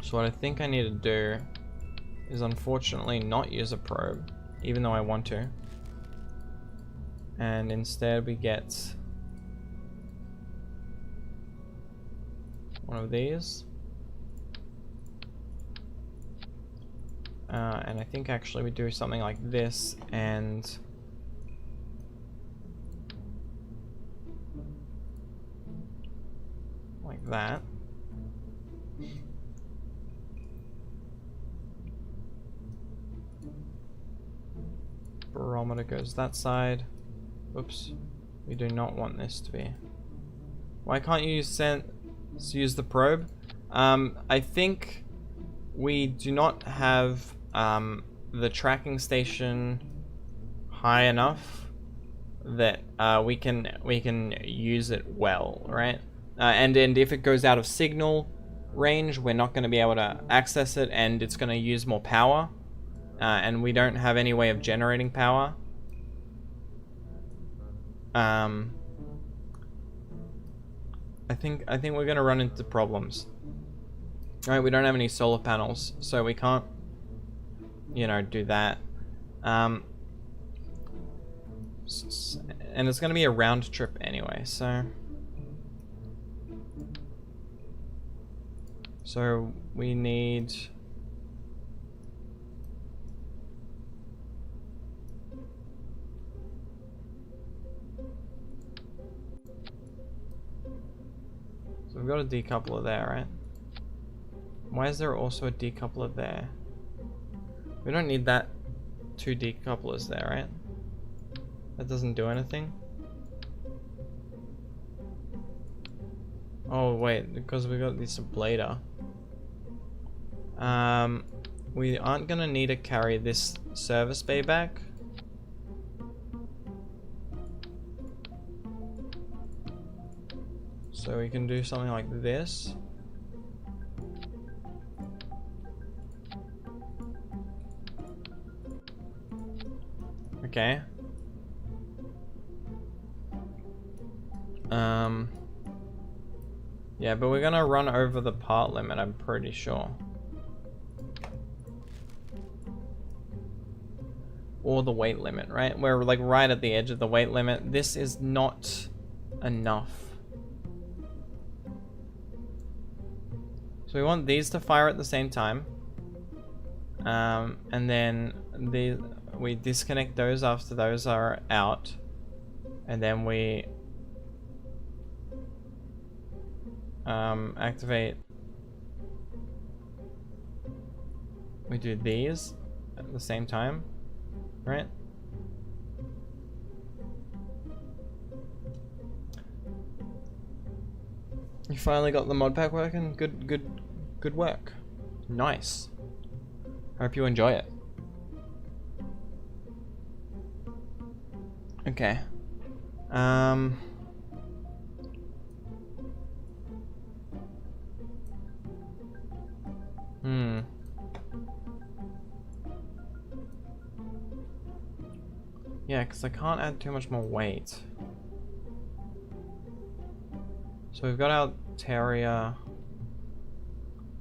So what I think I need to do is unfortunately not use a probe, even though I want to. And instead we get one of these. And I think actually we do something like this and like that. Barometer goes that side. Oops. We do not want this to be. Why can't you use the probe? I think we do not have the tracking station high enough that we can use it well, right? And if it goes out of signal range, we're not going to be able to access it, and it's going to use more power. And we don't have any way of generating power. I think we're gonna run into problems. Alright, we don't have any solar panels, so we can't, you know, do that. And it's gonna be a round trip anyway, so So we need... So we've got a decoupler there, right? Why is there also a decoupler there? We don't need that 2 decouplers there, right? That doesn't do anything. Oh wait, because we got this ablator. We aren't gonna need to carry this service bay back. So we can do something like this. Okay. Yeah, but we're gonna run over the part limit, I'm pretty sure. Or the weight limit, right? We're like right at the edge of the weight limit. This is not enough. So we want these to fire at the same time. And then we disconnect those after those are out. And then we activate. We do these at the same time, right? You finally got the mod pack working. Good work. Nice. Hope you enjoy it. Okay. Yeah, because I can't add too much more weight. So we've got our terrier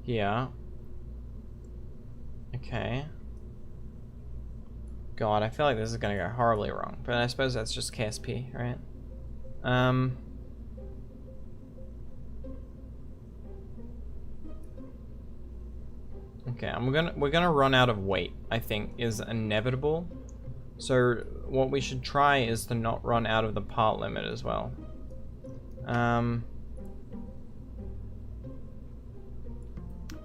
here. Okay. God, I feel like this is gonna go horribly wrong, but I suppose that's just KSP, right? Okay, we're gonna run out of weight, I think, is inevitable. So what we should try is to not run out of the part limit as well.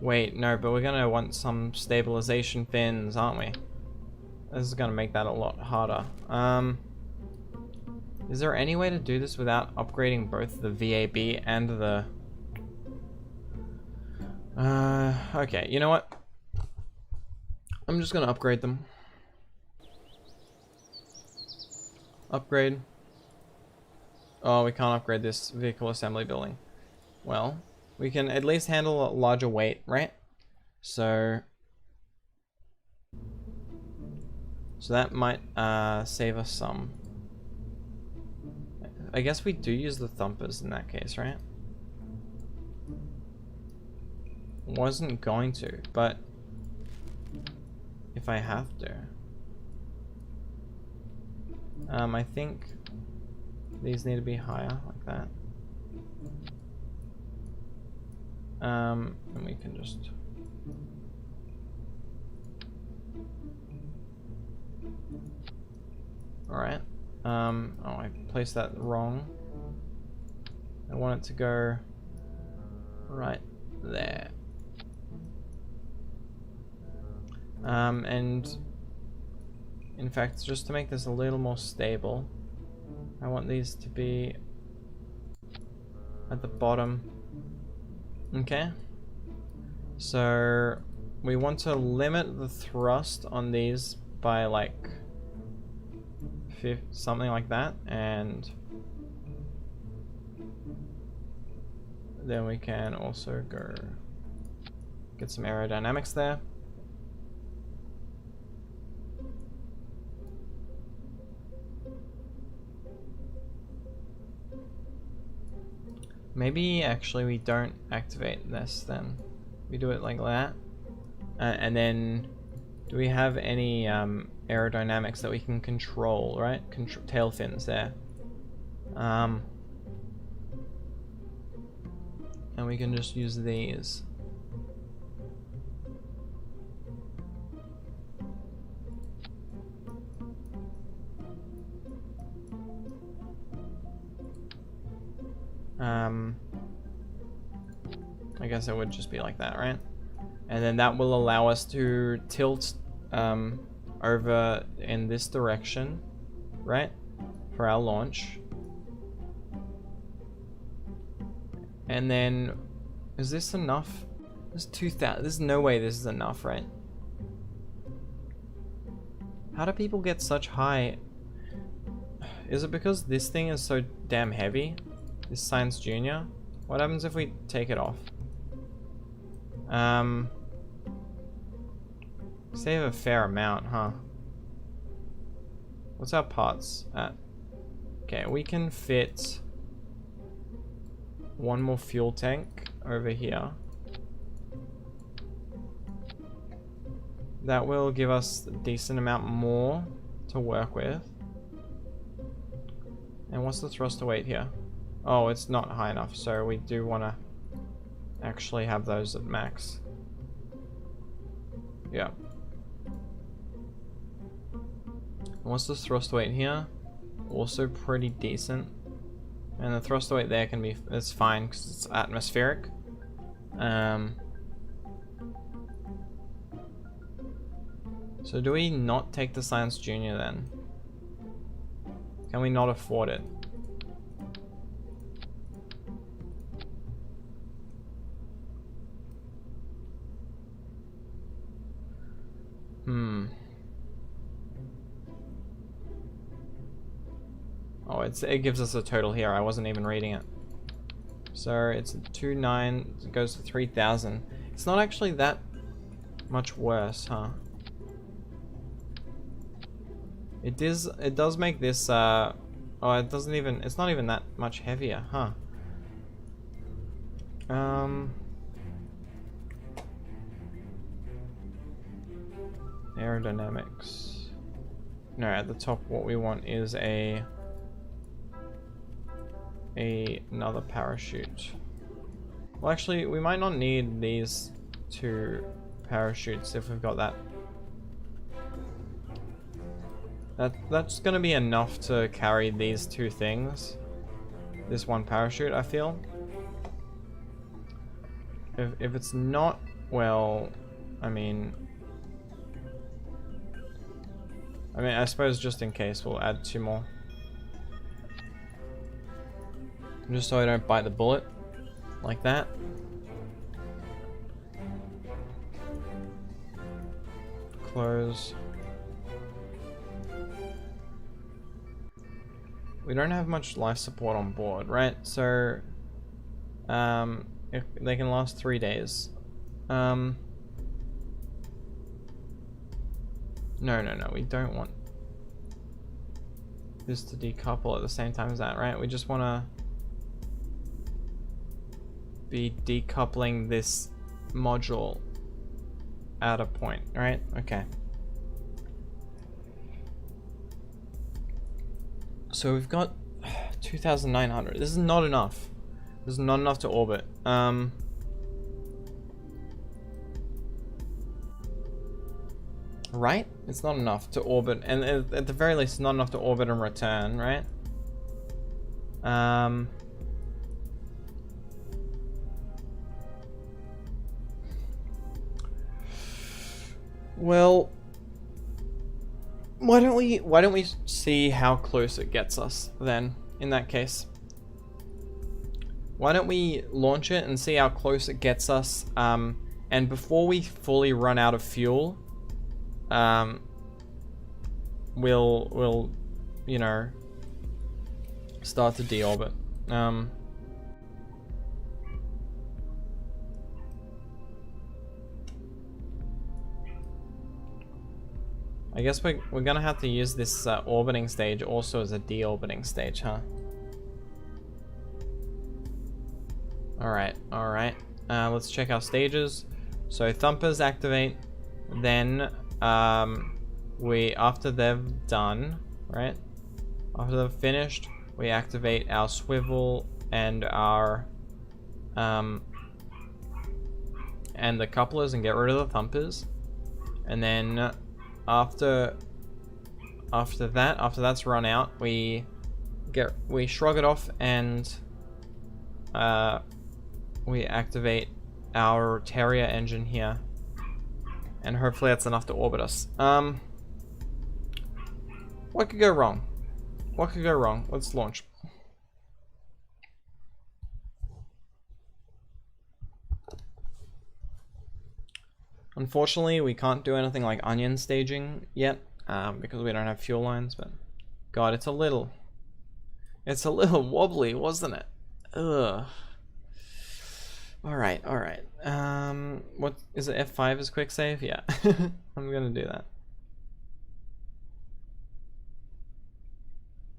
Wait, no, but we're gonna want some stabilization fins, aren't we? This is gonna make that a lot harder. Is there any way to do this without upgrading both the VAB and the... okay, you know what? I'm just gonna upgrade them. Upgrade. Oh, we can't upgrade this vehicle assembly building. Well, we can at least handle a larger weight, right? So that might save us some. I guess we do use the thumpers in that case, right? Wasn't going to, but if I have to. I think these need to be higher, like that. And we can just... Alright. Oh, I placed that wrong. I want it to go right there. And in fact, just to make this a little more stable, I want these to be at the bottom. Okay. So we want to limit the thrust on these by like something like that, and then we can also go get some aerodynamics there. Maybe actually we don't activate this then. We do it like that. And then do we have any aerodynamics that we can control, right? Tail fins there. And we can just use these. I guess it would just be like that, right? And then that will allow us to tilt over in this direction, right? For our launch. And then, is this enough? There's 2,000. There's no way this is enough, right? How do people get such high? Is it because this thing is so damn heavy? This Science Junior? What happens if we take it off? Save a fair amount, huh? What's our parts at? Okay, we can fit one more fuel tank over here. That will give us a decent amount more to work with. And what's the thruster weight here? Oh, it's not high enough, so we do want to actually have those at max. Yeah. What's the thruster weight here? Also pretty decent. And the thruster weight there can be, it's fine because it's atmospheric. So do we not take the Science Junior then? Can we not afford it? Oh, it gives us a total here. I wasn't even reading it. So it's 2,900. It goes to 3,000. It's not actually that much worse, huh? It does make this oh, it's not even that much heavier, huh? Aerodynamics. No, at the top what we want is another parachute. Well, actually, we might not need these two parachutes if we've got that. That's gonna be enough to carry these two things. This one parachute, I feel. If it's not, well, I mean, I suppose just in case we'll add 2 more. Just so I don't bite the bullet like that. Close. We don't have much life support on board, right? So, if they can last 3 days. No, we don't want this to decouple at the same time as that, right? We just want to be decoupling this module at a point, right? Okay. So we've got 2,900. This is not enough. This is not enough to orbit. Right? It's not enough to orbit, and at the very least, it's not enough to orbit and return, right? Well, why don't we see how close it gets us then, in that case? Why don't we launch it and see how close it gets us, and before we fully run out of fuel, we'll you know, start to deorbit. I guess we're gonna have to use this orbiting stage also as a deorbiting stage, huh? Alright. Let's check our stages. So thumpers activate, then after they've done, right? After they've finished, we activate our swivel and our and the couplers and get rid of the thumpers. And then after that's run out, we shrug it off and we activate our Terrier engine here. And hopefully that's enough to orbit us. What could go wrong? What could go wrong? Let's launch. Unfortunately, we can't do anything like onion staging yet, because we don't have fuel lines, but God, it's a little wobbly, wasn't it? Ugh. Alright, alright. What is it? F5 is quick save? Yeah. I'm gonna do that.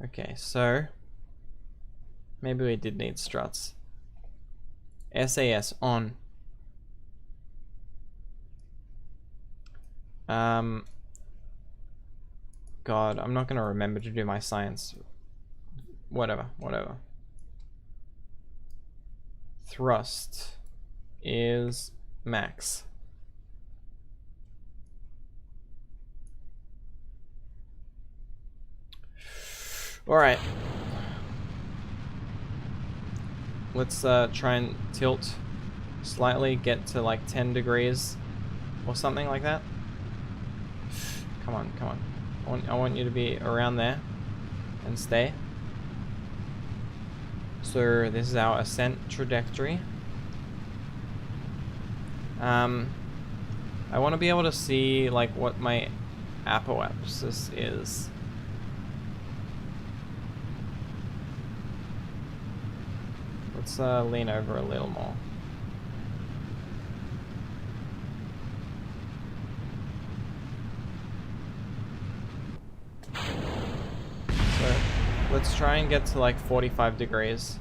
Okay, so maybe we did need struts. SAS on. God, I'm not gonna remember to do my science. Whatever. Thrust is max. Alright. Let's try and tilt slightly, get to like 10 degrees or something like that. Come on. I want you to be around there and stay. So this is our ascent trajectory. I want to be able to see like what my apoapsis is. Let's lean over a little more. So let's try and get to like 45 degrees.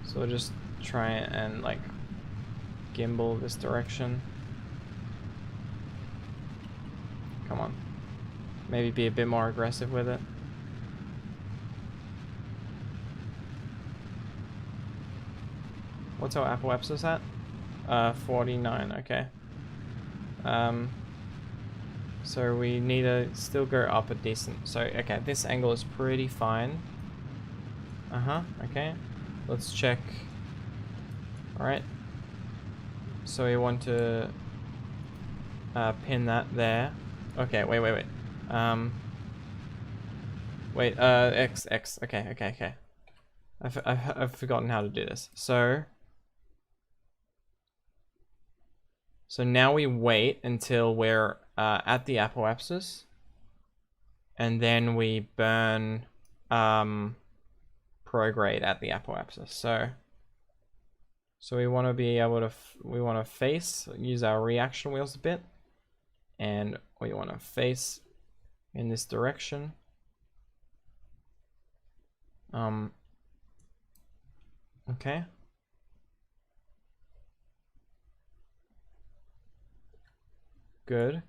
So we'll just try and like gimbal this direction. Come on. Maybe be a bit more aggressive with it. What's our apoapsis at? 49, okay. So we need to still go up a decent, so okay, this angle is pretty fine. Okay. Let's check. Alright. So we want to pin that there. Okay, wait. X. Okay. I've forgotten how to do this. So now we wait until we're at the apoapsis, and then we burn prograde at the apoapsis. So we want to be able to we want to face, use our reaction wheels a bit, and we want to face in this direction. Okay. Good.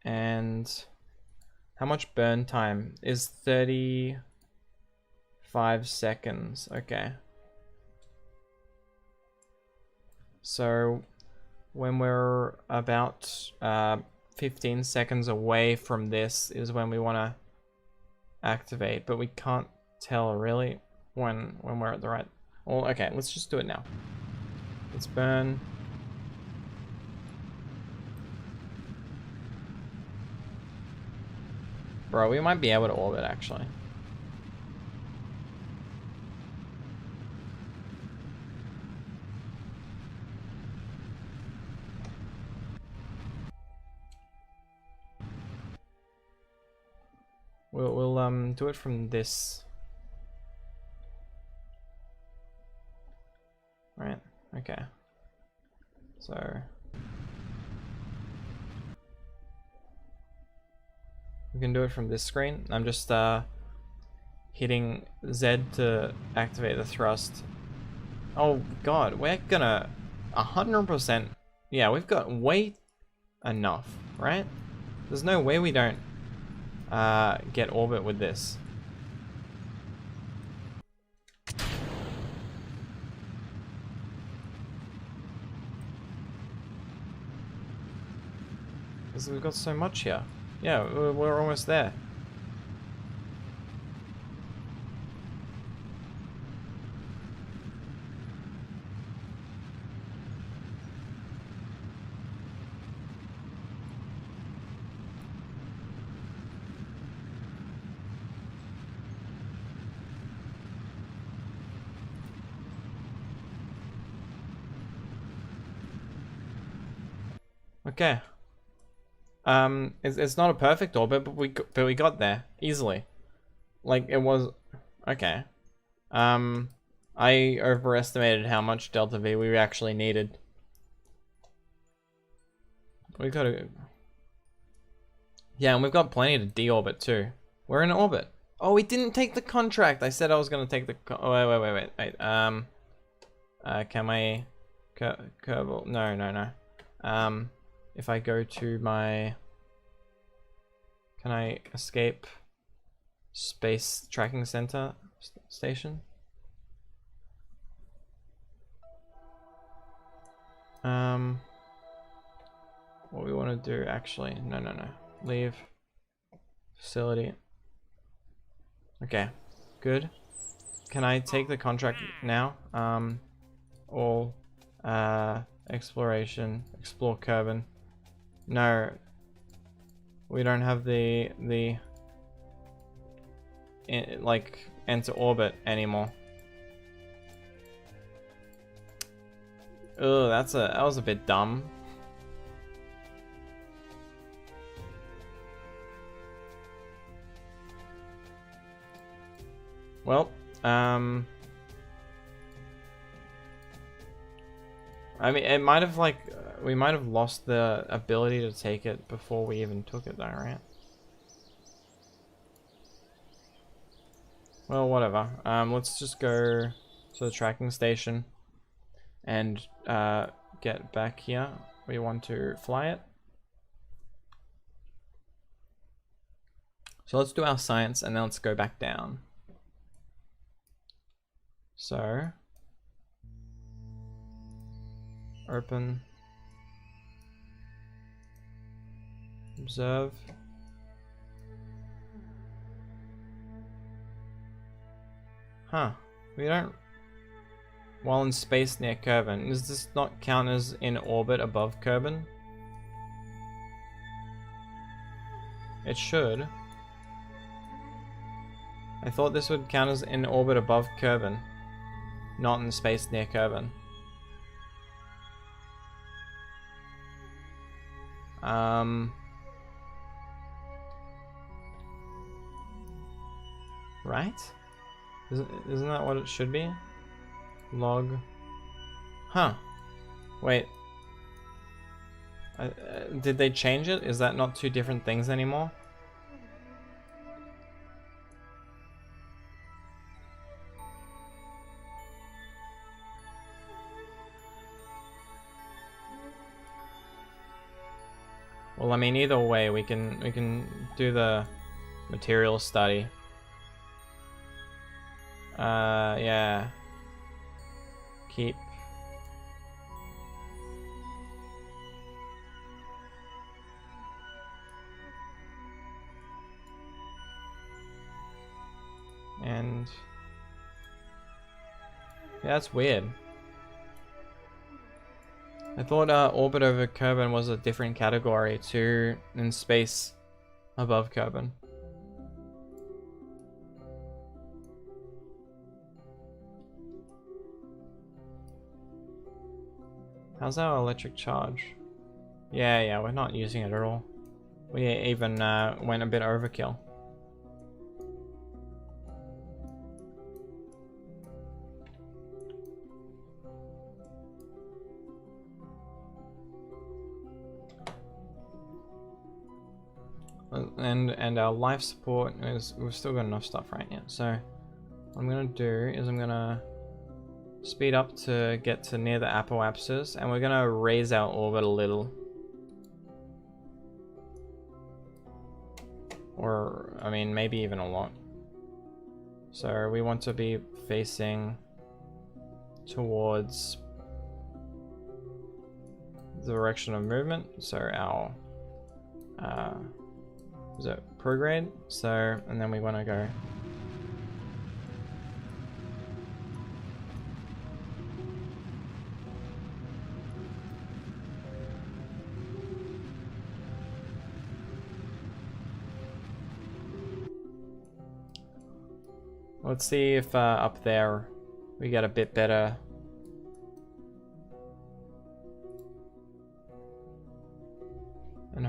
And how much burn time is 35 seconds? Okay. So when we're about 15 seconds away from this is when we want to activate, but we can't tell really when we're at the right. Well, okay, let's just do it now. Let's burn. Bro, we might be able to orbit actually. We'll do it from this. Right, okay. So we can do it from this screen. I'm just hitting Z to activate the thrust. Oh god, we're gonna 100%. Yeah, we've got way enough, right? There's no way we don't get orbit with this. Because we've got so much here. Yeah, we're almost there. Okay. It's not a perfect orbit, but we got there easily. Like it was okay. I overestimated how much delta V we actually needed. We gotta. Yeah, and we've got plenty to deorbit too. We're in orbit. Oh, we didn't take the contract. I said I was gonna take the. Oh, wait. Can I? Kerbal? No. If I go to my. Can I escape? Space tracking center station. What we want to do actually? No. Leave facility. Okay, good. Can I take the contract now? All exploration, explore Kerbal. No, we don't have the like enter orbit anymore. Oh, that was a bit dumb. Well, I mean, it might have like we might have lost the ability to take it before we even took it, though, right? Well, whatever. Let's just go to the tracking station and get back here. We want to fly it. So let's do our science and then let's go back down. So, open, observe. Huh, we don't, while in space near Kerbal. Does this not count as in orbit above Kerbal? It should. I thought this would count as in orbit above Kerbal, not in space near Kerbal. Right? Isn't that what it should be? Log. Huh. Wait. Did they change it? Is that not two different things anymore? Well, I mean, either way, we can do the material study. Yeah. Keep. And yeah, that's weird. I thought orbit over Kerbal was a different category to in space above Kerbal. How's our electric charge? Yeah, we're not using it at all. We even went a bit overkill. And our life support is, we've still got enough stuff right now. So what I'm gonna do is I'm gonna speed up to get to near the apoapsis, and we're gonna raise our orbit a little. Or, I mean, maybe even a lot. So we want to be facing towards the direction of movement. So our is it prograde? So, and then we want to go. Let's see if up there we get a bit better.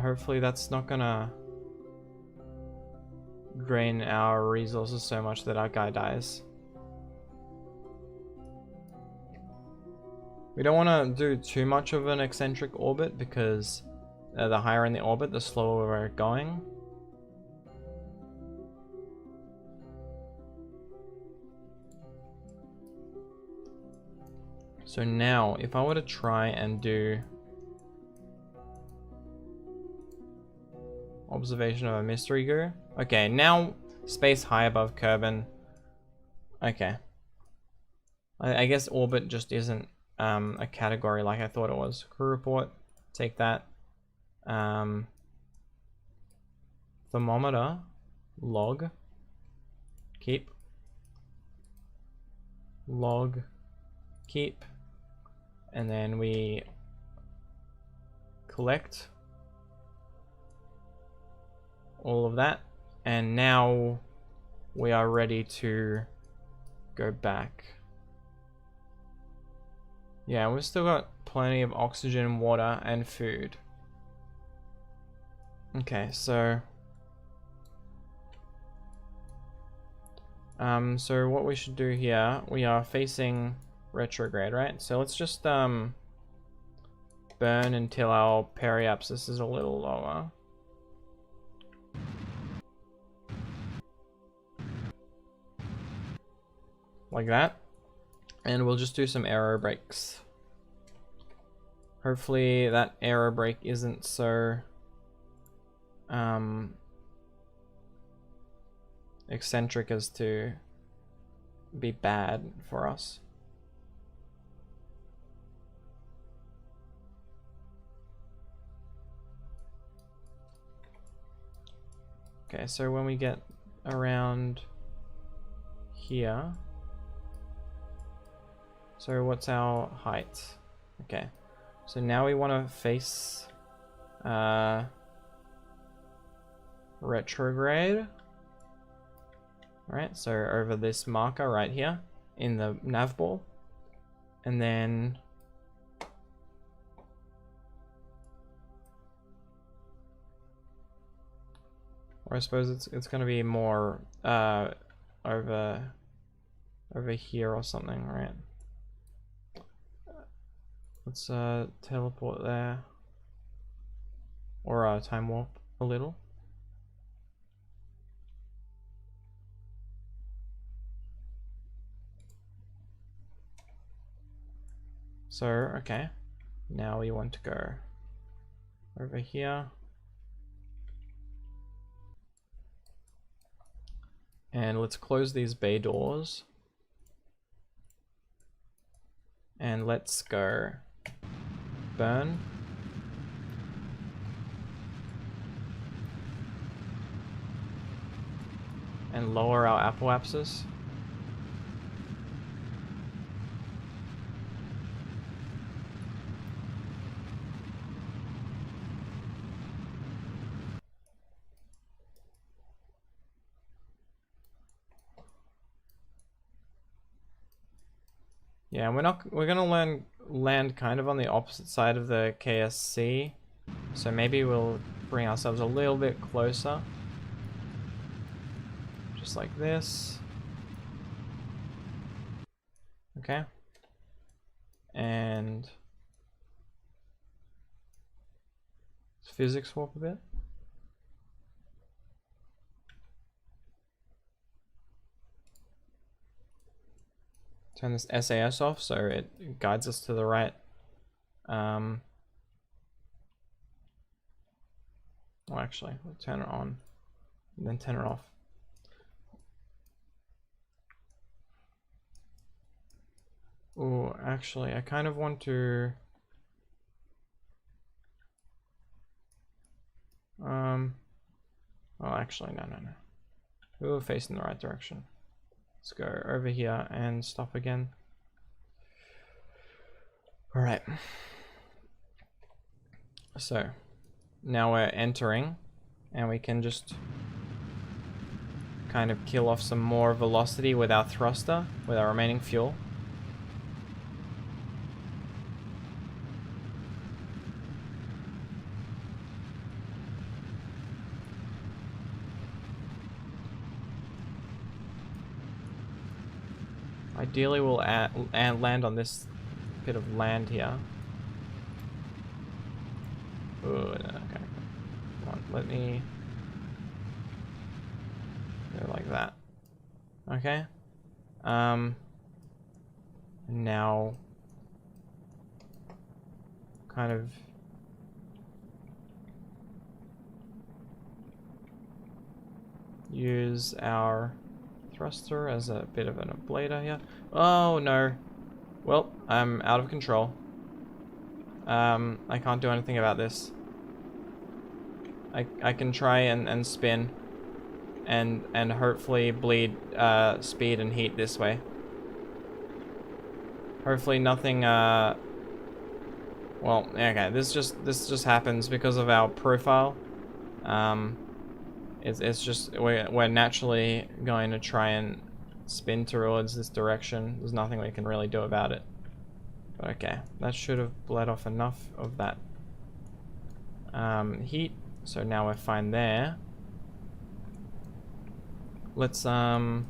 hopefully that's not gonna drain our resources so much that our guy dies. We don't want to do too much of an eccentric orbit because the higher in the orbit, the slower we're going. So now, if I were to try and do observation of a mystery goo. Okay, now space high above Kerbal. Okay. I guess orbit just isn't a category like I thought it was. Crew report, take that. Thermometer, log, keep, log, keep, and then we collect all of that, and now we are ready to go back. Yeah, we've still got plenty of oxygen, water, and food. Okay, so so what we should do here, we are facing retrograde, right? So let's just burn until our periapsis is a little lower. Like that. And we'll just do some aero brakes. Hopefully that aero brake isn't so eccentric as to be bad for us. Okay, so when we get around here, so what's our height? Okay, so now we want to face retrograde. Right, so over this marker right here in the nav ball, and then or I suppose it's going to be more over here or something, right? Let's teleport there, or time warp a little. So, okay, now we want to go over here. And let's close these bay doors. And let's go burn. And lower our apoapsis. Yeah, we're gonna land kind of on the opposite side of the KSC, so maybe we'll bring ourselves a little bit closer, just like this. Okay, and let's physics warp a bit. Turn this SAS off so it guides us to the right. Well, actually, we'll turn it on and then turn it off. Oh, actually, I kind of want to. Oh, actually, no. We were facing the right direction. Let's go over here and stop again. All right. So now we're entering, and we can just kind of kill off some more velocity with our thruster, with our remaining fuel. Ideally, we'll land on this bit of land here. Ooh, no, okay. Come on, let me go like that. Okay. Now, kind of use our thruster as a bit of an ablator here. Oh no. Well, I'm out of control. I can't do anything about this. I can try and spin and hopefully bleed speed and heat this way. Hopefully nothing well, okay, this just happens because of our profile. It's just we're naturally going to try and spin towards this direction. There's nothing we can really do about it. But okay, that should have bled off enough of that heat. So now we're fine there. Let's couple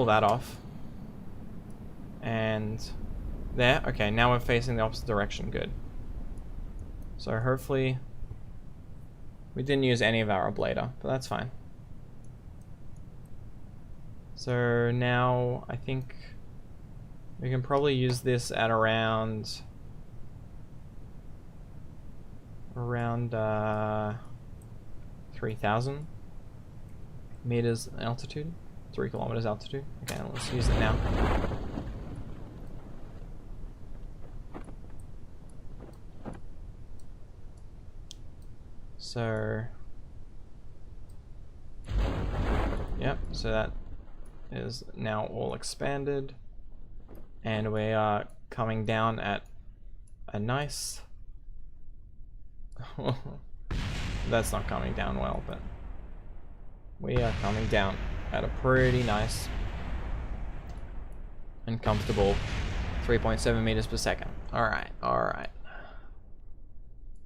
that off. And there. Okay, now we're facing the opposite direction. Good. So hopefully we didn't use any of our ablator, but that's fine. So now I think we can probably use this at around 3,000 meters altitude, 3 kilometers altitude. Okay, let's use it now. So, yep, so that is now all expanded, and we are coming down at a nice that's not coming down well, but we are coming down at a pretty nice and comfortable 3.7 meters per second. Alright, alright.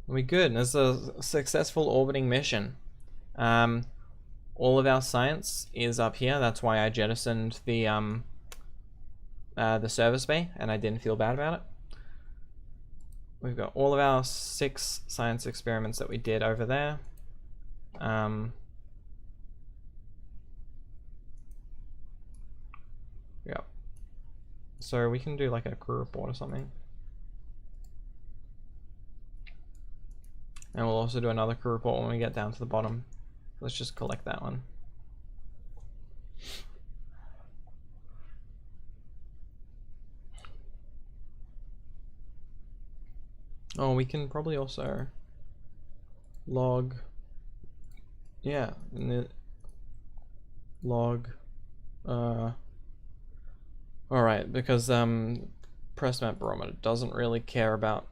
We good. It's a successful orbiting mission. All of our science is up here. That's why I jettisoned the service bay, and I didn't feel bad about it. We've got all of our 6 science experiments that we did over there. Yep. So we can do like a crew report or something. And we'll also do another crew report when we get down to the bottom. Let's just collect that one. Oh, we can probably also log. Yeah, in the log. Alright, because press map barometer doesn't really care about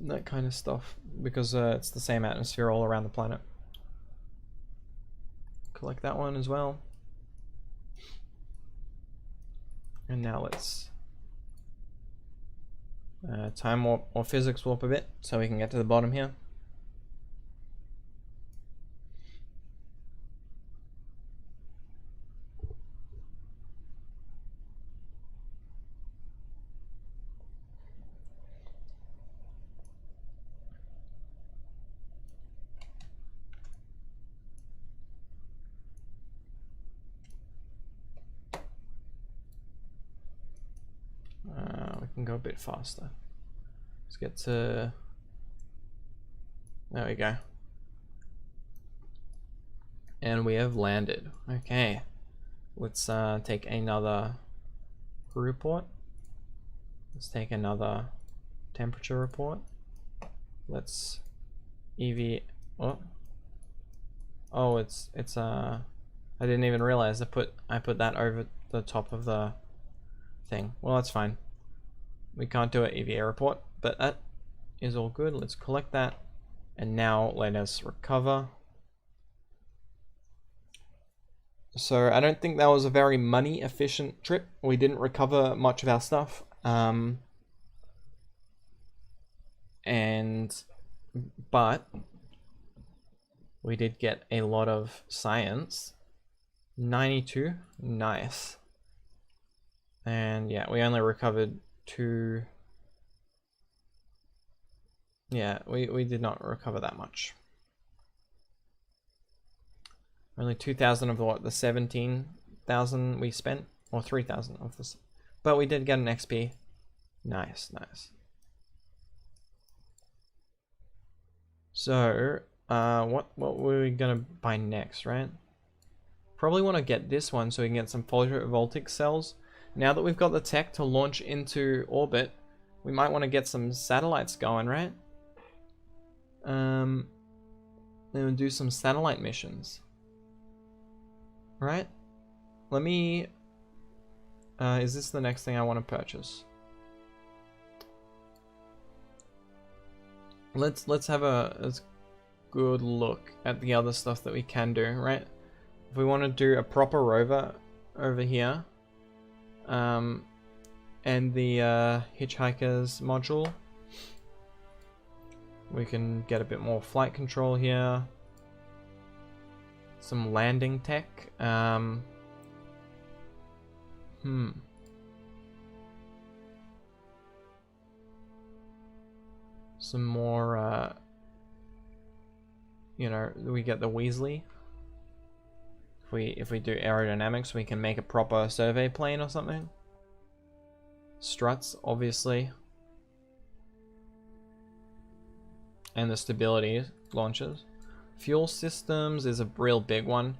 that kind of stuff because it's the same atmosphere all around the planet. Collect that one as well. And now let's time warp or physics warp a bit so we can get to the bottom here. We can go a bit faster. Let's get to... There we go. And we have landed. Okay. Let's take another crew report. Let's take another temperature report. Let's EV... Oh, it's I didn't even realize I put that over the top of the thing. Well, that's fine. We can't do an EVA report, but that is all good. Let's collect that, and now let us recover. So I don't think that was a very money efficient trip. We didn't recover much of our stuff, but we did get a lot of science 92. Nice. And yeah, we only recovered 2. Yeah, we did not recover that much. Only 2,000 of the 17,000 we spent, or 3,000 of this. But we did get an XP. Nice, nice. So, what were we gonna buy next, right? Probably want to get this one so we can get some photovoltaic cells. Now that we've got the tech to launch into orbit, we might want to get some satellites going, right? Then we'll do some satellite missions. Right? Let me... is this the next thing I want to purchase? Let's have a good look at the other stuff that we can do, right? If we want to do a proper rover over here, and the hitchhikers module, we can get a bit more flight control here, some landing tech. Some more, you know, we get the Weasley. If we do aerodynamics, we can make a proper survey plane or something. Struts, obviously. And the stability launches. Fuel systems is a real big one.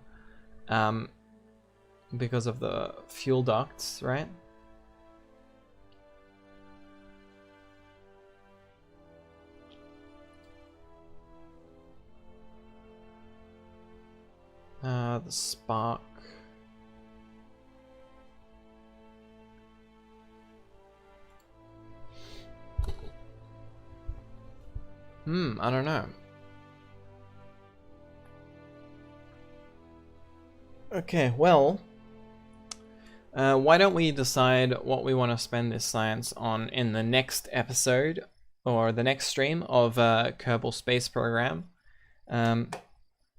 Because of the fuel ducts, right? The spark. I don't know. Okay, well, why don't we decide what we want to spend this science on in the next episode or the next stream of Kerbal Space Program.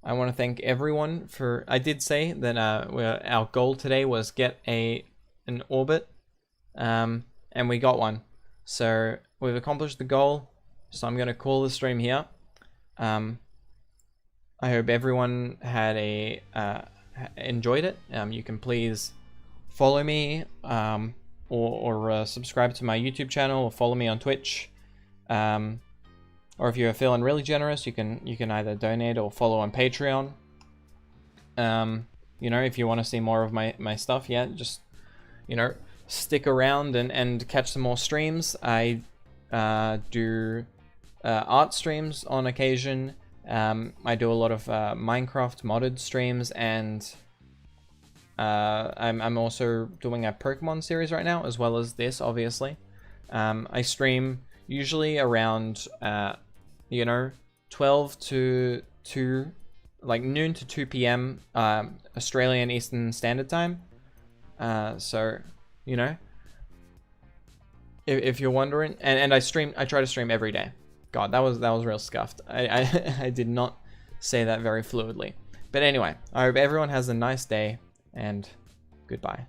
I want to thank everyone for... I did say that our goal today was get an orbit, and we got one. So we've accomplished the goal. So I'm going to call the stream here. I hope everyone had enjoyed it. You can please follow me or subscribe to my YouTube channel or follow me on Twitch. Or if you're feeling really generous, you can either donate or follow on Patreon. You know, if you want to see more of my stuff, yeah, just, you know, stick around and catch some more streams. I do art streams on occasion. I do a lot of Minecraft modded streams, and I'm also doing a Pokemon series right now, as well as this, obviously. I stream usually around, you know, 12 to 2, like noon to 2 p.m. Australian Eastern Standard Time. So, you know, if you're wondering, and I try to stream every day. God, that was real scuffed. I did not say that very fluidly. But anyway, I hope everyone has a nice day, and goodbye.